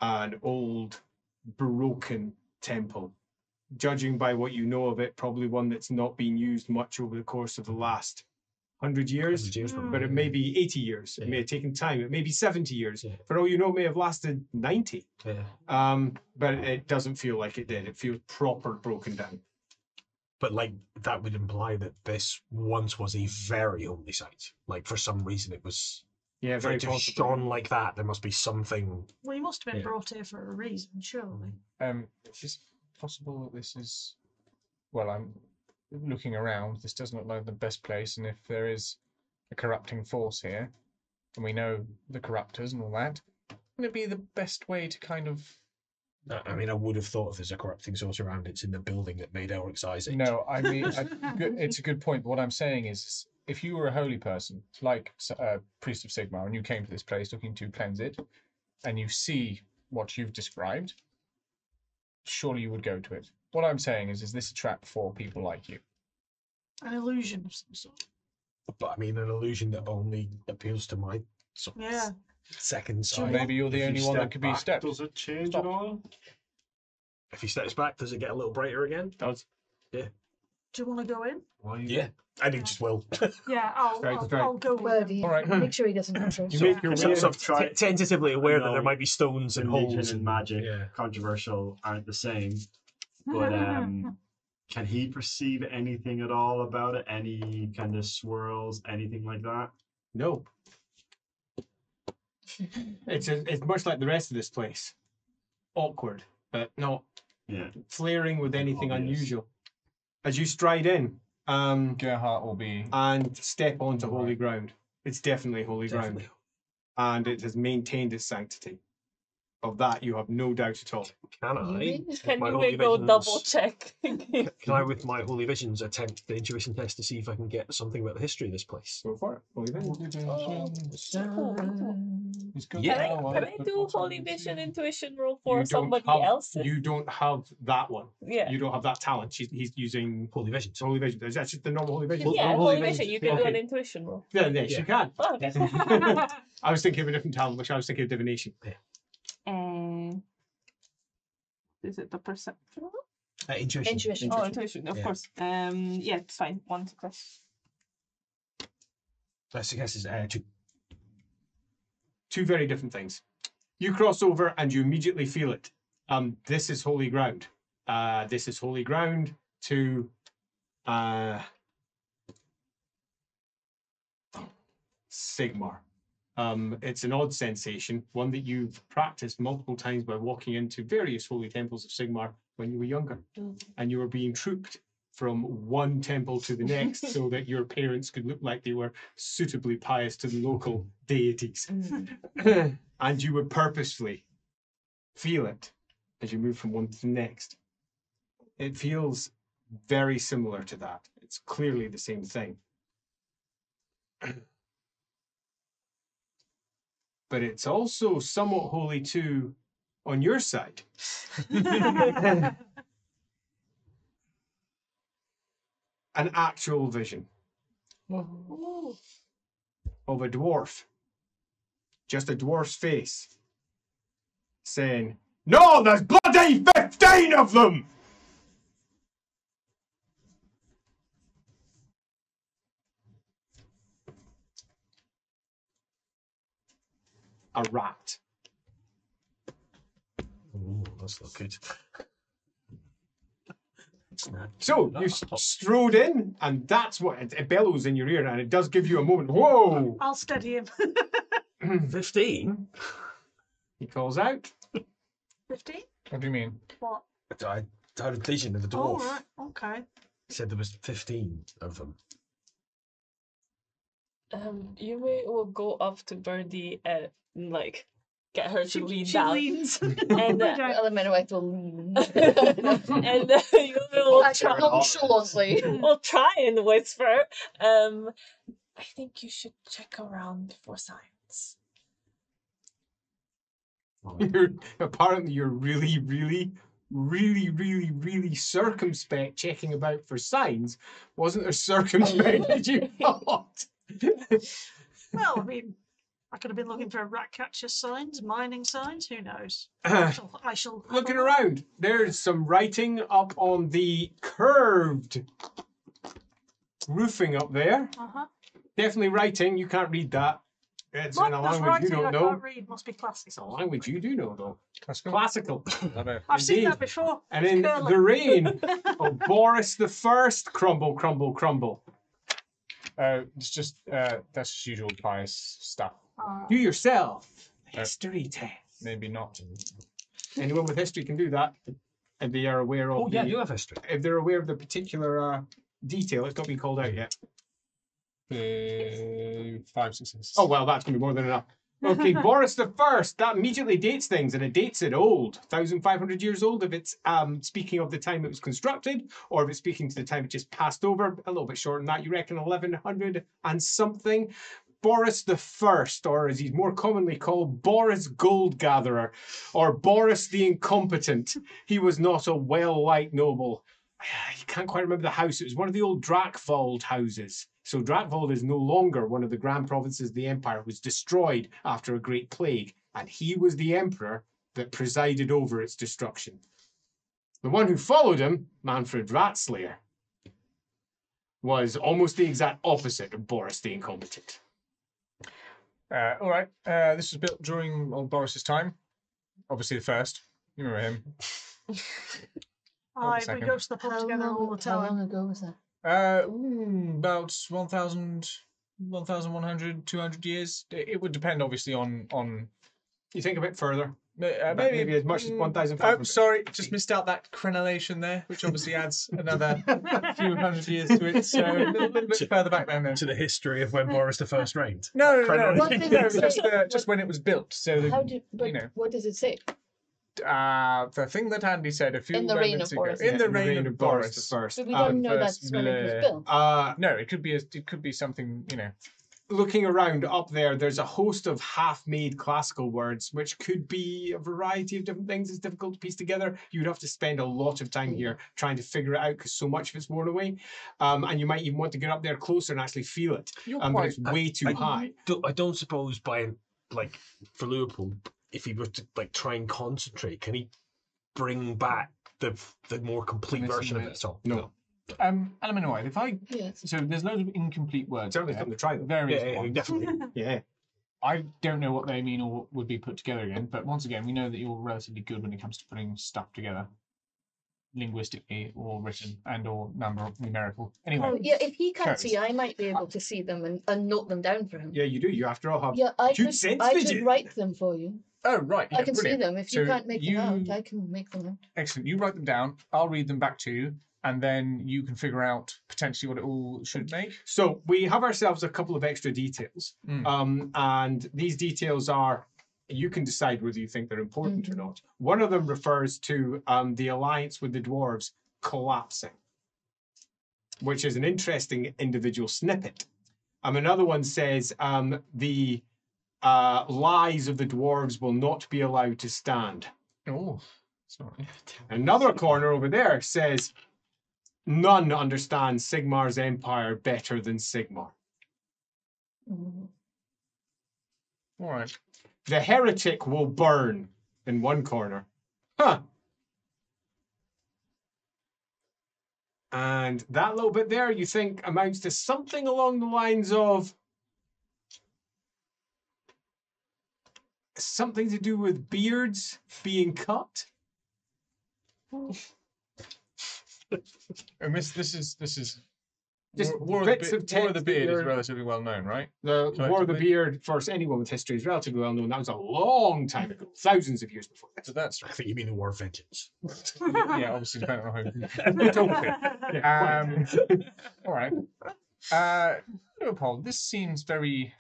An old, broken temple. Judging by what you know of it, probably one that's not been used much over the course of the last 100 years. 100 years, But it may be 80 years. It may have taken time. It may be 70 years. Yeah. For all you know, it may have lasted 90. Yeah. But it doesn't feel like it did. It feels proper broken down. But like that would imply that this once was a very holy site. Like for some reason it was Yeah, for very it to possible. shone like that. There must be something. Well, he must have been Yeah. brought here for a reason, surely. Is it possible that this is? Well, I'm looking around. This doesn't look like the best place, and if there is a corrupting force here, and we know the corruptors and all that, wouldn't it be the best way to kind of I mean, I would have thought if there's a corrupting source around, it's in the building that made Elric's eyes itch. No, I mean, it's a good point. What I'm saying is, if you were a holy person, like Priest of Sigmar, and you came to this place looking to cleanse it, and you see what you've described, surely you would go to it. What I'm saying is this a trap for people like you? An illusion of some sort. But I mean, an illusion that only appeals to my sort of Yeah. second So side. maybe you're the If only you one that step could be back, stepped. Does it change Stop. at all? If he steps back, does it get a little brighter again? Does. Do you want to go in? Why? Yeah. I think just will. Yeah, I'll go with Well, him. All right. make sure he doesn't enter. You make your So, way. sort of tentatively aware that I there know might be stones and Religion holes and magic, Yeah. controversial, aren't the same. But can he perceive anything at all about it? Any kind of swirls, anything like that? No. It's much like the rest of this place. Awkward, but not Yeah. flaring with anything Obvious. unusual. As you stride in, Gerhardt will be. and step onto holy ground. It's definitely holy Definitely. ground, and it has maintained its sanctity. Of that, you have no doubt at all. Can I? mean? with Can my you holy make go visions- double check? Can I, with my holy visions, attempt the intuition test to see if I can get something about the history of this place? Go for it. Holy vision. He's good. Yeah. Can I do holy vision intuition roll for You don't somebody have- else? You don't have that one. Yeah. You don't have that talent. He's using Holy visions. holy vision. That's just the normal holy vision. Yeah, holy holy vision. You can do an intuition roll. Yeah, yes, you can. Oh, okay. I was thinking of a different talent, which I was thinking of divination. Is it the perception? Intuition. Intuition. Oh, intuition, of Yeah. course. Yeah, it's fine. One success. I suggest is 2. Two very different things. You cross over and you immediately feel it. This is holy ground. This is holy ground to Sigmar. It's an odd sensation, one that you've practiced multiple times by walking into various holy temples of Sigmar when you were younger, and you were being trooped from one temple to the next so that your parents could look like they were suitably pious to the local deities. And you would purposefully feel it as you move from one to the next. It feels very similar to that. It's clearly the same thing. But it's also somewhat holy too on your side. An actual vision of a dwarf, just a dwarf's face, saying, "No, there's bloody 15 of them!" A rat. Ooh, that's not good. So you strode in, and that's what it bellows in your ear, and it does give you a moment. Whoa! I'll steady him. 15? He calls out. 15? What do you mean? What? I had a vision of the Oh, dwarf. right. Okay. He said there was 15 of them. You will go up to Birdie and like get her to lean She down, leans. and Elemental will lean. and you will Actually, nonchalantly. will try and whisper. I think you should check around for signs. Apparently you're really circumspect checking about for signs. Wasn't as circumspect as you thought. Well, I mean, I could have been looking for rat catcher signs, mining signs, who knows? I shall have Looking a look. around, there's some writing up on the curved roofing up there. Uh-huh. Definitely writing. You can't read that. It's What? in a That's language you writing don't I know. can't read. Must be classic. It's a language you do know, though. Classical. Classical. I've seen Indeed. that before. And It's in curly. the reign of Boris the First, crumble, crumble, crumble. It's just that's just usual pious stuff. Do yourself a history test. Maybe not. Anyone with history can do that, and they are aware of. Oh, yeah, I do have history. If they're aware of the particular detail, it's not been called out yet. 5 successes. Oh well, that's gonna be more than enough. Okay, Boris the First. That immediately dates things, and it dates it old. 1,500 years old if it's speaking of the time it was constructed, or if it's speaking to the time it just passed over. A little bit shorter than that. You reckon 1100 and something. Boris the First, or as he's more commonly called, Boris Goldgatherer, or Boris the Incompetent. He was not a well-liked noble. You can't quite remember the house. It was one of the old Drakvold houses. So Drakvold is no longer one of the grand provinces of the empire. It was destroyed after a great plague, and he was the emperor that presided over its destruction. The one who followed him, Manfred Ratslayer, was almost the exact opposite of Boris the Incompetent. All right. This was built during old Boris's time. Obviously the first. You remember him. We go to the pub together all the How long time. ago was that? About 1,100, 200 years. It would depend, obviously, on. You think a bit further. Maybe as much as 1,500. Oh, sorry, just missed out that crenellation there, which obviously adds another few hundred years to it. So a little bit further back down there. To the history of when Boris the First reigned. No, What did it say? just when it was built. So What does it say? the thing that Andy said a few In the reign moments of ago. Boris. In the reign of Boris the First. But we don't know first that's when it was bleh. built. No, it could be something, Looking around up there's a host of half-made classical words, which could be a variety of different things. It's difficult to piece together. You'd have to spend a lot of time here trying to figure it out because so much of it's worn away. And you might even want to get up there closer and actually feel it. But it's way too high. I don't suppose for Leopold, if he were to try and concentrate, can he bring back the more complete version of it at all? No. Elaminoid, so there's loads of incomplete words. Certainly come to try them. Various ones. Definitely. Yeah. I don't know what they mean or would be put together again, but once again, we know that you're relatively good when it comes to putting stuff together, linguistically or written or numerical. Anyway. Oh, yeah, if he can't Codes. see, I might be able to see them and note them down for him. Yeah, you do. You after all have Yeah, I acute sense could vision. write them for you. Oh, right. I can see brilliant. them. If you So can't make them out, I can make them out. Excellent. You write them down. I'll read them back to you, and then you can figure out potentially what it all should make. So we have ourselves a couple of extra details. And these details are, you can decide whether you think they're important or not. One of them refers to the alliance with the dwarves collapsing, which is an interesting individual snippet. Another one says the lies of the dwarves will not be allowed to stand. Oh, sorry. Another corner over there says none understand Sigmar's empire better than Sigmar. All right. The heretic will burn in one corner. Huh. And that little bit there, you think amounts to something along the lines of something to do with beards being cut. And this is Just War of bits the, of War of the text Beard that is you're- relatively well known, right? The War of the Beard, for anyone with history, is relatively well known. That was a long time ago, thousands of years before. So that's I think you mean the War of Vengeance. yeah, obviously depending on who. All right. Leopold, this seems very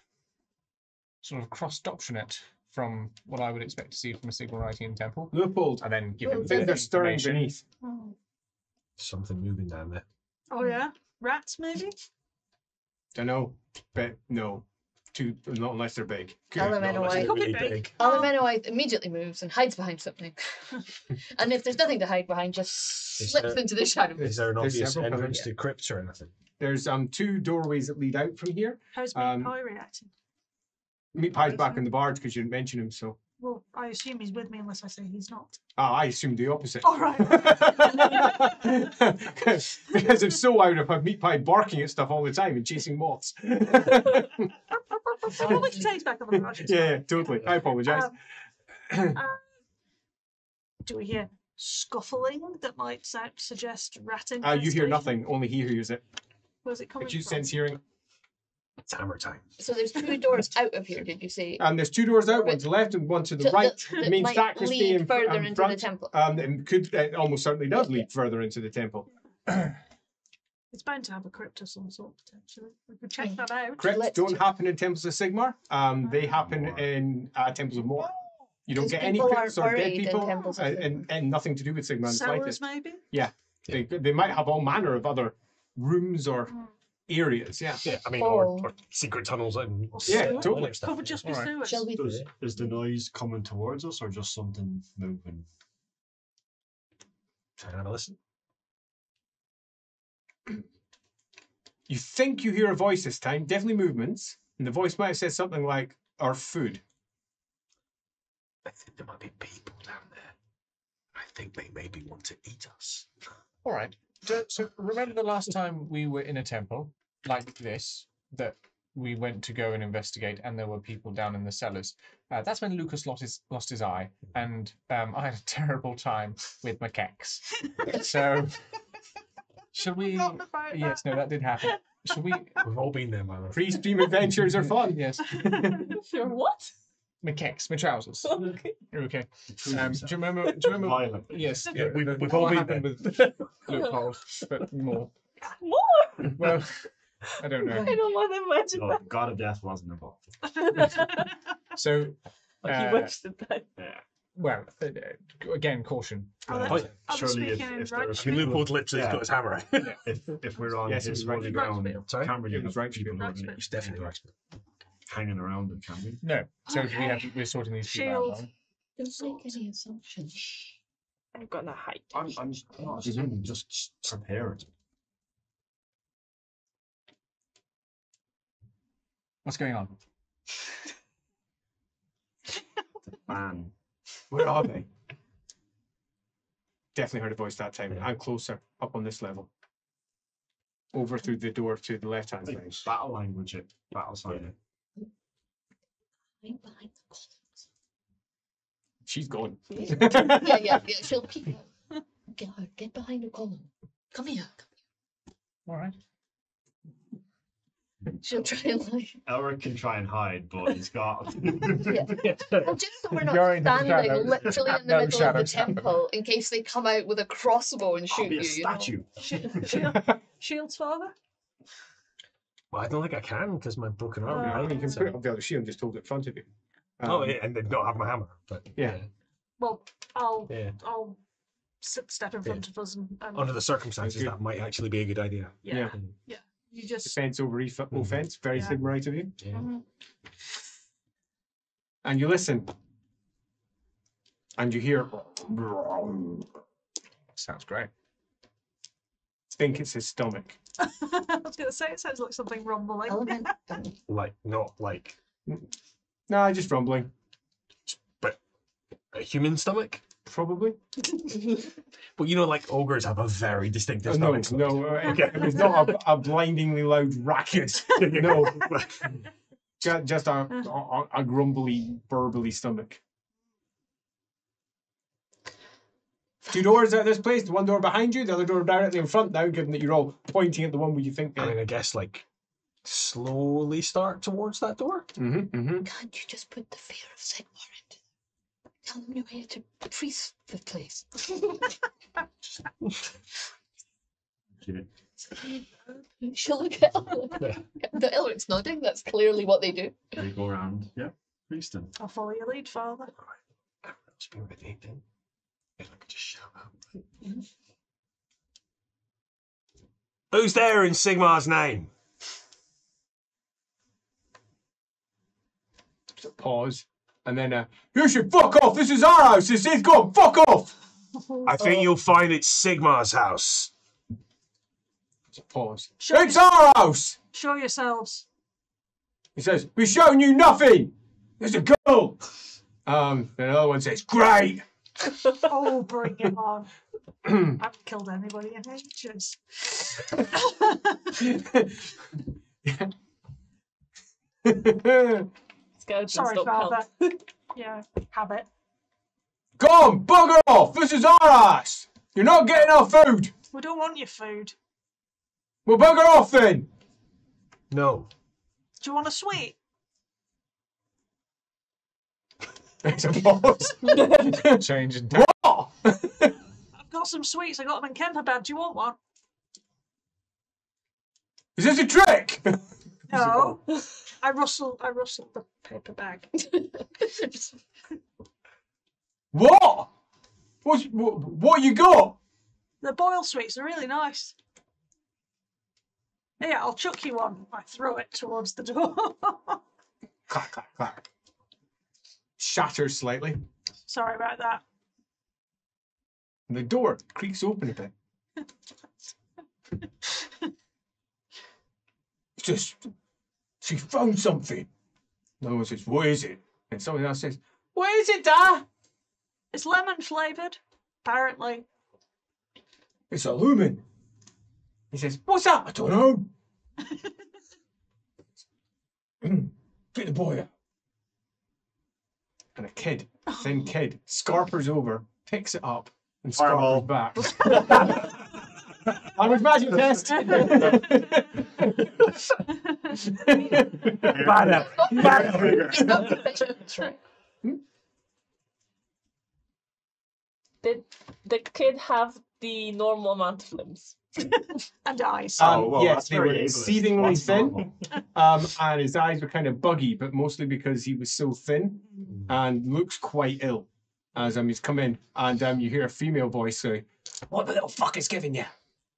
sort of cross-doctrinate from what I would expect to see from a Sigmaritian temple. Leopold, And then give I him think they're stirring information. beneath. Something moving down there. Oh yeah, rats maybe. Don't know, but no, not unless they're big. Elemental Eye. Could be big. Elemental Eye immediately moves and hides behind something. And if there's nothing to hide behind, just slips into the shadow. Is there an There's obvious several entrance colours. to crypts or anything? There's two doorways that lead out from here. How's Um, Meat Pie reacting? Meat Pie's back in the barge because you didn't mention him, so. Well, I assume he's with me unless I say he's not. I assumed the opposite. All right. Because if so, I would have had Meat Pie barking at stuff all the time and chasing moths. Well, we can take back on the barge. it's Yeah, fine. totally. I apologise. Do we hear scuffling that might suggest rat You infestation? hear nothing. Only he hears it. Where's it coming Acute from? sense hearing. It's hammer time. So there's two doors out of here, did you say? And there's two doors out, one to the left and one to the right. That The main might sacristy lead in further in into front. the temple. It almost certainly does lead further into the temple. Is It's bound to have a crypt of some sort, potentially. We could check that out. Crypts Let's don't do- happen in Temples of Sigmar. They happen More. in Temples of More. You don't 'Cause get any people crypts aren't or dead buried in people, Temples of and nothing to do with Sigmar in the Cellars, slightest. maybe? They might have all manner of other rooms or areas. Yeah. Yeah, I mean, Oh. or secret tunnels and Or Yeah, sewers? totally. Could it just be Alright. sewers? Shall we do it? Is the noise coming towards us or just something moving? Try and have a listen. You think you hear a voice this time, definitely movements, and the voice might have said something like, "Our food." I think there might be people down there. I think they maybe want to eat us. All right. So remember the last time we were in a temple like this that we went to go and investigate, and there were people down in the cellars. That's when Lucas lost his eye, and I had a terrible time with macaques. So, shall we? Forgotten about Yes, no, that did happen. Shall we? We've all been there, man. Pre-stream adventures are fun. Yes, Sure, what? macaques, my trousers. Okay. Okay. Do you remember? Do you remember? Violent. Yes. Yeah, we've what all been happened there. with loopholes, but more. More? Well, I don't know. I don't want to imagine No, God of Death wasn't involved. that. So, that. You watched it back. well, again, caution. Are they- Uh, are they surely if, speaking if right there are I mean, Leopold literally Yeah. got his hammer out. if we're on Yes, it his was right. holy Right. ground, Sorry? can't really It was have right. people Right. who are It's definitely right. hanging around it, can we? No. So we're sorting these people out. Shield. Don't make any assumptions. I'm gonna hide. I'm not assuming, just prepared. What's going on? Man. Where are they? Definitely heard a voice that time. I'm closer, up on this level. Over through the door to the left-hand Like side. battle language, battle sign. Right behind the columns. She's gone. Yeah. She'll peek out. Get behind the column. Come here. All right. She'll try and like. Elric can try and hide, but he's got. Well, just so we're not You're in the standing shadows. literally in the No middle of the shadows happening. temple in case they come out with a crossbow and I'll shoot be you. a You know? statue. Shield's father? Well, I don't think I can because my broken arm. I mean, you can so- put it up the other shield and just hold it in front of you. Oh, yeah, and then not have my hammer. But Yeah. Well, I'll yeah. step in front of us and Under the circumstances, Good. that might actually be a good idea. yeah. Yeah. You just Defense over offense. Very Yeah. Sigmarite of you. Yeah. Mhm. And you listen. And you hear. Sounds great. Think it's his stomach. I was going to say it sounds like something rumbling. Element. Like, not like Nah, just rumbling. a human stomach. Probably. But you know, like ogres have a very distinctive No, stomach. no. It's not a blindingly loud racket. No. Just a grumbly, burbly stomach. Two doors out of this place, the one door behind you, the other door directly in front now, given that you're all pointing at the one where you think I mean, I guess like slowly start towards that door. Can't you just put the fear of Sigmar into them? Tell them you're here to freeze the place. She'll look at Elric. The Elric's nodding. That's clearly what they do. They go around. Yeah, priesting. I'll follow your lead, father. Let's be ready then. If I could just shout out. Who's there in Sigmar's name? Just a pause. And then, you should fuck off! This is our house! This is gone! Fuck off! I think you'll find it's Sigmar's house. Just a pause. Show It's our house! Show yourselves. He says, we've shown you nothing! There's a girl! Then another one says, great! Oh, bring it on. I haven't killed anybody in ages. Skeletons Sorry, don't father. count. Yeah, habit. Go on, bugger off! This is our ass! You're not getting our food! We don't want your food. Well, bugger off then! No. Do you want a sweet? There's a pause. Change in What? I've got some sweets. I got them in Kemperbad. Do you want one? Is this a trick? No. I rustled the paper bag. What? What you got? The boil sweets are really nice. Yeah, I'll chuck you one. I throw it towards the door. Clack, clack, clack. Shatters slightly. Sorry about that. And the door creaks open a bit. She found something. No one says, what is it? And someone else says, what is it, Dad? It's lemon flavoured, apparently. It's a lumen. He says, what's that? I don't know. Get the boy out. And a kid, thin kid, scarpers over, picks it up, and Fireball. scarpers back. Language magic test. Did the kid have the normal amount of limbs? And eyes. Yes, that's they were very ableist. exceedingly That's thin, normal. and his eyes were kind of buggy, but mostly because he was so thin and looks quite ill. As he's come in, and you hear a female voice say, "What the little fuck is giving you?"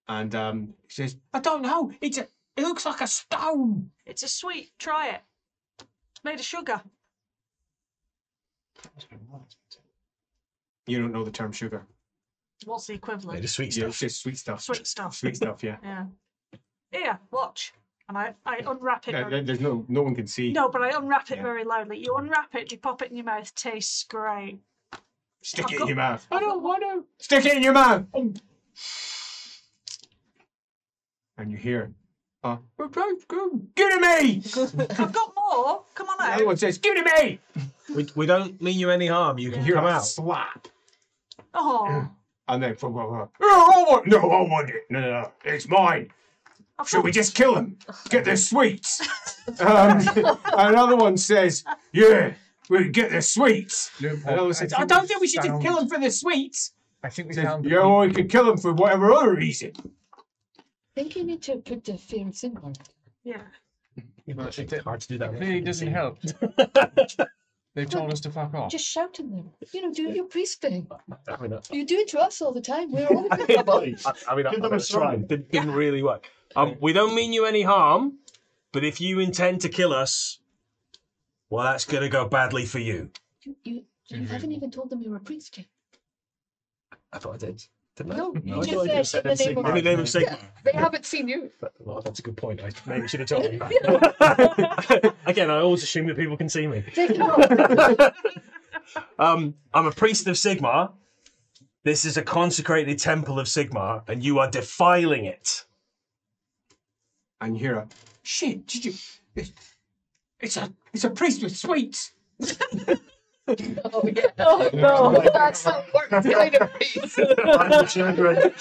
And he says, "I don't know. It looks like a stone." It's a sweet. Try it. It's made of sugar. You don't know the term sugar. What's the equivalent? Made of sweet Yeah, stuff. it's just sweet stuff. Sweet stuff. Sweet stuff. Yeah. Yeah. Here, watch. And I unwrap it. There's no one can see. No, but I unwrap it Yeah. very loudly. You unwrap it, you pop it in your mouth, tastes great. Stick I've it in got- your mouth. I don't want to. Stick it in your mouth. And you hear, give it to me. I've got more. Come on The out. other one says, give it to me. We don't mean you any harm. You can You hear come a out. slap. Oh, And then from I want it. No, it's mine. I've Should got, we just kill him? Get the sweets. Another one says, yeah, we get the sweets. Another one says, I don't think we should just kill him for the sweets. I think we Says, found. yeah, well, we could kill him for whatever other reason. I think you need to put the fear of Sigmar. yeah. It's hard to do that. It really doesn't help. They've told us to fuck off. Just shout at them. You know, do your priest thing. I mean, You do it to us all the time. We're all in trouble. Give them a try. Didn't really work. We don't mean you any harm, but if you intend to kill us, well, that's going to go badly for you. You haven't even told them you're a priest yet. I thought I did. Didn't I? No, No, you I just thought I said did. in the name of In the name of Sigmar. Yeah, they haven't seen you. Well, that's a good point. I maybe should have told you. Again, I always assume that people can see me. Take it off. I'm a priest of Sigmar. This is a consecrated temple of Sigmar, and you are defiling it. And you hear a, shit, did you? It's a priest with sweets. Oh, yeah. Oh no! That's the worst kind of priest. Children.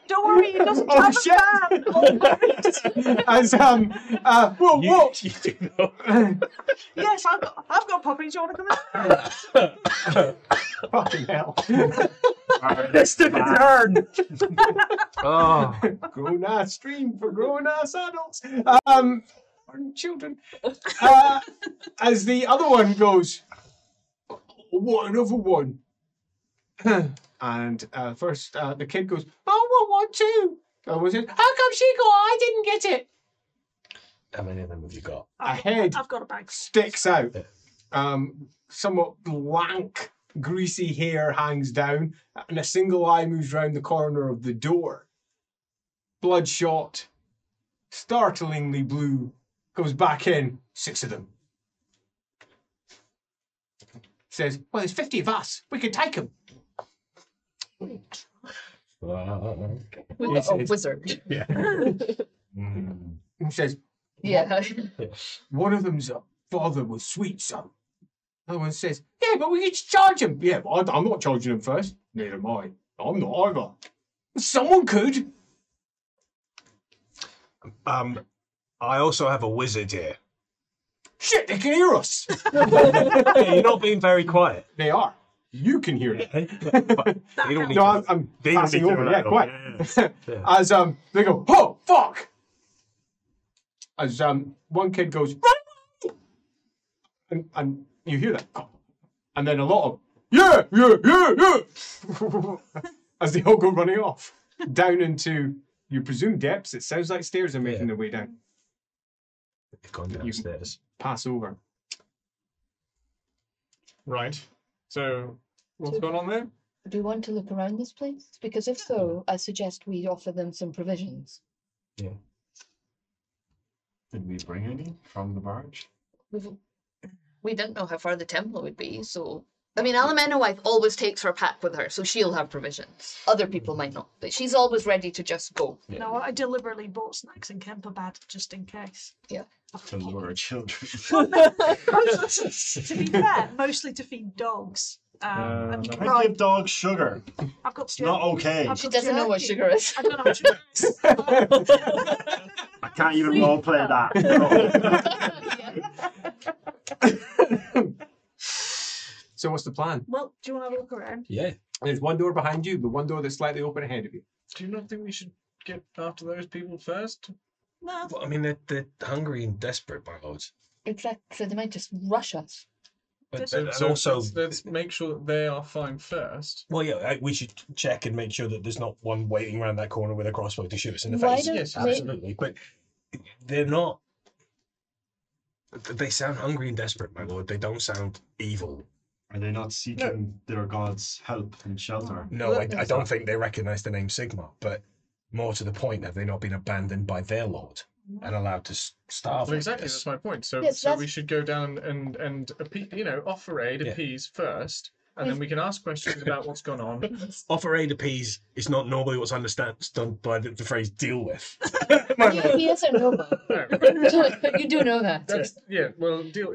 Don't worry, he doesn't Oh, have shit. a fan. As whoa, You do know. Yes, I've got puppies. You want to come in? fucking hell. This took a turn. Oh, Grown ass stream for grown ass adults. Children. As the other one goes, what another one? And first the kid goes, I want one too. The other one says, how come she got it? I didn't get it. how many of them have you got? A head I've got a bag. sticks out. Somewhat lank, greasy hair hangs down, and a single eye moves round the corner of the door. Bloodshot, startlingly blue, goes back in, 6 of them. Says, well, there's 50 of us. We could take them. With a wizard. Yeah. And says, Yeah. one of them's a father with sweet son. Another one says, yeah, but we could charge him. Yeah, but I'm not charging him first. Neither am I. I'm not either. Someone could. I also have a wizard here. Shit, they can hear us. Hey, you're not being very quiet. They are. You can hear it. But they don't need No, to. I'm They don't passing need to over. know Yeah, that, quite. yeah. As they go, oh fuck! as one kid goes, and you hear that, and then a lot of yeah, as they all go running off down into you presume depths. It sounds like stairs are making their way down. They've gone downstairs. Pass over. Right. So, what's going on there? Do you want to look around this place? Because if so, I suggest we offer them some provisions. Yeah. Did we bring any from the barge? We didn't know how far the temple would be, so... I mean, Alamena wife always takes her pack with her, so she'll have provisions. Other people might not, but she's always ready to just go. You know, I deliberately bought snacks in Kemperbad just in case. Yeah. To lure children. To be fair, mostly to feed dogs. I give dogs sugar. I've got It's not okay. She doesn't know what sugar is. I don't know what sugar is. I can't even roleplay that. So what's the plan? Well, do you want to have a look around? Yeah. There's one door behind you, the one door that's slightly open ahead of you. Do you not think we should get after those people first? No. Well, I mean, they're hungry and desperate, my lords. Exactly, they might just rush us. And also, let's make sure that they are fine first. well, yeah, we should check and make sure that there's not one waiting around that corner with a crossbow to shoot us in the Why face. don't Yes, we- Absolutely. But they're not. They sound hungry and desperate, my lord. They don't sound evil. Are they not seeking their god's help and shelter? No, I don't think they recognize the name Sigmar, but more to the point, have they not been abandoned by their lord and allowed to starve? Well, like exactly, this? that's my point. So, Yes, so we that's- should go down and offer aid, Yeah. appease first, and then we can ask questions about what's gone on. Offer aid appease is not normally what's understood by the phrase deal with. He is a noble. No, But you do know that. that's, yeah, well, deal.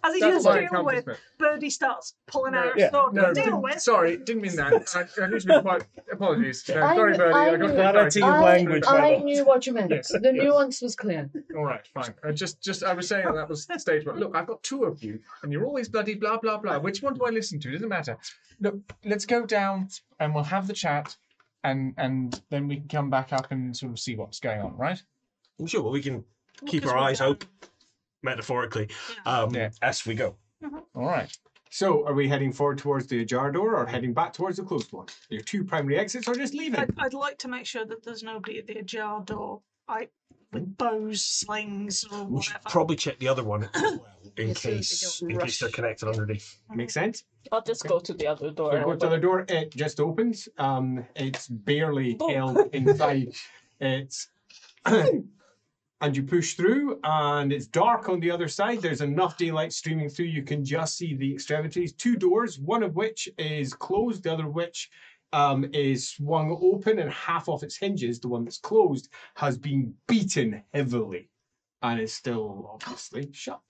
As he That's does my deal with, accomplishment. Birdie starts pulling No, out a yeah, sword. no, Deal with. sorry, didn't mean that. I need to be quite. Apologies. No, sorry, Birdie. I I got knew- Clarity of language, my I lord. knew what you meant. Yes, The yes. nuance was clear. All right, fine. I was saying that was stage one. Look, I've got two of you, and you're always bloody blah blah blah. Which one do I listen to? Doesn't matter. Look, let's go down and we'll have the chat, and then we can come back up and sort of see what's going on, right? Sure, well, we can keep Because our we're eyes down. open, metaphorically, Yeah. as we go. All right. So are we heading forward towards the ajar door or heading back towards the closed one? Your two primary exits or just leaving? I'd like to make sure that there's nobody at the ajar door, with bows, slings, or We should whatever. probably check the other one as well, in Yeah, so they case don't in case they're rush. connected underneath. Makes sense? I'll just go to the other door. So and go to the open door, it just opens. It's barely held inside. It's and you push through, and it's dark on the other side. There's enough daylight streaming through. You can just see the extremities. Two doors, one of which is closed, the other of which is swung open, and half off its hinges, the one that's closed, has been beaten heavily and is still obviously shut.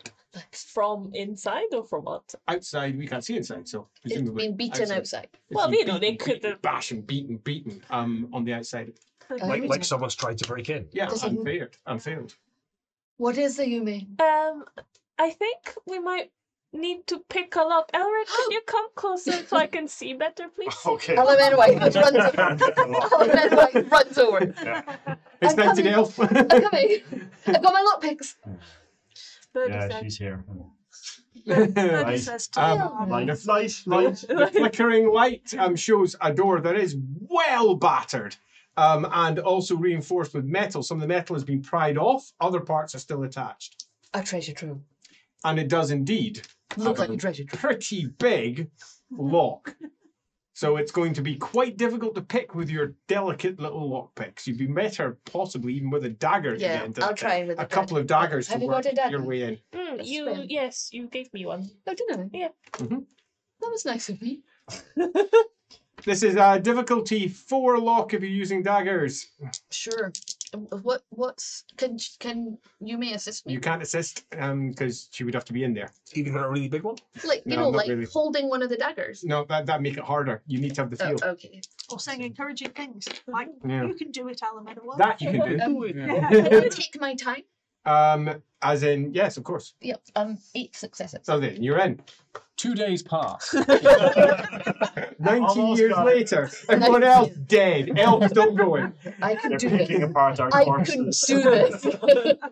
from inside or from what? Outside, we can't see inside, so It's presumably been beaten outside. It's Well, been you know, they beaten, could beaten, have- bashing, beaten on the outside. Like someone's tried to break in. Yeah, Does it- and failed. What is the Yumi? I think we might need to pick a lock. Elric, can you come closer so I can see better, please? Okay. Alamena wife runs Alamena wife runs over. It's I'm night to coming. elf. I'm coming. I've got my lockpicks. Birdie Yeah, says, she's here. Birdie Right. says to Line of light, light. The flickering light shows a door that is well battered and also reinforced with metal. Some of the metal has been pried off, other parts are still attached. A treasure trove. And it does indeed Look have like a a treasure trove. pretty big lock. So it's going to be quite difficult to pick with your delicate little lockpicks. You'd be better possibly even with a dagger to Yeah, get into I'll that. try with a a couple dagger. of daggers Have to you got work a dagger? your way in. Yes, you gave me one. Oh, didn't I? Yeah. Mhm. That was nice of me. This is a difficulty 4 lock if you're using daggers. Sure. What's can Yumi assist me? You can't assist because she would have to be in there. Even a really big one? Like you No, know, not like really. holding one of the daggers. No, that'd make it harder. You need to have the feel. Oh, okay. or saying encouraging things like, Yeah. you can do it, Alameda. Well, That you can do. Can Yeah. you take my time? As in, yes, of course. Yep. 8 successes. So then, you're in. 2 days pass. 19 Almost years got it. later, everyone else dead. Elves don't going. I could They're do picking this. apart our I couldn't corpses. do this.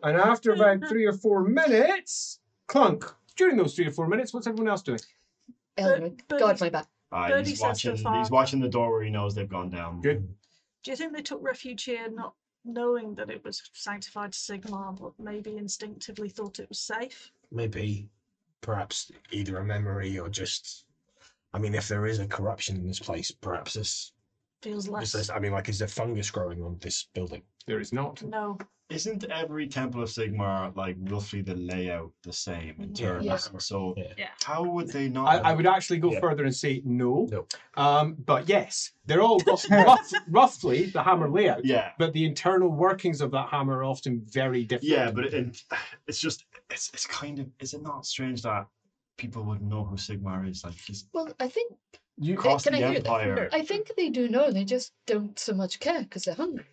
And after about 3 or 4 minutes, clunk. During those 3 or 4 minutes, what's everyone else doing? Elric, But- God, my back. Birdie He's says to watching. Father- He's watching the door where he knows they've gone down. Good. Do you think they took refuge here not knowing that it was sanctified to Sigmar, but maybe instinctively thought it was safe? Maybe, perhaps either a memory or just. I mean, if there is a corruption in this place, perhaps this. Feels less. I mean, like, is there fungus growing on this building? There is not. No. Isn't every Temple of Sigmar like roughly the layout the same in Yeah. terms? Yeah. So Yeah. how would they not? I would actually go Yeah. further and say no. No. But yes, they're all roughly the hammer layout. Yeah. But the internal workings of that hammer are often very different. Yeah, but it's just it's kind of, is it not strange that people would know who Sigmar is? Like he's Well, I think across can the I hear that? empire. I think they do know. They just don't so much care because they're hungry.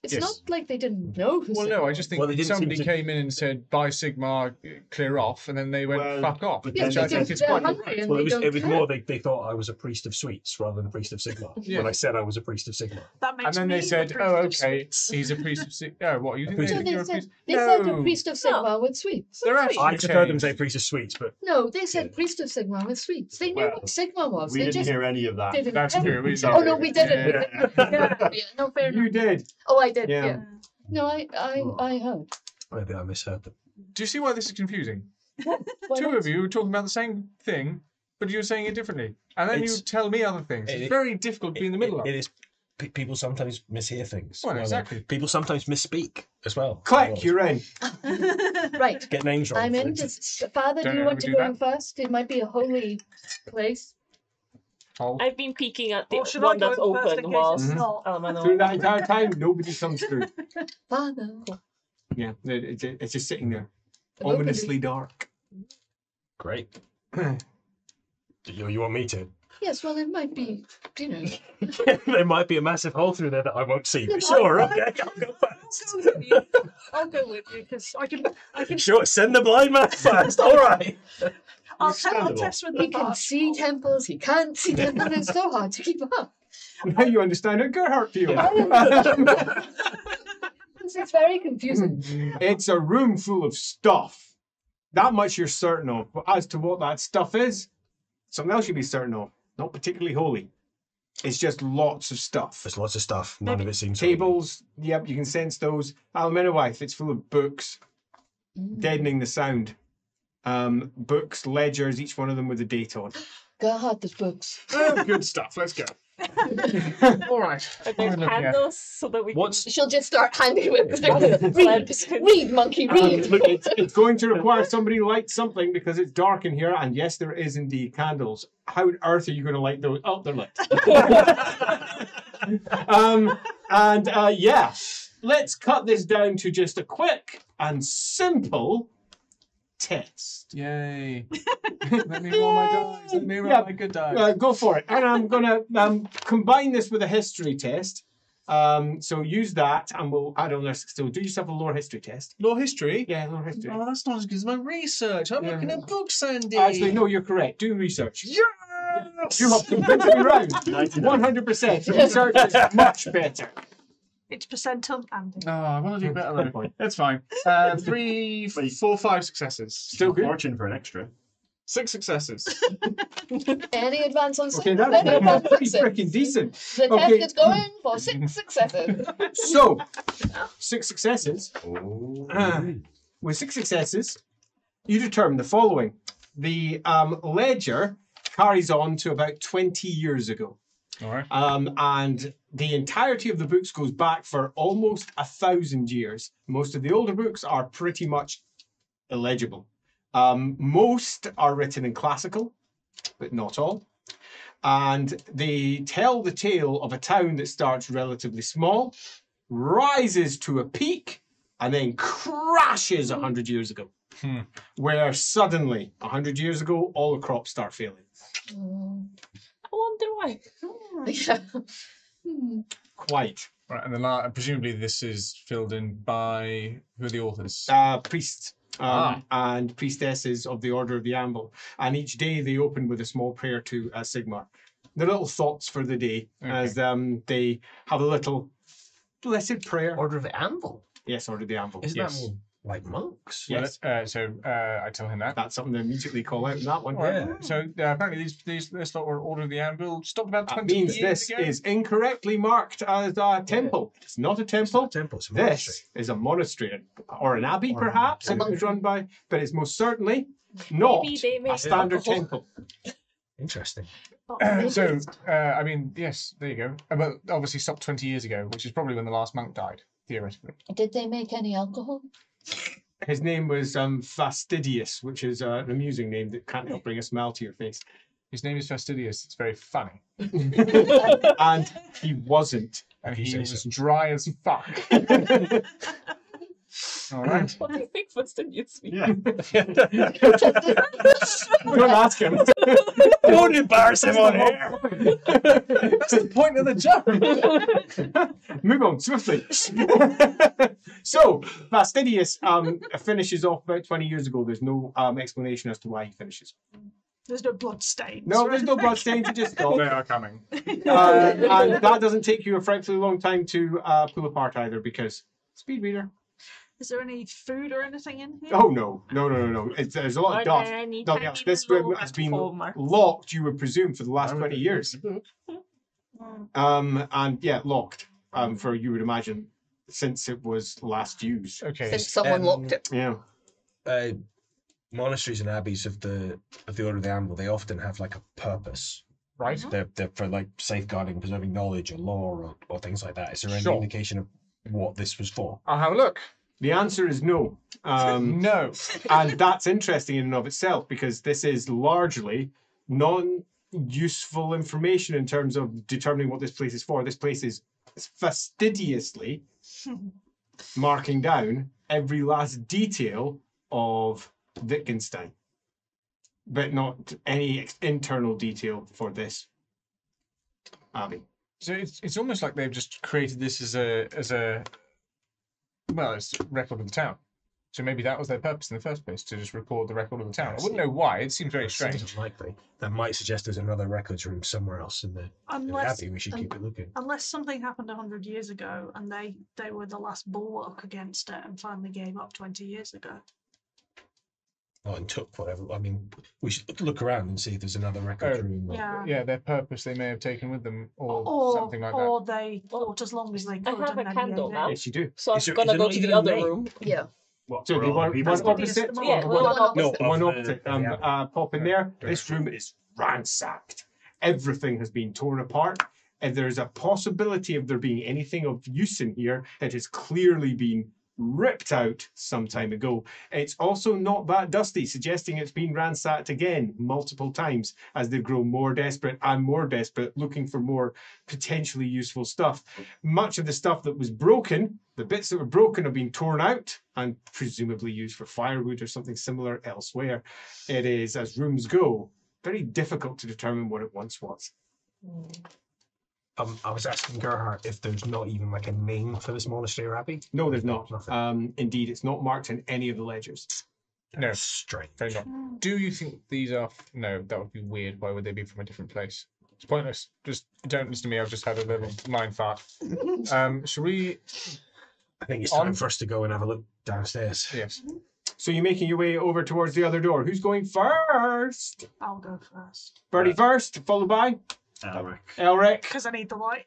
It's Yes. not like they didn't know who. Well, no, I just think Well, they didn't seem somebody to- came in and said, "Buy Sigmar, clear off," and then they went, Well, "Fuck off." but Which then I they think did- is they're quite hungry right. and Well, they it don't was care. more they thought I was a priest of sweets rather than a priest of Sigmar. Yeah. When I said I was a priest of Sigmar. That makes And then me they the said, priest "Oh, of okay, sweets." he's a priest of Sigmar." Oh, what you think? priest So You're they a said priest? they said a No. priest of Sigmar with sweets. They're That's actually- I just heard them say priest of sweets, but No, they said Yeah. priest of Sigmar with sweets. They knew Well, what Sigmar was. We They didn't just hear any of that. didn't. That's have it. true. We So- Oh no, we didn't. Yeah. Yeah, no, fair You enough. did. Oh, I did. Yeah. Yeah. No, I heard. maybe I misheard them. Do you see why this is confusing? Why Two not? of you were talking about the same thing, but you're saying it differently, and then you It's- tell me other things. It's very difficult to be in the middle of It it. is. People sometimes mishear things. Well, exactly. People sometimes misspeak as well. Click, you're in. Right. Get names wrong. I'm for in. instance. Father, do Don't you want ever to do go that. in first? It might be a holy place. Hold. I've been peeking at the Or should I one go that's in first open in case whilst it's not? Through that entire time, nobody comes through. Father. Yeah, it's just sitting there, Nobody. ominously dark. Great. You want me to? Yes, well, it might be, you know. There might be a massive hole through there that I won't see. But sure, okay, I'll go first. I'll go with you because I can. Sure, send the blind man first. All right. I'll Understandable. test with He the can fast see roll. temples, he can't see temples. It's so hard to keep up. Now you understand how Gerhardt feels. It's very confusing. It's a room full of stuff. That much you're certain of. But as to what that stuff is, something else you'd be certain of. Not particularly holy. It's just lots of stuff. There's lots of stuff. None of it seems Tables, yep, you can sense those. Almeniwife, it's full of books, deadening the sound. Books, ledgers, each one of them with a date on. God, there's books. Oh, good stuff. Let's go. All right. Are What there are we looking at? candles so that we What's She'll just start handing with read, monkey, read. Look, it's going to require somebody to light something because it's dark in here, and yes, there is indeed candles. How on earth are you going to light those? Oh, they're lit. Yeah, let's cut this down to just a quick and simple test. Yay. Let me roll my dice. Let me roll Yeah. my good dice. Go for it. And I'm going to combine this with a history test. So use that, and we'll add on this. So do yourself a lore history test. Law history? Yeah, lore history. Oh, that's not as good as my research. I'm Yeah. looking at books, Andy. Actually, no, you're correct. Do research. Yes! You have convinced me round. 99. 100%. Research is much better. It's percentum, Andy. Oh, I want to do better Fair though. That's fine. 3, 4, 5 successes. Still good. Fortune for an extra. 6 successes. Any advance on Okay, six? Any that's advance on pretty six? freaking decent. The Okay. test is going for 6 successes. So, 6 successes. Oh. With 6 successes, you determine the following. The ledger carries on to about 20 years ago. All right. And the entirety of the books goes back for almost 1,000 years. Most of the older books are pretty much illegible. Most are written in classical, but not all. And they tell the tale of a town that starts relatively small, rises to a peak, and then crashes 100 years ago. Where suddenly, 100 years ago, all the crops start failing. I wonder why. Yeah. Hmm. Quite. Right, and then presumably this is filled in by who are the authors? Priests Ah. and priestesses of the Order of the Anvil. And each day they open with a small prayer to Sigmar. Their little thoughts for the day as they have a little blessed prayer. Order of the Anvil? Yes, Order of the Anvil. Isn't yes. that more like monks? Yes. So I tell him that. That's something to immediately call out in that one. Yeah. So apparently this lot were Order of the Anvil stopped about That 20 means years this ago. is incorrectly marked as a temple. It's not a temple. It's not a temple, it's a monastery. This is a monastery or an abbey, Or an perhaps, if abbey. it was run by, but it's most certainly not Maybe they make a standard alcohol. temple. Interesting. So I mean, yes, there you go. But obviously stopped 20 years ago, which is probably when the last monk died, theoretically. Did they make any alcohol? His name was Fastidius, which is an amusing name that can't help bring a smile to your face. His name is Fastidius. It's very funny. And he wasn't. And You he say was so. dry as fuck. All right. What do you think Fastidius means? Yeah. Don't ask him. Don't embarrass him on air. That's the point of the joke. Move on swiftly. So Fastidius finishes off about 20 years ago. There's no explanation as to why he finishes. There's no blood stains. No, or there's no anything. blood stains. He just They stopped. are coming. And that doesn't take you a frightfully long time to pull apart either, because speed reader. Is there any food or anything in here? Oh no. There's a lot Are of dust. there any Nothing tiny else. This room little has been hallmarks? locked, you would presume, for the last 20 years. And yeah, locked. For you would imagine, since it was last used. Okay. Since someone locked it. Yeah. Monasteries and abbeys of the Order of the Anvil, they often have like a purpose. Right. They're for like safeguarding, preserving knowledge or lore or things like that. Is there any Sure. indication of what this was for? I'll have a look. The answer is no. No. And that's interesting in and of itself, because this is largely non-useful information in terms of determining what this place is for. This place is fastidiously marking down every last detail of Wittgenstein, but not any internal detail for this abbey. So it's almost like they've just created this as a well, it's a record of the town. So maybe that was their purpose in the first place, to just record the record of the town. I wouldn't know why. It seems very It seems strange. unlikely. That might suggest there's another records room somewhere else in the Unless, abbey. We should keep it looking. unless something happened 100 years ago and they were the last bulwark against it and finally gave up 20 years ago. Oh, and took whatever. I mean, we should look around and see if there's another records Oh, room. or- Yeah. Yeah, their purpose they may have taken with them, or Or, something like that. or they thought as long as they could. I have and a then candle gave now. in. Yes, you do. So I'm Is there- gonna is there go not to even the a other name? room. Yeah. What, So for the all one, people? one Fastidious opposite, the Yeah, one. well, one no, opposite. one Of the- opposite. yeah. Pop in there. This room is ransacked. Everything has been torn apart. If there's a possibility of there being anything of use in here, it has clearly been ripped out some time ago. It's also not that dusty, suggesting it's been ransacked again multiple times as they grow more desperate and more desperate, looking for more potentially useful stuff. Much of the stuff that was broken, the bits that were broken, have been torn out and presumably used for firewood or something similar elsewhere. It is, as rooms go, very difficult to determine what it once was. I was asking Gerhardt if there's not even like a name for this monastery or abbey. No, there's not. Nothing. Indeed, it's not marked in any of the ledgers. No. That's strange. Very not. Do you think these are? No, that would be weird. Why would they be from a different place? It's pointless. Just don't listen to me. I've just had a little mind fart. Shall we? I think it's time On- for us to go and have a look downstairs. Yes. So you're making your way over towards the other door. Who's going first? I'll go first Birdie first, followed by Elric. Elric. because I need the light.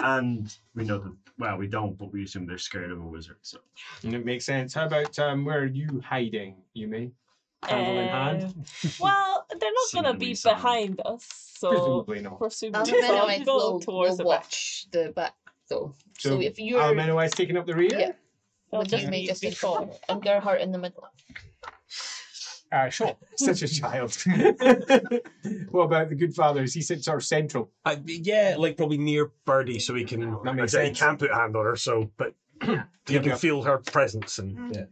And we know that, well, we don't, but we assume they're scared of a wizard. So And it makes sense. How about where are you hiding, Yumi? Candle in hand? Well, they're not gonna Seemingly be sound. behind us, so Presumably not. presumably Almenoid I'll go will towards the back. watch the back though. So if you're Almenoi's taking up the rear? Yeah. I'll with just Yumi be just in before. front and Gerhardt in the middle. Sure. Such a child. What about the good fathers? He sits our central. Yeah, like probably near Birdie, so he can. That makes He sense. can't put a hand on her, so but he Yeah. can feel her presence and yeah.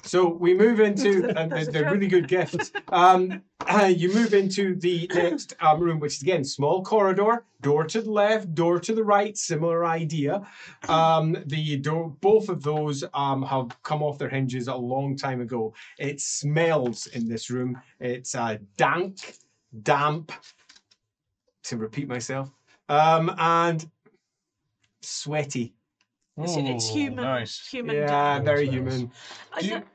So we move into, and they're really good gifts. You move into the next room, which is again small corridor, door to the left, door to the right, similar idea. The door, both of those have come off their hinges a long time ago. It smells in this room. It's damp, to repeat myself, and sweaty. It's human. Nice. Human. Yeah, death. very human.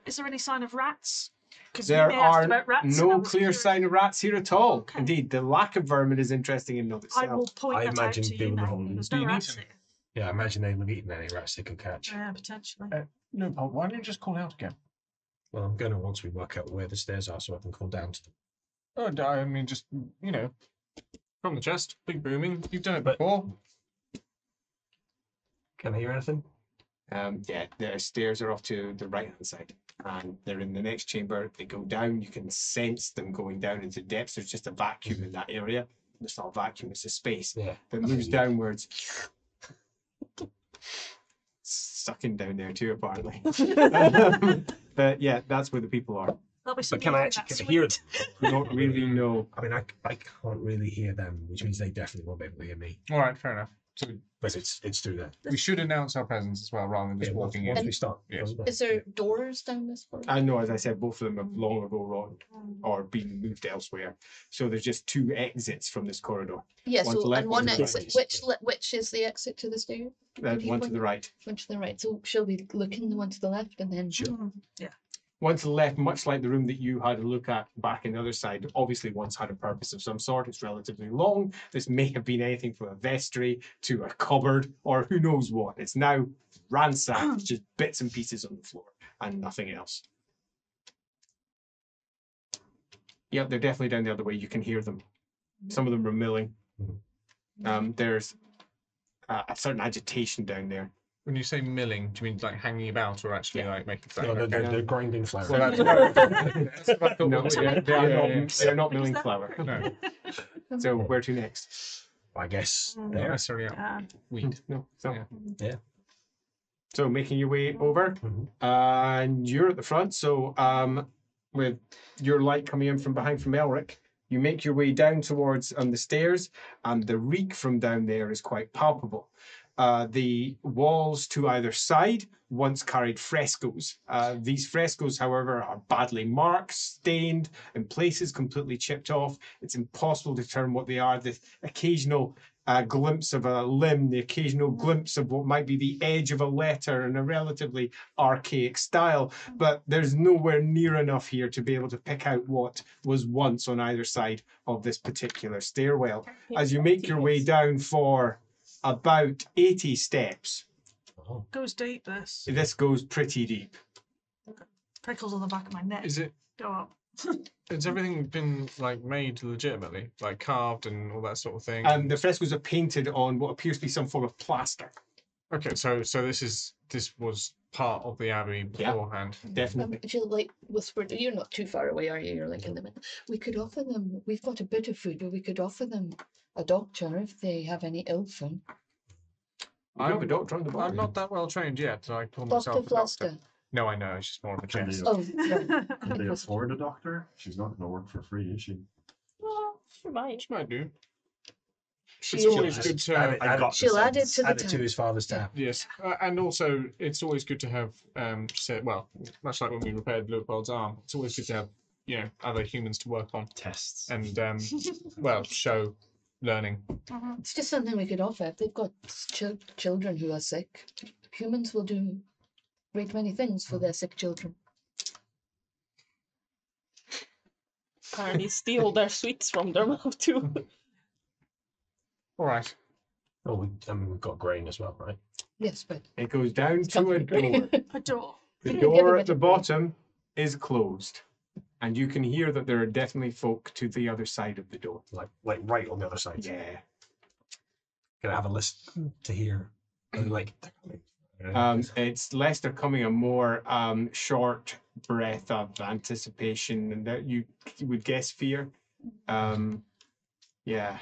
Is there any sign of rats? Because There you asked are about rats. and I no was clear curious. sign of rats here at all. Okay. Indeed, the lack of vermin is interesting in and of I itself. will point I that out imagine to they you would now. have- There's Do no you need rats to- here. Yeah, I imagine they'd have eaten any rats they could catch. Yeah, potentially. No, Paul, why don't you just call out again? Well, I'm going to once we work out where the stairs are so I can call down to them. Oh, I mean, just, from the chest, big booming. You've done it But- before. Can I hear anything? Yeah, the stairs are off to the right-hand side. And they're in the next chamber. They go down. You can sense them going down into depths. There's just a vacuum in that area. It's not a vacuum, it's a space Yeah. that moves downwards. Sucking down there too, apparently. But yeah, that's where the people are. There'll be some But can I eating actually that hear sweet. them? We don't really know. I mean, I can't really hear them, which means they definitely won't be able to hear me. All right, fair enough. So But it's through there. we should announce our presence as well, rather than just Yeah, walking once in. we start. Yes. Is there doors down this corridor? I know, as I said, both of them have long ago rotted or been moved elsewhere. So there's just two exits from this corridor. Yeah, one to so left, and one one to exit. right. Which is the exit to the stairs? One to the right. One to the right. So shall we look in the one to the left and then? Yeah. One to the left, much like the room that you had a look at back in the other side, obviously once had a purpose of some sort. It's relatively long. This may have been anything from a vestry to a cupboard or who knows what. It's now ransacked. It's just bits and pieces on the floor and nothing else. Yep, they're definitely down the other way. You can hear them. Some of them are milling. There's a certain agitation down there. When you say milling, do you mean like hanging about or actually like making No, flour? they're grinding flour. Well, that's what I thought. No, Yeah, they're not What is milling that? flour. No, So where to next? I guess not there. necessarily wheat. No. So, Yeah. So making your way over, Mhm. and you're at the front. So with your light coming in from behind from Elric, you make your way down towards the stairs, and the reek from down there is quite palpable. The walls to either side once carried frescoes. These frescoes, however, are badly marked, stained, in places completely chipped off. It's impossible to determine what they are. The occasional glimpse of a limb, the occasional glimpse of what might be the edge of a letter in a relatively archaic style, but there's nowhere near enough here to be able to pick out what was once on either side of this particular stairwell. As you make your way down for about 80 steps, Goes deep, this. this goes pretty deep. Prickles on the back of my neck. Is it? Go up. Has everything been like made legitimately, like carved and all that sort of thing? The frescoes are painted on what appears to be some form of plaster. Okay, so this was part of the abbey Yeah. beforehand. Definitely. Would you like whisper? You're not too far away, are you? You're like in the middle. We could offer them. We've got a bit of food, but we could offer them a doctor if they have any ill form. You have a doctor on the board. I'm not that well trained yet. I call Dr. myself a doctor. Fluster. No, I know. It's just more of a Can jest. they, Oh, right. can they afford a doctor? She's not going to work for free, is she? Well, she might. Which might do. She It's always good to have. I got She'll this add it to the Add it to tab. his father's tab. Yes, and also it's always good to have. Much like when we repaired Leopold's arm, it's always good to have other humans to work on tests. and show learning. It's just something we could offer. If they've got children who are sick, humans will do great many things for their sick children. Apparently steal their sweets from their mouth too. All right. Oh, we've got grain as well, right? Yes, but It goes down to a door. A door. The Give 'em door a at the bit of bottom is closed, and you can hear that there are definitely folk to the other side of the door. Like right on the other side. Yeah. Can I have a list to hear? Like, It's less they're coming a more short breath of anticipation, and that you would guess fear. Yeah.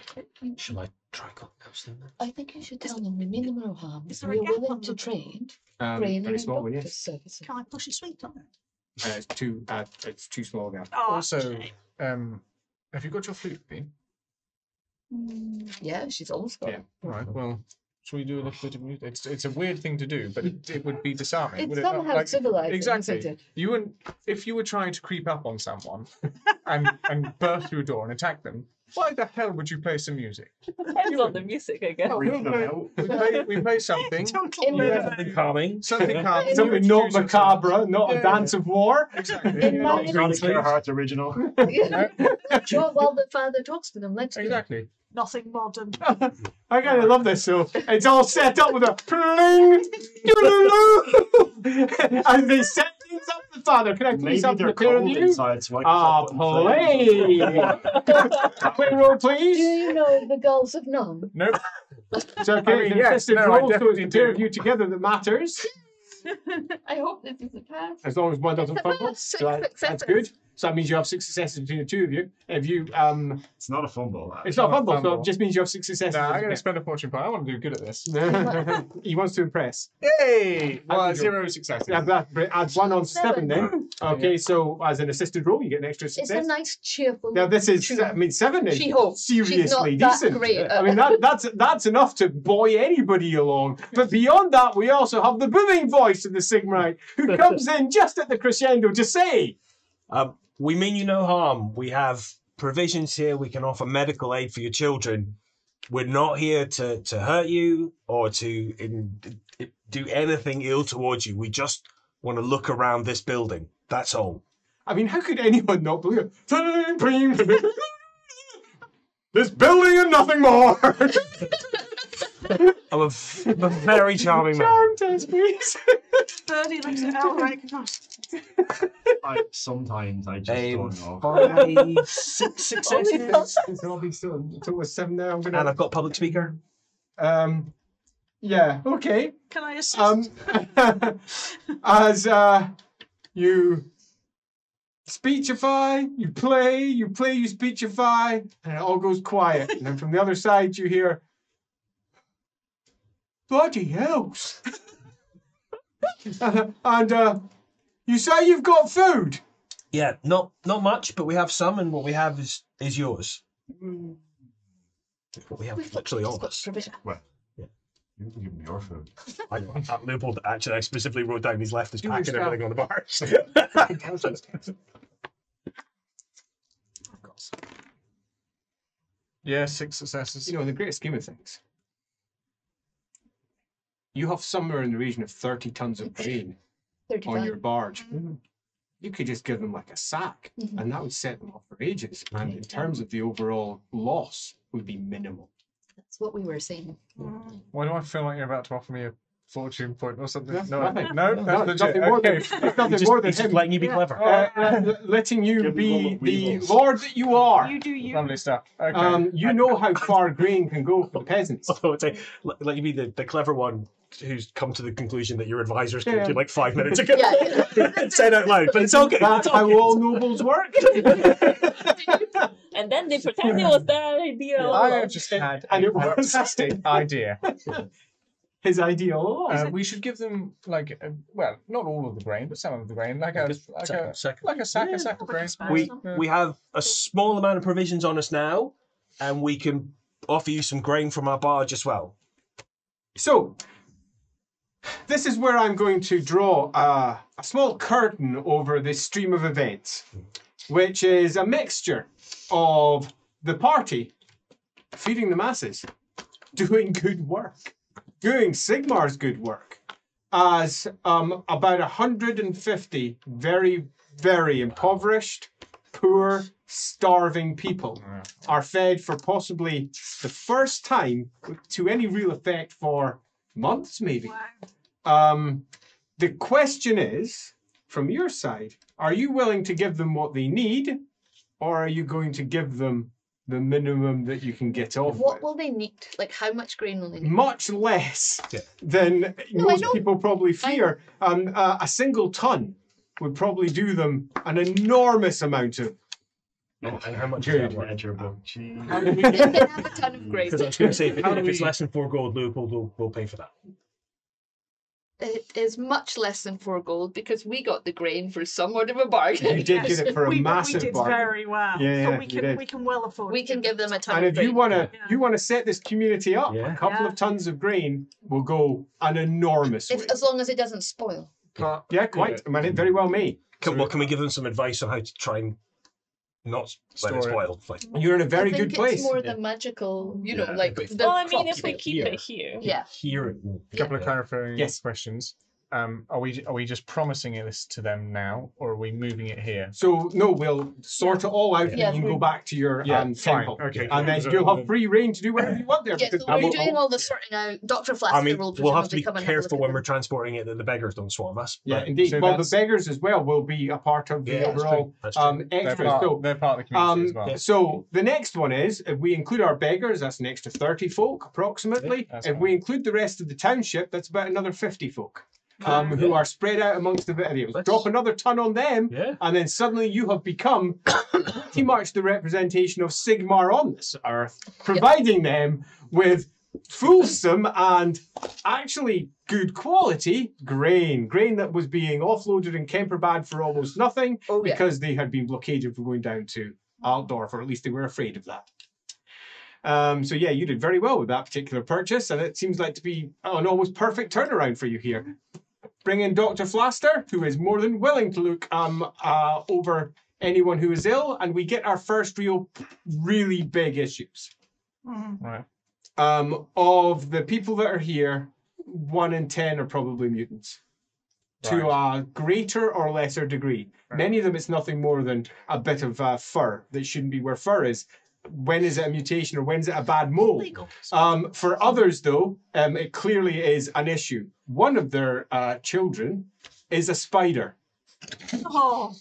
shall I try calling them then? I think you should tell them we mean them no harm. Is there a We're gap willing on to the- trade grain Very and small one, doctor's yes. services. Can I push a sweet on it? It's too small now. Oh, Also, shame. have you got your flute, Bean? Yeah, she's almost got Yeah. it. All right. Well, shall we do a little bit of music? It's a weird thing to do, but it would be disarming. It's would it not? somehow civilizing, exactly. isn't it? You wouldn't, if you were trying to creep up on someone and burst through a door and attack them. Why the hell would you play some music? Depends on the music, I guess. We play something. Something calming. Something calming. Something not macabre, not a dance of war. Exactly. In my- Not a Heart original. Sure, while the father talks to them, let's do it. Exactly. Nothing modern. I kind of love this. So it's all set up with a pling, and they set things up. The father, can I please Maybe have they're the pair of cold you? inside, so I can Ah, play. play roll, Do please. you know the gulls of None? Nope. It's okay. I mean, it's an yes, assisted no, I roll, so it's definitely the pair do. of you together that matters. I hope this is a pass. As long as one doesn't It's a fumble, pass. so that's Success. good. So that means you have 6 successes between the two of you. If you It's not a fumble. it's not a fumble, so fumble. it just means you have 6 successes. No, I'm going to spend a fortune point. I want to do good at this. He wants to impress. Yay! Well, How'd you do? 0 successes. Yeah, that adds 1 on 7 then. Okay, Yeah. so as an assisted roll, you get an extra It's a success. nice, cheerful. Now this is, tune. I mean, 7 is She hopes. She's seriously not that decent. great I mean, that's enough to buoy anybody along. But beyond that, we also have the booming voice of the Sigmarite, who comes in just at the crescendo to say, We mean you no harm. We have provisions here. We can offer medical aid for your children. We're not here to hurt you or to do anything ill towards you. We just want to look around this building. That's all. I mean, how could anyone not believe it? This building and nothing more. I'm a very charming man. Charm test, please. Birdie looks at Elric and goes, Sometimes I just A don't know. 5, 6 successes. I'll be still until we're 7 now. I'm And gonna. I've got public speaker. Yeah. Okay. can I assist? As you speechify, you play, you speechify, and it all goes quiet. And then from the other side, you hear, bloody hells. And you say you've got food. Yeah, not much, but we have some, and what we have is yours. What we have literally all of us. Provision. You can give me your food. Leopold, actually, I specifically wrote down he's left his Do pack and yourself. everything on the bars. Yeah, 6 successes. You know, in the great scheme of things, you have somewhere in the region of 30 tons of grain 35. on your barge. You could just give them like a sack, Mhm. and that would set them off for ages. And in terms of the overall loss, would be minimal. That's what we were saying. Why do I feel like you're about to offer me a fortune point or something? That's No, nothing. no, No, that's legit. nothing more than, Okay. it's nothing more than He's just him letting you be clever. letting you Give me one be of the weevils. lord that you are. You do you. Lovely stuff. Okay. You know how far grain can go for the peasants. I would say, let you be the clever one who's come to the conclusion that your advisors came Yeah. to like 5 minutes ago. Yeah. Said out loud, but it's okay. That's how all nobles work. And then they pretend it was their idea. all I along. have just had And a it was. fantastic idea. His idea all along. We should give them like, well, not all of the grain, but some of the grain, like a sack of grain. We have a small amount of provisions on us now, and we can offer you some grain from our barge as well. So, this is where I'm going to draw a small curtain over this stream of events, which is a mixture of the party feeding the masses, doing good work, doing Sigmar's good work, as about 150 very, very impoverished, poor, starving people are fed for possibly the first time to any real effect for months, maybe. The question is, from your side, are you willing to give them what they need, or are you going to give them the minimum that you can get off What with? will they need? Like, how much grain will they need? Much less Yeah. than No, I most know. people probably fear. A single ton would probably do them an enormous amount of. And how much Good. is that worth? Measurable. Jeez. How do we They get- can have a ton of grain. Because I was going to say, if How do it's we- less than 4 gold, Leopold will pay for that. It is much less than 4 gold because we got the grain for somewhat of a bargain. You did get it for a we massive did bargain. very well. Yeah, so yeah, we you did. can well afford. We can give them a ton And of if you grain. want to, Yeah. you want to set this community up, Yeah. a couple Yeah. of tons of grain will go an enormous way. As long as it doesn't spoil. Yeah, quite. I mean, it very well may. Can we give them some advice on how to try and not let Store it it. spoil? Like, You're in a very I think good place. it's more the magical, you know, Yeah, like but- the Well, I mean, crops if we that- keep it here. Yeah. hear it. A couple of clarifying Yes. questions. Are we just promising this to them now, or are we moving it here? So no, we'll sort it all out and Yeah, you can go we- back to your Fine. temple. Okay. And then So- you'll have free reign to do whatever you want there. Yeah, because so we're we'll- doing all the sorting out. Dr. Flasker I mean, will we'll have to presumably be come and have a careful look when at we're them. transporting it that the beggars don't swarm us. Yeah, but- indeed. So Well, the that's- beggars as well will be a part of the Yeah, that's overall true. That's true. They're extras. part, So, they're part of the community as well. So the next one is, if we include our beggars, that's an extra 30 folk approximately. That's If fine. we include the rest of the township, that's about another 50 folk. Who are spread out amongst the videos. Let's- Drop another ton on them, Yeah. and then suddenly you have become pretty much the representation of Sigmar on this earth, providing them with fulsome and actually good quality grain that was being offloaded in Kemperbad for almost nothing Oh, yeah. because they had been blockaded from going down to Altdorf, or at least they were afraid of that. So yeah, you did very well with that particular purchase, and it seems like to be an almost perfect turnaround for you here. Bring in Dr. Flaster, who is more than willing to look over anyone who is ill, and we get our first really big issues. Right. Of the people that are here, 1 in 10 are probably mutants. To a greater or lesser degree. Right. Many of them, it's nothing more than a bit of fur that shouldn't be where fur is. When is it a mutation or when is it a bad mold? Legal. For others, though, it clearly is an issue. One of their children is a spider. Oh,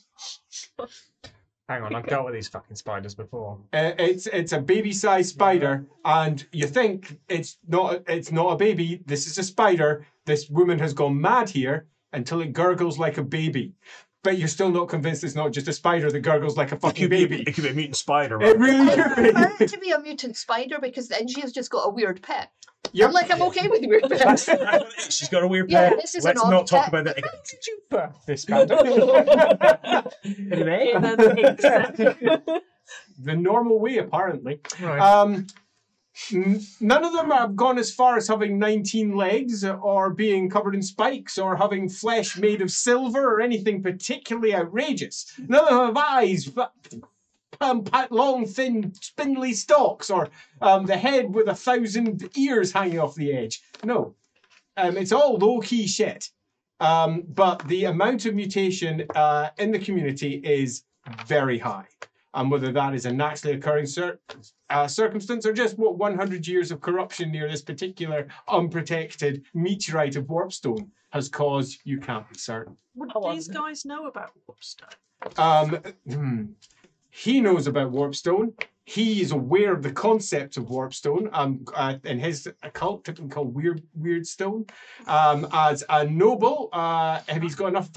Hang on, I've dealt with these fucking spiders before. It's a baby-sized spider, and you think it's not a baby. This is a spider. This woman has gone mad here until it gurgles like a baby. But you're still not convinced it's not just a spider that gurgles like a fucking baby. It could be a mutant spider. It Right? really I could prefer be. it to be a mutant spider because then she has just got a weird pet. Yep. I'm like, I'm okay with weird That's pets. She's got a weird Yeah, pet. this is Let's an not odd talk pet. about that again. Did you birth this spider? Anyway, In an insect. the normal way, apparently. Right. None of them have gone as far as having 19 legs or being covered in spikes or having flesh made of silver or anything particularly outrageous. None of them have eyes, long, thin, spindly stalks, or the head with 1,000 ears hanging off the edge. No. It's all low-key shit. But the amount of mutation in the community is very high. And whether that is a naturally occurring circumstance or just what 100 years of corruption near this particular unprotected meteorite of warpstone has caused, you can't be certain. would I these wonder. guys know about warpstone? He knows about warpstone. He is aware of the concept of warpstone. In his occult, typically called weird stone. As a noble, if he's got enough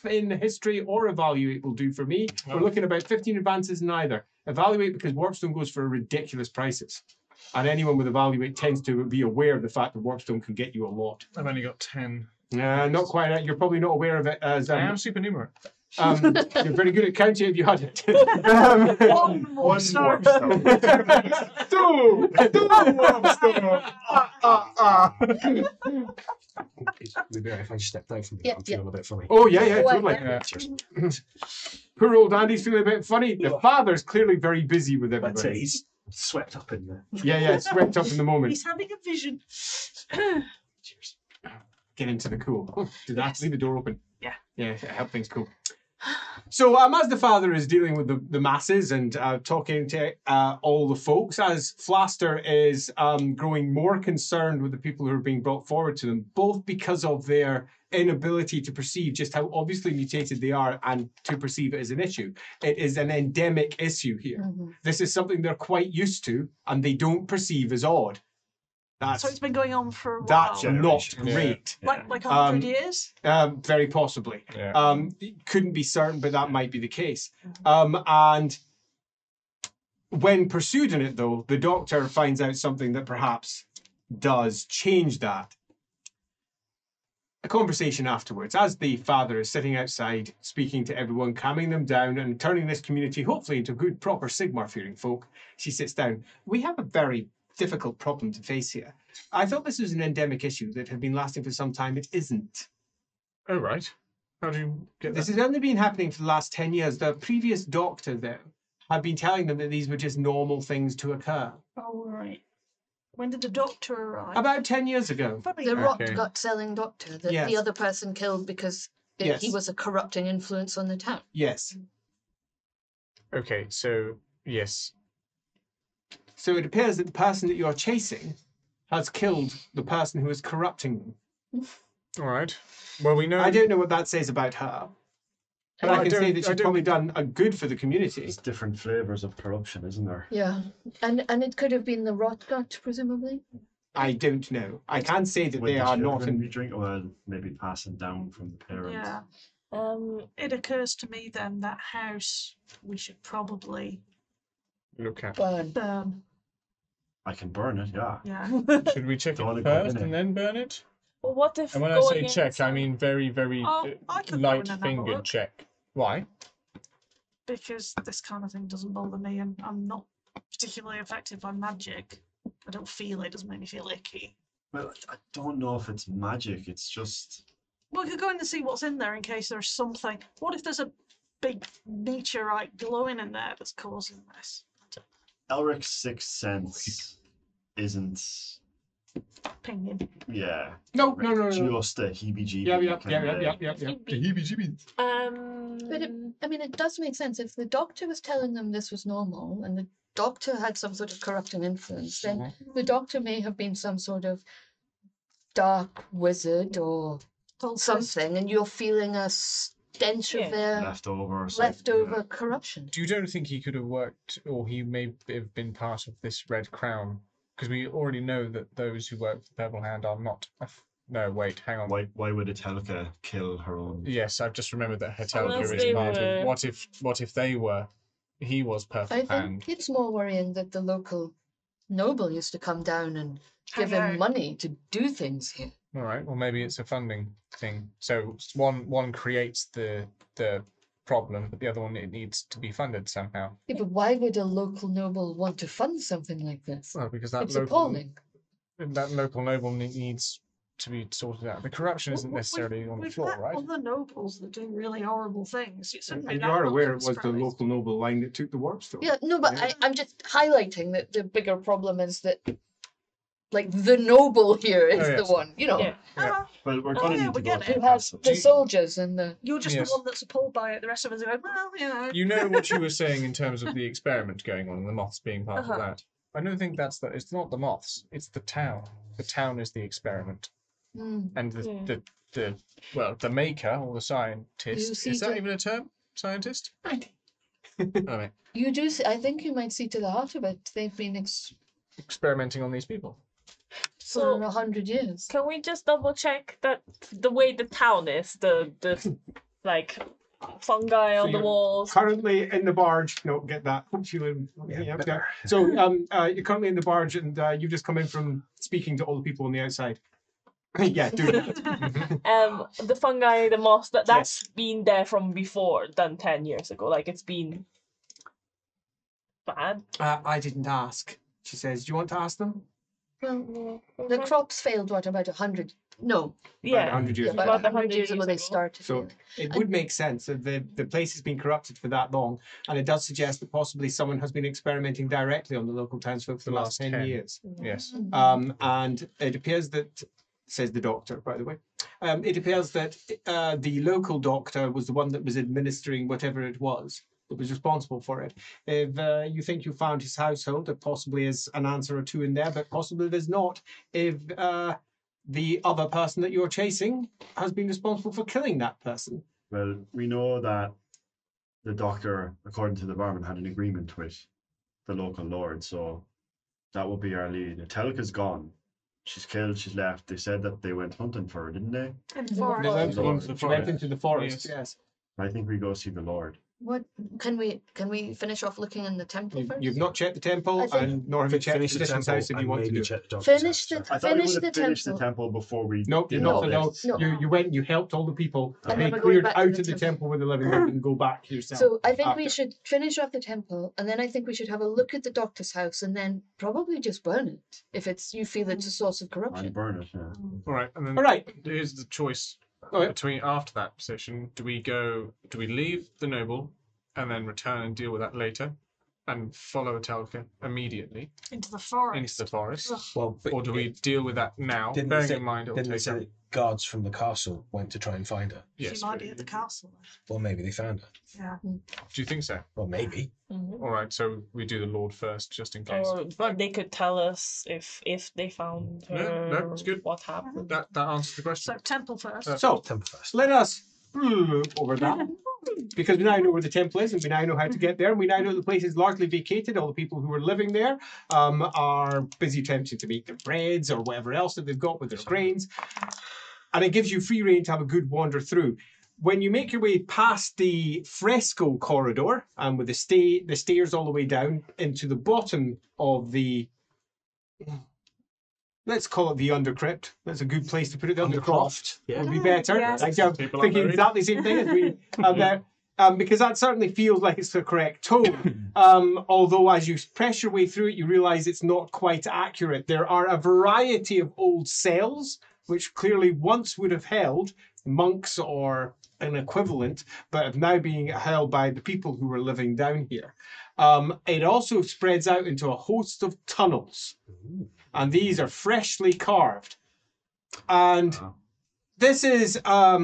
in history or evaluate will do for me. We're looking about 15 advances in either. Evaluate because warpstone goes for ridiculous prices. And anyone with evaluate tends to be aware of the fact that warpstone can get you a lot. I've only got 10. Not quite. You're probably not aware of it as I am supernumerate. you're very good at counting if you had it. One warpstone. Two warpstone. It'd be better if I stepped out from here. Yeah, I'm feeling a bit funny. Oh yeah, Oh, totally. Yeah. Cheers. Poor old Andy's feeling a bit funny. The father's clearly very busy with That's it. everybody. He's swept up in there. Yeah, swept up in the moment. He's having a vision. Cheers. Get into the cool. Oh, did I have to leave the door open? Yeah. Yeah, help things cool. So as the father is dealing with the masses and talking to all the folks, as Flaster is growing more concerned with the people who are being brought forward to them, both because of their inability to perceive just how obviously mutated they are and to perceive it as an issue. It is an endemic issue here. Mhm. This is something they're quite used to and they don't perceive as odd. So it's been going on for a while. That's not Generation. great. like 100 years. Very possibly. Yeah. Couldn't be certain, but that might be the case. And when pursued in it, though, the doctor finds out something that perhaps does change that. a conversation afterwards, as the father is sitting outside, speaking to everyone, calming them down, and turning this community hopefully into good, proper Sigmar-fearing folk. She sits down. We have a very difficult problem to face here. I thought this was an endemic issue that had been lasting for some time. It isn't. Oh, right. How do you get This that? has only been happening for the last 10 years. The previous doctor, though, had been telling them that these were just normal things to occur. Oh, right. When did the doctor arrive? About 10 years ago. Funny. The rot Okay. gut-selling doctor that Yes. the other person killed because he Yes. was a corrupting influence on the town. Yes. Okay, so, yes. So it appears that the person that you're chasing has killed the person who is corrupting them. All right. Well, we know... I don't know what that says about her. But Well, I can say don't- that I she's don't- probably done a good for the community. There's different flavors of corruption, isn't there? Yeah, and it could have been the rot gut, presumably. I don't know. I can say that Would they the are not children be in... drink, well, maybe passing down from the parents. Yeah. Um, It occurs to me then that house we should probably Look at. Burn. burn. I can burn it, yeah. Yeah. Should we check Don't wanna it go in first it. and then burn it? well, what if And when I say going check, I inside- mean very, very Oh, I could go in and have a light-fingered look. check. Why? Because this kind of thing doesn't bother me, and I'm not particularly affected by magic. I don't feel it. Doesn't make me feel icky. Well, I don't know if it's magic. It's just We could go in and see what's in there in case there's something. What if there's a big meteorite glowing in there that's causing this? Elric's sixth sense isn't. Opinion. Yeah. No. Just a heebie-jeebie. But I mean, it does make sense. If the doctor was telling them this was normal and the doctor had some sort of corrupting influence, then the doctor may have been some sort of dark wizard or something, and you're feeling a stench Yeah. of their Leftover. Or something, leftover corruption. You don't think he could have worked, or he may have been part of this Red Crown? Because we already know that those who work for the Purple Hand are not. No, wait, hang on. Why would Etelka kill her own? Yes, I've just remembered that Unless Hetelka is they part were- of. What if they were? He was Purple I Hand. think it's more worrying that the local noble used to come down and give Hang him out. money to do things here. All right. Well, maybe it's a funding thing. So one creates the problem, but the other one, it needs to be funded somehow. Yeah, but why would a local noble want to fund something like this? Well, because that It's local appalling. noble needs to be sorted out. The corruption isn't necessarily on the We've floor, met right? other nobles that do really horrible things. It's And certainly you that are not aware it been was the surprised. local noble line that took the warpstone. Yeah, no, but Yeah. I'm just highlighting that the bigger problem is that, like, the noble here is Oh, yes. the one, you know, Yeah. Uh-huh. Well, we're Oh, going to yeah, need to we go get to it. the who has castle. the soldiers and the. You're just Yes. the one that's appalled by it. The rest of us are going, well, you know. You know what you were saying in terms of the experiment going on, and the moths being part Uh-huh. of that. I don't think that's it's not the moths. It's the town. The town is the experiment, Mm. and Yeah. the maker or the scientist. see Is that the- even a term? Scientist? Right. Oh, right. You do. I think you might see to the heart of it. They've been Experimenting on these people. for So 100 years. can we just double check that the way the town is, the like fungi So on the you're walls? Currently in the barge. No, get that. Yeah. So you're currently in the barge, and you've just come in from speaking to all the people on the outside. Yeah, do that. The fungi, the moss, that's Yes. been there from before than 10 years ago. Like it's been bad. I didn't ask. She says, "Do you want to ask them?" Well, the crops failed. What about 100? No, Yeah. 100 years about ago. About 100 years ago they ago. started. So it would make sense if the place has been corrupted for that long, and it does suggest that possibly someone has been experimenting directly on the local townsfolk for the last 10 years. Yes. And it appears that, says the doctor, by the way, it appears that the local doctor was the one that was administering whatever it was that was responsible for it. If you think you found his household, there possibly is an answer or two in there, but possibly there's not. If the other person that you're chasing has been responsible for killing that person. Well, we know that the doctor, according to the barman, had an agreement with the local lord, so that would be our lead. Etelka's gone. She's killed, she's left. They said that they went hunting for her, didn't they? In They forest. They went Lord. into the forest, yes. I think we go see the lord. What can we finish off looking in the temple first? You've not checked the temple, I think- and nor have you checked the Finish the physician's temple house if you and want to maybe do it. check the doctor's Finish house. the I thought we finish would the have finished the temple. temple before we. No, did you're not all allowed. this. No. You went and you helped all the people. And They then we're going cleared back to out the of the temple. temple with the living room and go back to yourself. So I think we after. should finish off the temple, and then I think we should have a look at the doctor's house, and then probably just burn it if you feel it's a source of I'd corruption. burn it. Yeah. All right, and then All right. here's the choice Okay. between after that position. Do we leave the noble and then return and deal with that later, and follow Etelka immediately Into the forest. into the forest, Well, but or do we deal with that now, Didn't bearing they say- in mind it'll didn't they take say her? that guards from the castle went to try and find her? She Yes. might but be at the castle. Well, maybe they found her. Yeah. do you think so? Well, maybe. Mhm. All right, so we do the Lord first, just in case. Or they could tell us if they found her. Yeah, no, it's good. What happened? That answers the question. So temple first. So Temple first. let us over that. Because we now know where the temple is, and we now know how to get there, and we now know the place is largely vacated. All the people who were living there are busy attempting to make their breads or whatever else that they've got with their grains. And it gives you free rein to have a good wander through. When you make your way past the fresco corridor, with the stairs all the way down into the bottom of the, let's call it the undercrypt. That's a good place to put it. The undercroft Yeah. would be better. Yes. Like, I'm People are thinking married. exactly the same thing as we there. Because that certainly feels like it's the correct tone. Although as you press your way through it, you realise it's not quite accurate. There are a variety of old cells, which clearly once would have held monks or an equivalent, but have now been held by the people who were living down here. It also spreads out into a host of tunnels, and these are freshly carved. And this is a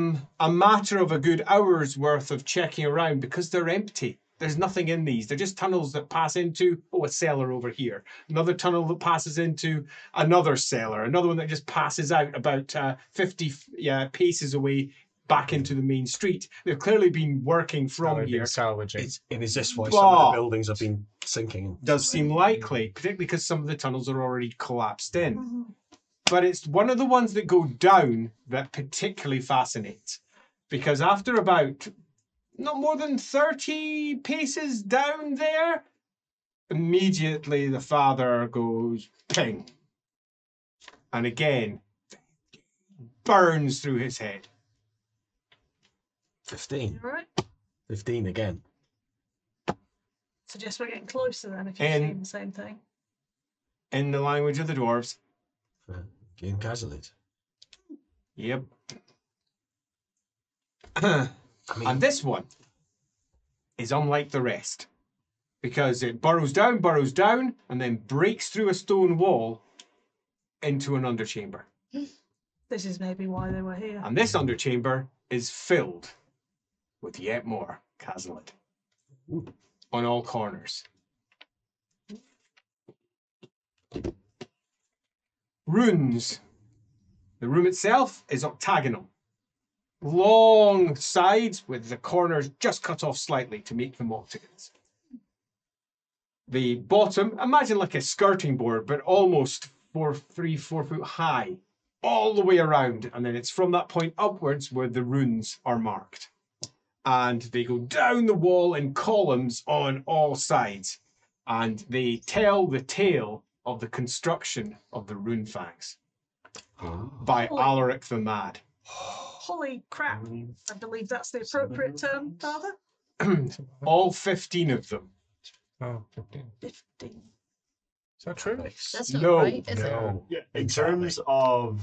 matter of a good hour's worth of checking around because they're empty. There's nothing in these. They're just tunnels that pass into, a cellar over here. Another tunnel that passes into another cellar. Another one that just passes out about 50 paces away back into the main street. They've clearly been working from They've here. been salvaging. Is this why some of Bah. the buildings have been sinking? Does seem likely, particularly because some of the tunnels are already collapsed in. Mm-hmm. But it's one of the ones that go down that particularly fascinates. Because after about not more than 30 paces down there, immediately the father goes ping. And again, burns through his head. 15. All right. 15 again. Suggest we're getting closer then if you've And- seen the same thing. In the language of the dwarves. Again, Cazalit. Yep. I mean, And this one is unlike the rest because it burrows down, and then breaks through a stone wall into an underchamber. This is maybe why they were here. And this underchamber is filled with yet more Cazalit on all corners. Runes. The room itself is octagonal. Long sides with the corners just cut off slightly to make them octagons. The bottom, imagine like a skirting board, but almost 4 foot high, all the way around. And then it's from that point upwards where the runes are marked. And they go down the wall in columns on all sides. And they tell the tale of the construction of the rune fangs by Alaric the Mad. Holy crap. I believe that's the appropriate term, Father. All 15 of them. Oh, 15. 15. Is that true? That's not No, right, is it? no. Yeah, in Exactly. terms of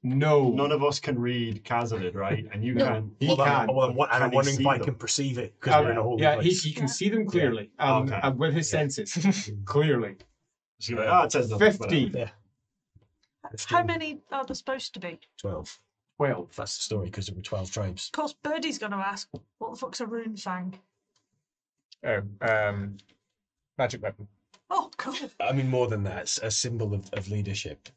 No. none of us can read Cazalit, right? And you No. can. He Well, can. and Can I'm he wondering see if I them? can perceive it because we're in a holy Yeah, place. he can see them clearly Okay. with his senses. Clearly. So you're like, it says nothing, 50. Yeah. How many are there supposed to be? Of 12. 12. That's the story because there were 12 tribes. course, Birdie's going to ask, what the fuck's a rune fang? Oh, magic weapon. Oh, cool. I mean, more than that, it's a symbol of leadership.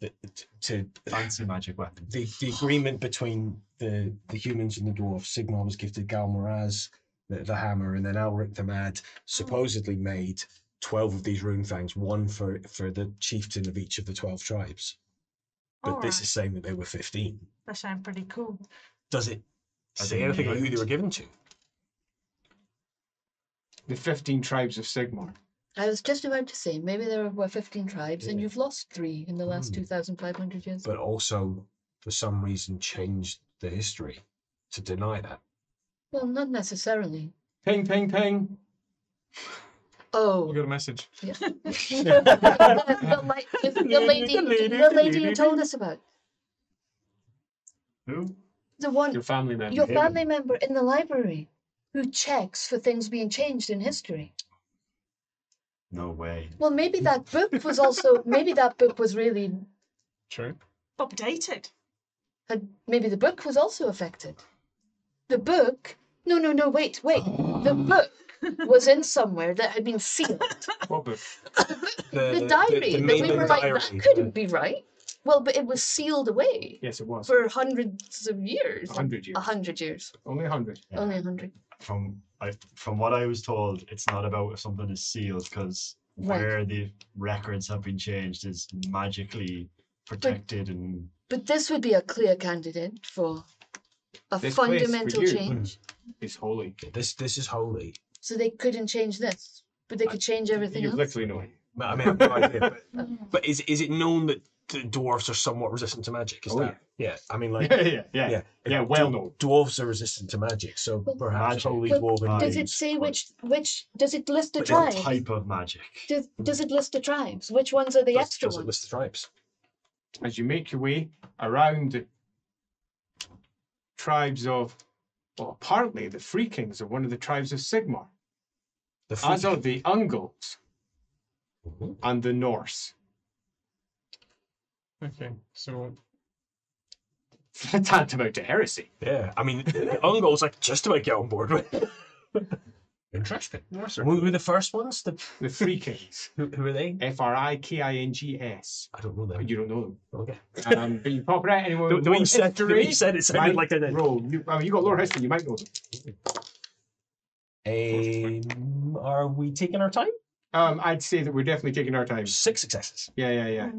To Fancy magic weapon. the agreement between the humans and the dwarves. Sigmar was gifted Galmaraz, the hammer, and then Alric the Mad supposedly made 12 of these rune fangs, one for the chieftain of each of the 12 tribes. But this Alright. is saying that they were 15. They sound pretty cool. Does it Are say they anything about who named? they were given to? the 15 tribes of Sigmar. I was just about to say, maybe there were 15 tribes, and you've lost 3 in the last 2,500 years. But also, for some reason, changed the history to deny that. Well, not necessarily. Ping, ping, ping. Oh. You got a message. Yeah. the lady you told us about. Who? The one, Your family member. your family member in the library who checks for things being changed in history. No way. Well, maybe that book was also, maybe that book was really, True. Updated. maybe the book was also affected. The book, no, wait. The book was in somewhere that had been sealed. What book? The diary. the that we were maiden like, diary, that couldn't be right. Well, but it was sealed away Yes, it was. for hundreds of years. 100 years. 100 years. Only 100. Yeah. Only 100. From what I was told, it's not about if something is sealed, because Right. where the records have been changed is magically protected and But this would be a clear candidate for a This place for fundamental you. change. It's holy. This is holy. So they couldn't change this, but they could change everything You else. literally know it. I mean, I have no idea. But is it known that the dwarves are somewhat resistant to magic? Is Oh, that? Yeah. I mean, like. Yeah, well known. Dwarves are resistant to magic, so Well, perhaps magic. holy But dwarven does it names. say which does it list the But what tribes? type of magic. Does it list the tribes? Which ones are the extra Does it ones? list the tribes? As you make your way around the tribes of, well, apparently the Free Kings are one of the tribes of Sigmar, The as are the Ungals Mhm. and the Norse. Okay, so Tantamount to heresy. Yeah, I mean, the Ungol's like just about get on board with. Interesting. Who were the first ones? The Free Kings. Who are they? Frikings. I don't know them. You don't know them. Okay. But you pop it out anyone with The way lore you said, the way you history said it sounded might like I did. roll. You got lore history, you might know them. Are we taking our time? I'd say that we're definitely taking our time. 6 successes. Yeah.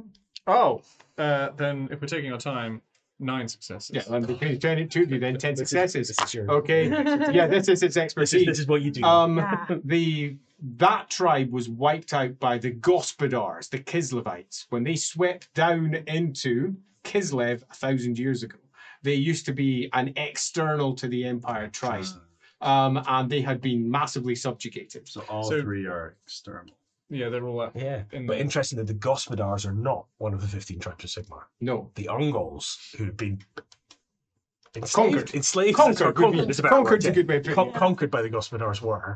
oh, then if we're taking our time, 9 successes. Yeah, and because you turn it to you, then 10 successes. This is your, Okay. Yeah, this is its expertise. this is what you do. Ah. That tribe was wiped out by the Gospodars, the Kislevites, when they swept down into Kislev 1,000 years ago. They used to be an external to the Empire tribe, and they had been massively subjugated. So all So- 3 are external. Yeah, they're all up. yeah, in but the- interesting that the Gospodars are not one of the 15 tribes of Sigmar. No. The Ungols, who've been Conquered. enslaved, Conquered would be- is a better word, conquered's a yeah. good way of putting it. Conquered by the Gospodars were,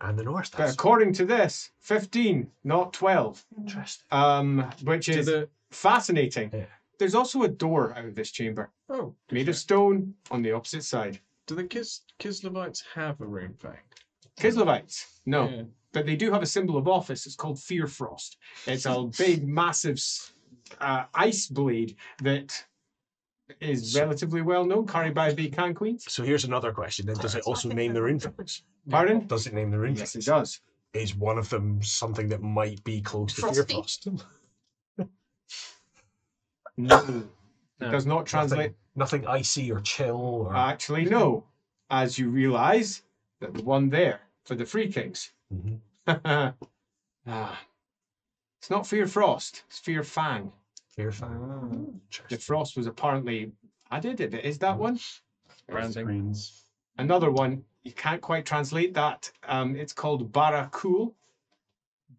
and the North. But That's according to this, 15, not 12, interesting. which To is the fascinating. Yeah. There's also a door out of this chamber, oh, made of stone on the opposite side. do the Kislevites have a rune fang? Kislevites, no. Yeah. But they do have a symbol of office. It's called Fear Frost. It's a big, massive ice blade that is relatively well known, carried by the Khan Queens. So here's another question. Then, does it also name the rune fangs? Pardon? Does it name the rune Yes, it fangs? does. Is one of them something that might be close to Fear Frosty? Frost? No. It does not translate. Nothing icy or chill or. Actually, no. As you realize that the one there for the Free Kings. Mhm. It's not Fear Frost. It's Fear Fang. Fear fang. The Interesting. frost was apparently added. If it is that one. Branding. Screens. Another one, you can't quite translate that. It's called Barakul.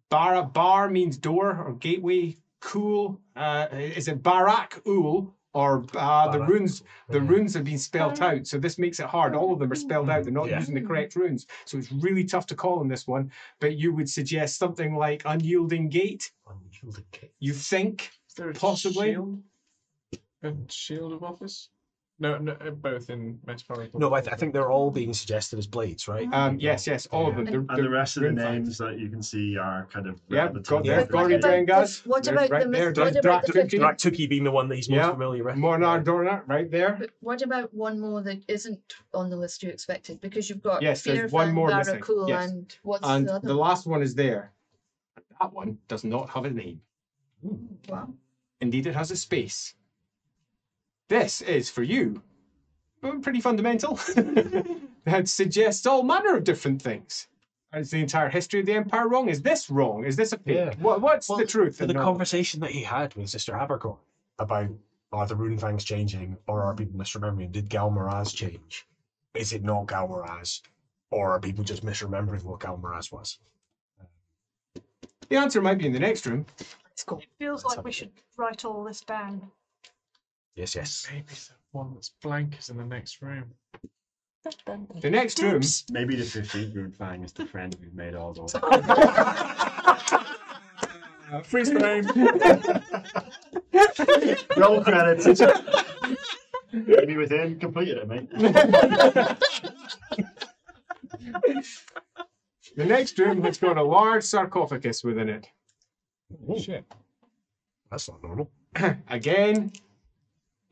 Bar means door or gateway. Cool. Is it Barak Ul or the runes? The runes have been spelled out, so this makes it hard. All of them are spelled out. They're not Yeah. using the correct runes, so it's really tough to call on this one. But you would suggest something like Unyielding Gate. Unyielding gate. You think? Is there a Possibly. shield? A shield of office? No, both in metaphorical. No, but I think they're all being suggested as blades, right? Yes, all of them. And the rest of the rune fangs. names that you can see are kind of Yeah, relative got to there. the But what Gory about Drangas. what There's about right the there. mis- what about the Drak- 15? Draktuki being the one that he's most Yeah. familiar with. Mornar Dorna, right there. But what about one more that isn't on the list you expected? Because you've got Yes, there's Fear one Fang, more missing. Barakul, Yes. and what's And the other the one? last one is there. That one does not have a name. Wow. Indeed, it has a space. This is for you. Pretty fundamental. That suggests all manner of different things. Is the entire history of the Empire wrong? Is this wrong? Is this a fake? Yeah. What's Well, the truth? For the and not- conversation that he had with Sister Abercorn about are the rune fangs changing or are people misremembering? Did Galmaraz change? Is it not Galmaraz? Or are people just misremembering what Galmaraz was? The answer might be in the next room. Let's go. It feels Let's like have we a should write all this down. Yes, yes. Maybe the one that's blank is in the next room. The next room. Maybe the 15th rune fang is the friend we've made all those. Freeze frame. Roll credits. Maybe within completed it, mate. The next room has got a large sarcophagus within it. Oh, Shit. that's not normal. Again,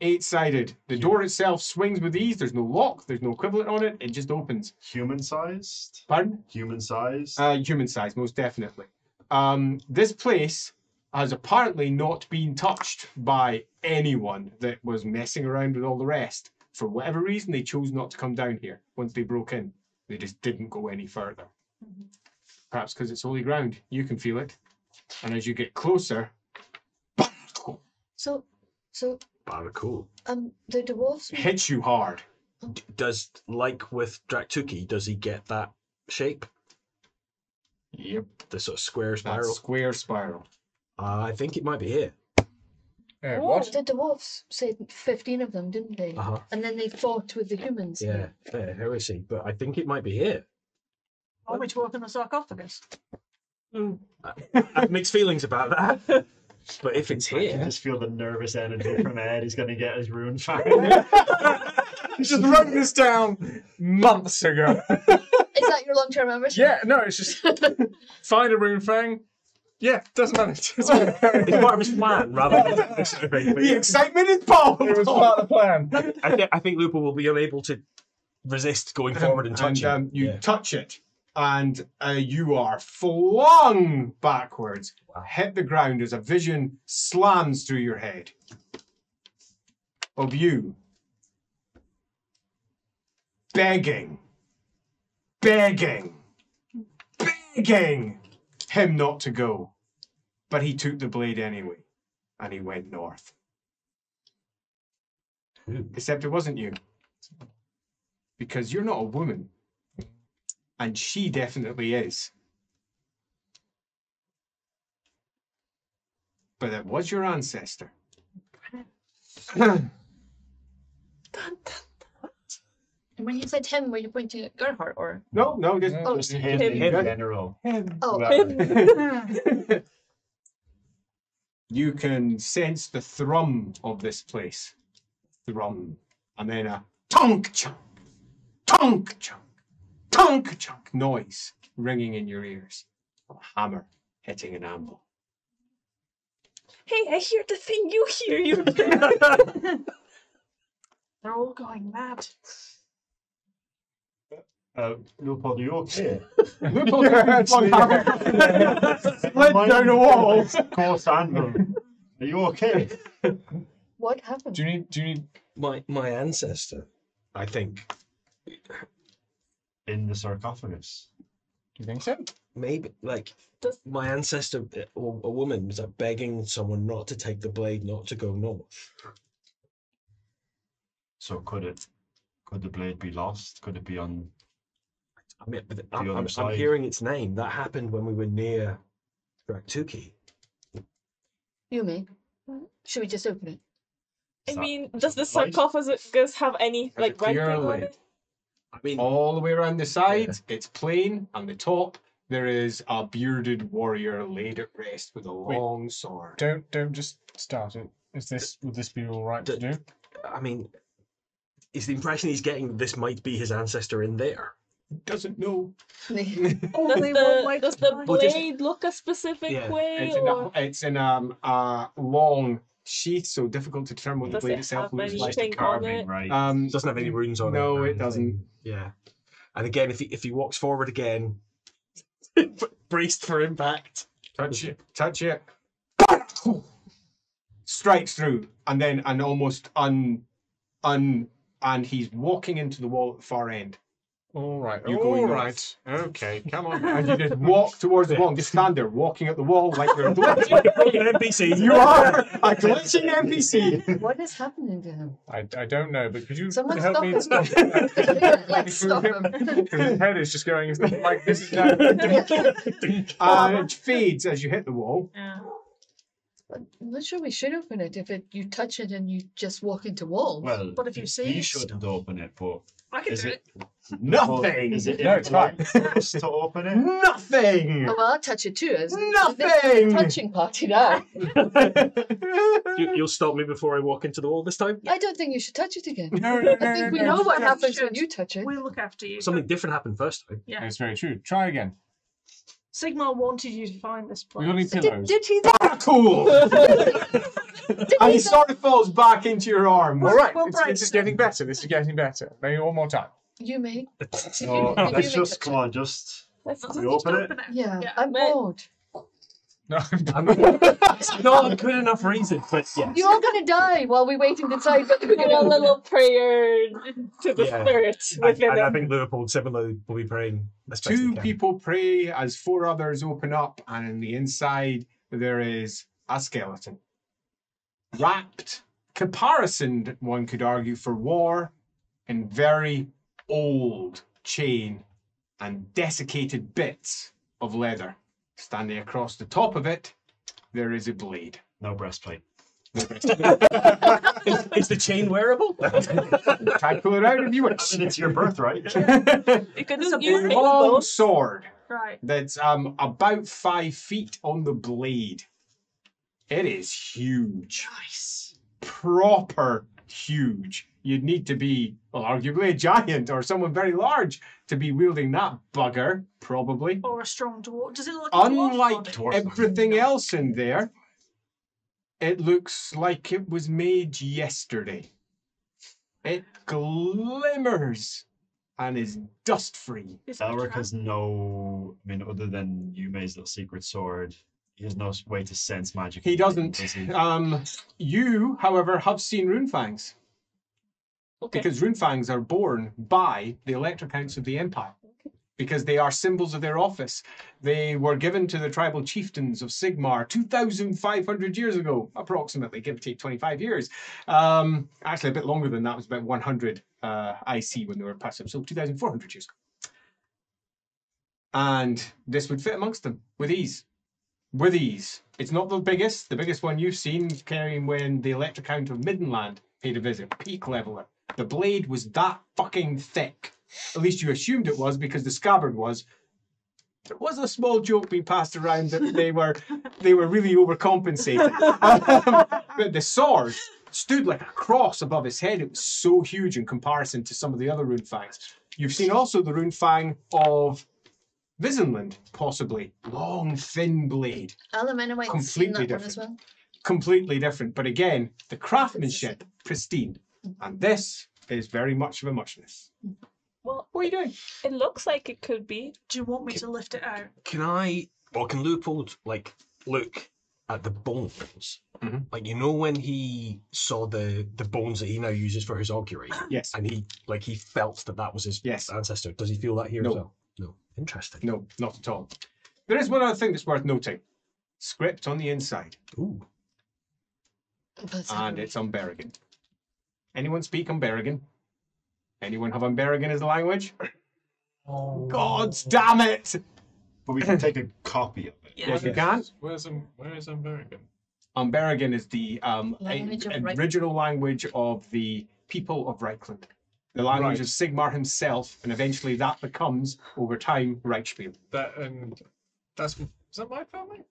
8-sided. The door itself swings with ease. There's no lock. There's no equivalent on it. It just opens. Human sized? Pardon? Human sized? Human size, most definitely. This place has apparently not been touched by anyone that was messing around with all the rest. For whatever reason, they chose not to come down here once they broke in. They just didn't go any further. Perhaps because it's holy ground. You can feel it. And as you get closer, So, Cool. the dwarves. it hits you hard. Does, like with Draktuki, does he get that shape? Yep. The sort of square That spiral? square spiral. I think it might be here. What? The dwarves said 15 of them, didn't they? Uh-huh. And then they fought with the humans. Yeah, fair heresy. But I think it might be here. Are we talking the sarcophagus? I have mixed feelings about that. But if it's I can here, just feel the nervous energy from Ed. He's going to get his rune fang. You just wrote this down months ago. Is that your long-term membership? Yeah, no, it's just find a rune fang. Yeah, doesn't matter. it's part of his plan rather than this sort of thing. But The yeah, excitement is palpable. It was part of the plan. I think Lupo will be unable to resist going forward and touching. You Yeah. touch it, and you are flung backwards. Hit the ground as a vision slams through your head of you begging him not to go. But he took the blade anyway, and he went north. Except it wasn't you. Because you're not a woman. And she definitely is. But it was your ancestor. And when you said him, were you pointing at Gerhardt or? No, just, Oh, Just him Him. in general. Oh, You can sense the thrum of this place. Thrum. And then a tonk chunk, tonk chunk, tonk chunk noise ringing in your ears. A hammer hitting an anvil. Hey, I hear the thing you hear. You. They're all going mad. Leopold, are you okay? Slid down a wall. Of course, Anvil. Are you okay? what happened? Do you need My ancestor, I think, In the sarcophagus. do you think so? maybe like Does- my ancestor, or a woman, was like begging someone not to take the blade, not to go north. So could the blade be lost? Could it be on? I mean, but The I'm other side. hearing its name. That happened when we were near Draktuki. Yumi, should we just open it? I that- mean, is does that the light? sarcophagus have any Has a like clear writing on lid. it? I mean, All the way around the sides, it's plain. On the top, there is a bearded warrior laid at rest with a long sword. Don't just start it. Would this be all right to do? I mean, is the impression he's getting that this might be his ancestor in there? Doesn't know. Only one way Does to the find Well, just- blade look a specific Yeah, way, It's in a long sheath, so difficult to determine what the Does blade it itself have looks any like. thing on Carving, it? right? It doesn't have any runes on it. No, or it doesn't. anything. Yeah. And again, if he walks forward again, braced for impact. Touch it. Strikes through, and then and he's walking into the wall at the far end. All right. You All going right. Okay. Come on. And you just walk towards the wall and just stand there, walking at the wall like you're a glitching. Like an NPC. You are a glitching NPC. What is happening to him? I don't know, but could you Someone help me stop stop him. it? Let's stop him. His head is just going like this is now. It fades as you hit the wall. Yeah. I'm not sure we should open it if you touch it and you just walk into walls. Well, But if you see you it- shouldn't open it, but I can is do it? it. Nothing. Is it? No, it's fine. Us to open it? Nothing. Oh, well, I'll touch it too. This is a Nothing. touching party now. You'll stop me before I walk into the wall this time? I don't think you should touch it again. No, I think we know what Yeah, happens should. when you touch it. We'll look after you. Something different happened first time. Yeah. That's very true. Try again. Sigmar wanted you to find this We got any place. pillows? Did he? Cool. And he sort of falls back into your arms. All right. We'll break This is getting better. This is getting better. Maybe one more time. You may. No, If let's you just come on. Just Let's we open it. Yeah, Yeah. I'm But- bored. No. It's not a good enough reason, but yes. You're all going to die while we wait and decide whether we're give a going to. little prayer to the Yeah. spirit within And I him. think Leopold similarly will be praying as best he Two can. people pray as four others open up, and in the inside there is a skeleton. Wrapped, caparisoned, one could argue, for war, in very old chain and desiccated bits of leather. Standing across the top of it, there is a blade. no breastplate. Is the chain wearable? Try to pull it out if you I wish. mean, it's your birthright. You could It's a use very Long both. sword Right. that's about 5 feet on the blade. It is huge. Nice. Proper huge. You'd need to be, well, arguably a giant or someone very large to be wielding that bugger, probably. Or a strong dwarf. Does it look like a dwarf Unlike body? Dwarf. everything else in there, it looks like it was made yesterday. It glimmers and is dust-free. Is it a Elric trap? has no. I mean, other than Yume's little secret sword, he has no way to sense magic. He doesn't. Does he? You, however, have seen runefangs. Okay. Because runefangs are born by the electrocounts of the Empire. Because they are symbols of their office. They were given to the tribal chieftains of Sigmar 2,500 years ago, approximately, give or take 25 years. Actually, a bit longer than that. It was about 100 IC when they were passed up, so 2,400 years ago. And this would fit amongst them with ease. With ease. It's not the biggest. The biggest one you've seen carrying when the electrocount of Middenland paid a visit. Peak leveler. The blade was that fucking thick. At least you assumed it was because the scabbard was. There was a small joke being passed around that they were really overcompensating. But the sword stood like a cross above his head. It was so huge in comparison to some of the other rune fangs. You've seen also the rune fang of Visenland, possibly. Long, thin blade. Alamena might have seen Completely that one as different. well. Completely different. But again, the craftsmanship, pristine. And this is very much of a muchness. Well, What are you doing? it looks like it could be. Do you want me to lift it out? Can I, or can Leopold, like, look at the bones? Mhm. Like, you know when he saw the bones that he now uses for his augury? Yes. And he felt that was his Yes. ancestor. Does he feel that here No. as well? No. Interesting. No, not at all. There is one other thing that's worth noting. Script on the inside. Ooh. But, And it's Unberrigan. Anyone speak Unberrigan? Anyone have Unberrigan as a language? Oh. God damn it! But we can take a copy of it. Yes, you can. Where is American? Unberrigan is the Language of Reik. original language of the people of Reichland. The language Right. of Sigmar himself, and eventually that becomes, over time, Reichspiel. Is that my family?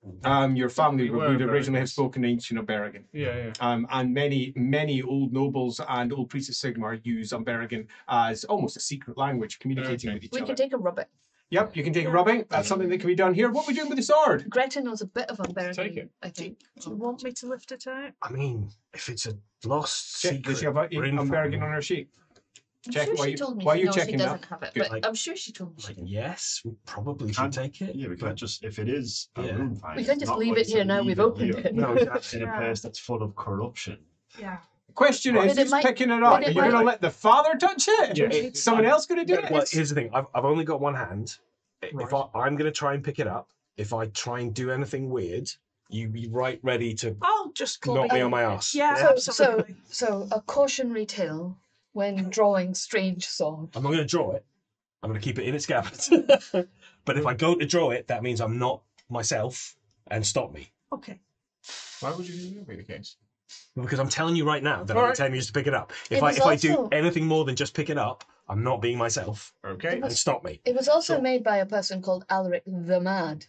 Your family We were would originally have Berrigans. spoken ancient Unberrigan. Yeah. And many old nobles and old priests of Sigmar use Unberrigan as almost a secret language, communicating Okay. with each we other. can take a rub it. Yep, you can take a rubbing. That's something that can be done here. What are we doing with the sword? Greta knows a bit of Unberrigan, Take it. I think. Do you want me to lift it out? I mean, if it's a lost Check. secret, Does she have a rune Unberrigan family, on her sheet? I'm Check sure while she you- told me while she you're knows she checking doesn't that. have it, Good. but I'm sure she told me she like, did. yes, we probably should And- take it. Yeah, we can't just, if it is a Yeah. rune find, We can't just not leave wise it here to now leave we've it opened here it. No, exactly. in a Yeah. place that's full of corruption. Yeah. Question Right. is, But it who's might- picking it up? but Are it you going to might- let the father touch it? Yeah. Is someone else going to do Well, it? here's the thing. I've only got one hand. If Right. I'm going to try and pick it up, if I try and do anything weird, you be right ready to I'll just club knock it me in. on my ass. Yeah, So, absolutely. so a cautionary tale when drawing strange sword. I'm not going to draw it. I'm going to keep it in its scabbard. But if I go to draw it, that means I'm not myself and stop me. Okay. Why would you do that be the case? Because I'm telling you right now that I'm All not right. telling you just to pick it up. It If was I do also- anything more than just pick it up, I'm not being myself. Okay. And stop me. It was also Sure. made by a person called Alaric the Mad.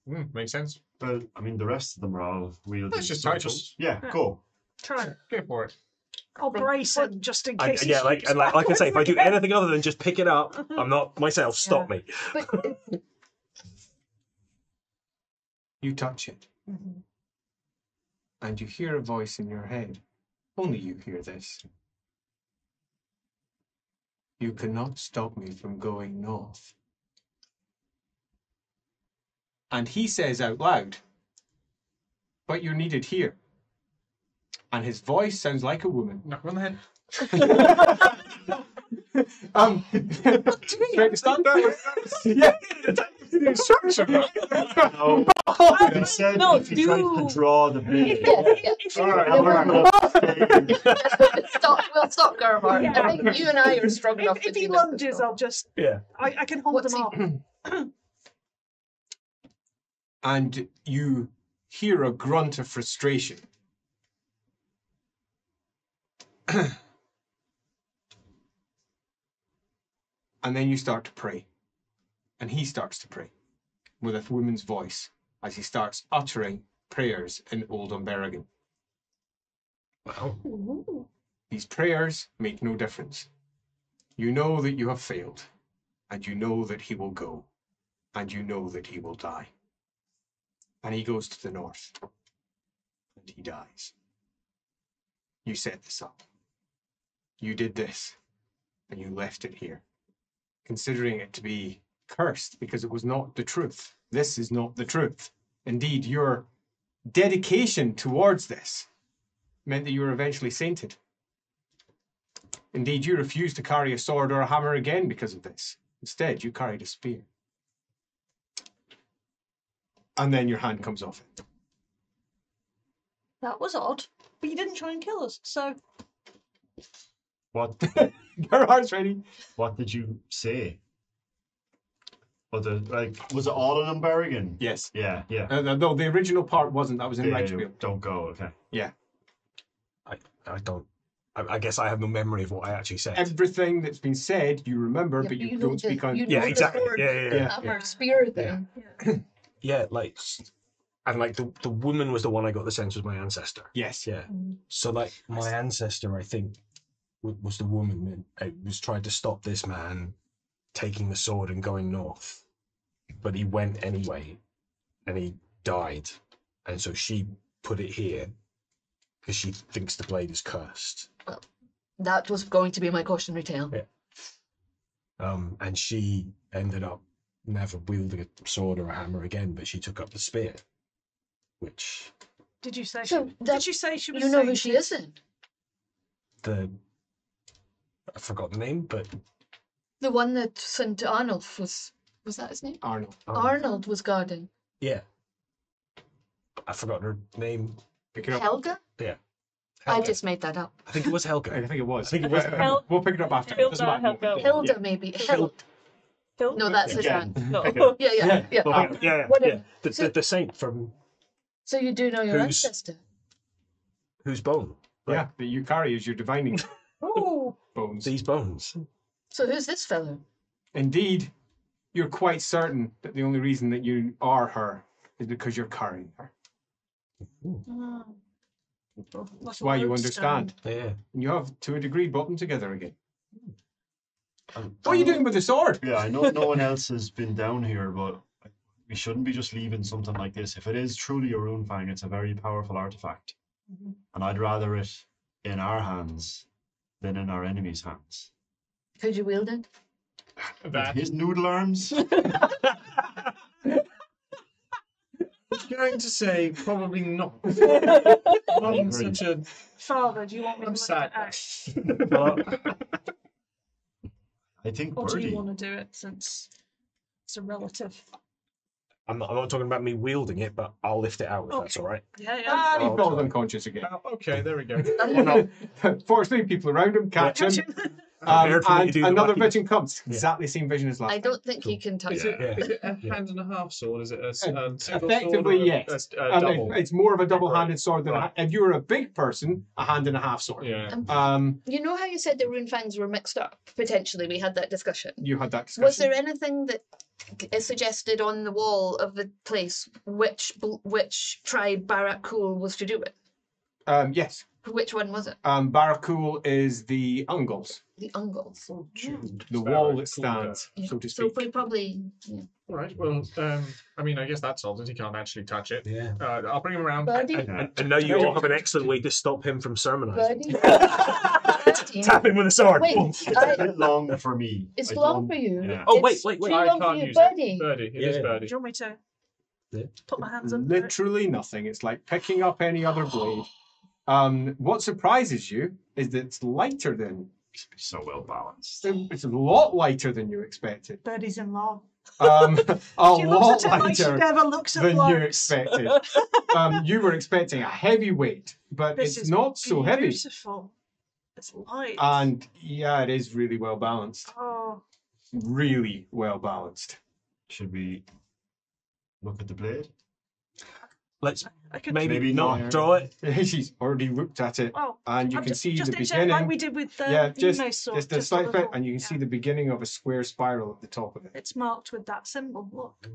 Makes sense. But I mean, the rest of them are all wielding. It's just swords. titles. Yeah, Yeah. cool. Try. Go for it. I'll brace him just in case. he Yeah, like shoots and like I say, if I do backwards. anything other than just pick it up, I'm not myself. Stop me. But You touch it, Mhm. and you hear a voice in your head. Only you hear this. You cannot stop me from going north. And he says out loud, but you're needed here. And his voice sounds like a woman. Knock him on the head. Straight to stand there. Yeah. No, he said No, if he tried to draw the blade. If you- All right, we'll stop Gerhard. Yeah. I think you and I are strong enough to if he do this. lunges, I'll just. Yeah. I can hold What's them he- off. And you hear a grunt of frustration. And then you start to pray. And he starts to pray with a woman's voice as he starts uttering prayers in Old Umberrigan. Wow. These prayers make no difference. You know that you have failed, and you know that he will go, and you know that he will die. And he goes to the north, and he dies. You set this up. You did this, and you left it here, considering it to be cursed because it was not the truth. This is not the truth. Indeed, your dedication towards this meant that you were eventually sainted. Indeed, you refused to carry a sword or a hammer again because of this. Instead, you carried a spear. And then your hand comes off it. That was odd, but you didn't try and kill us, so. What? Gerhard's ready. What did you say? Was it all in Umberrigan? Yes. Yeah, yeah. No, the original part wasn't. That was in Yeah, Reichspiel. don't go. Okay. Yeah. I don't. I guess I have no memory of what I actually said. Everything that's been said, you remember, Yeah, but you know don't the- speak on. you Yeah, know the exactly. sword, Yeah. hammer, spear thing. Yeah, like, and like the woman was the one I got the sense was my ancestor. Yes. Yeah. So like my ancestor, I think, was the woman that was trying to stop this man taking the sword and going north, but he went anyway, and he died, and so she put it here because she thinks the blade is cursed. That was going to be my cautionary tale. Yeah. And she ended up never wielding a sword or a hammer again, but she took up the spear, which Did you say? So Did you say she was? You know who sainted? she isn't? I forgot the name, but The one that St. Arnulf was that his name? Arnold. Arnold was guarding. yeah, I forgot her name. Pick it up. Helga? Yeah, I Helga. just made that up. I think it was I Helga. think it was. I think it was. We'll pick it up after. It doesn't Hilda, matter. Helga. Hilda, maybe. No, that's his Again. hand. No. Okay. Yeah. Yeah. Whatever. The saint from So you do know your Who's- ancestor? whose bone? Yeah, that you carry as your divining Oh. bones. These bones. So who's this fellow? Indeed, you're quite certain that the only reason that you are her is because you're carrying her. That's why you understand. Yeah. And you have, to a degree, brought them together again. Um, What are you doing with the sword? Yeah, I know no one else has been down here, but we shouldn't be just leaving something like this. If it is truly a rune fang, it's a very powerful artifact. And I'd rather it in our hands than in our enemies' hands. Could you wield it? With his noodle arms? was going to say probably not. Not in such a. Father, do you want me to I'm let sad. it out? I think Or do you Birdie. want to do it since it's a relative? I'm not talking about me wielding it, but I'll lift it out if that's Okay. all right. Yeah, yeah. And he Oh, falls sorry. unconscious again. Okay, there we go. Fortunately, people around him catch him. Prepared for me to And do the another wacky- vision comes. Yeah. Exactly the same vision as last I time. don't think So- he can touch Is it. it a hand and a half sword? Is it a single Effectively, sword? yes. Double. It's more of a double-handed sword than Right. if you were a big person, a hand and a half sword. Yeah. You know how you said the rune fangs were mixed up? Potentially, we had that discussion. You had that discussion. Was there anything that is suggested on the wall of the place which tribe Barakul was to do with? Yes. Which one was it? Barakul is the Ungals, The Ungles. the wall that stands, Yeah. so to So speak. we probably. Yeah. All right. Well, I mean, I guess that solves it. He can't actually touch it. Yeah. I'll bring him around. Birdie? And now you all have an excellent way to stop him from sermonizing. Birdie? Birdie? Tap him with a sword. Wait, Boom. It's a bit long for me. It's I long don't- for you. Yeah. Oh, It's wait. too I long for can't you, use Birdie. it. Birdie. It is Yeah. Birdie. Do you want me to Yeah. put my hands under it? Literally nothing. It's like picking up any other blade. What surprises you is that it's lighter than. So well balanced. It's a lot lighter than you expected. Birdie's in law. A She lot looks at it like she lighter never looks at than you blokes. expected. You were expecting a heavy weight, but This it's is not so heavy. Beautiful. It's light. And yeah, it is really well balanced. Oh, Really well balanced. Should we look at the blade? Let's I could maybe not. not draw it. She's already looked at it, Oh, and you I'm can see just the exactly like beginning. we did with the Yeah, just sword, a just a slight bit, little- and you can see yeah. the beginning of a square spiral at the top of it. It's marked with that symbol. Look.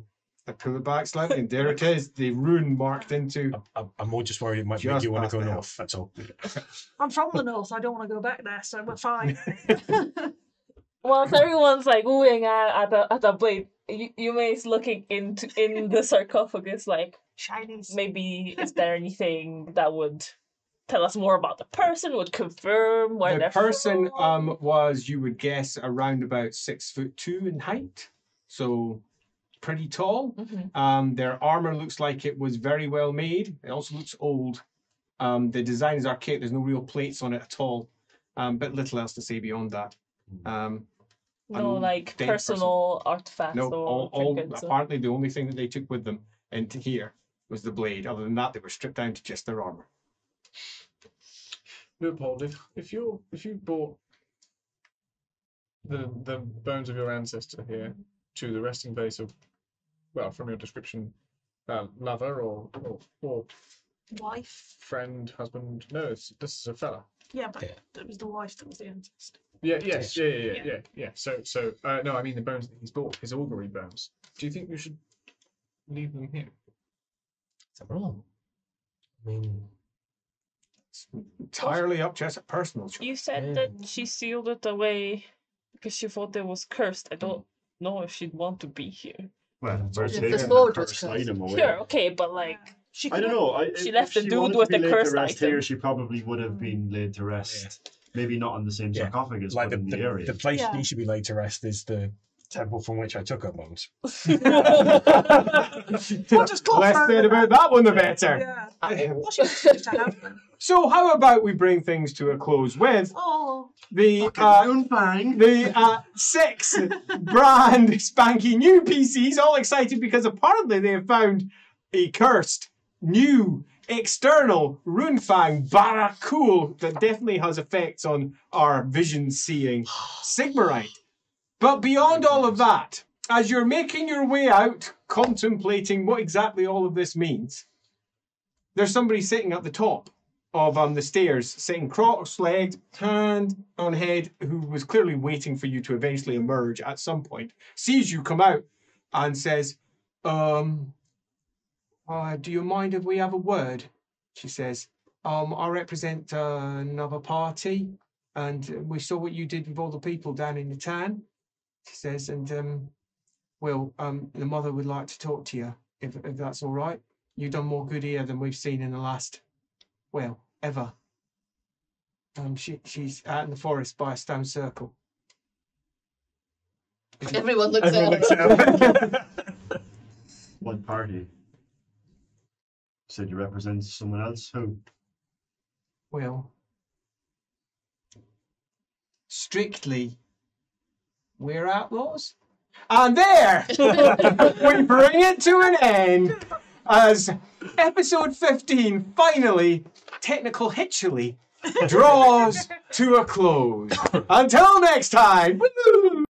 I pull it back slightly, and there it is, the rune marked into. I'm more just worried it might make Just you want past to go the hill. north. That's all. I'm from the north. I don't want to go back there, so we're fine. Whilst everyone's like oohing at the blade, Yume's looking in the sarcophagus, like Chinese. maybe is there anything that would tell us more about the person, would confirm where The they're person from? was, you would guess, around about 6'2" in height, so pretty tall. Mhm. Their armor looks like it was very well made. It also looks old. The design is archaic. There's no real plates on it at all. But little else to say beyond that. No, an like dead personal artifacts No, or all trinkets. apparently the only thing that they took with them into here was the blade. Other than that, they were stripped down to just their armor. Leopold, if you brought the bones of your ancestor here to the resting place of, well, from your description, lover or Wife. friend, husband. No, this is a fella. Yeah, but Yeah. it was the wife that was the ancestor. Yeah. Yes. Yes. Yeah. So no, I mean the bones that he's bought, his augury bones. Do you think you should leave them here? Is that wrong? I mean, It's entirely up to us, a personal choice. You said Yeah. that she sealed it away because she thought it was cursed. I don't know if she'd want to be here. Well, The we're sword taking was cursed cursed. item away. Sure, okay, but like, She I could don't have- know. She If left the she dude wanted with to be the laid to cursed rest item. here, she probably would have been laid to rest. Maybe not in the same Yeah. sarcophagus, like but in the area. the place Yeah. she should be laid to rest is the temple from which I took her bones. We'll just go Less further said about that one, the better. Yeah. Well, she was supposed to have them. So how about we bring things to a close with Oh, the Fang. 6 brand spanky new PCs, all excited because apparently they have found a cursed new external Runefang Barakul that definitely has effects on our vision seeing Sigmarite. But beyond all of that, as you're making your way out, contemplating what exactly all of this means, there's somebody sitting at the top of the stairs, sitting cross-legged, hand on head, who was clearly waiting for you to eventually emerge at some point, sees you come out and says, do you mind if we have a word? She says, I represent another party, and we saw what you did with all the people down in the town. She says, and the mother would like to talk to you, if that's all right. You've done more good here than we've seen in the last, ever. She's out in the forest by a stone circle. Everyone looks Everyone at looks her. at her. What party? Said you represent someone else. Who? Well, strictly, we're outlaws. And there, we bring it to an end as episode 15 finally, technical hitchily, draws to a close. Until next time. Woo!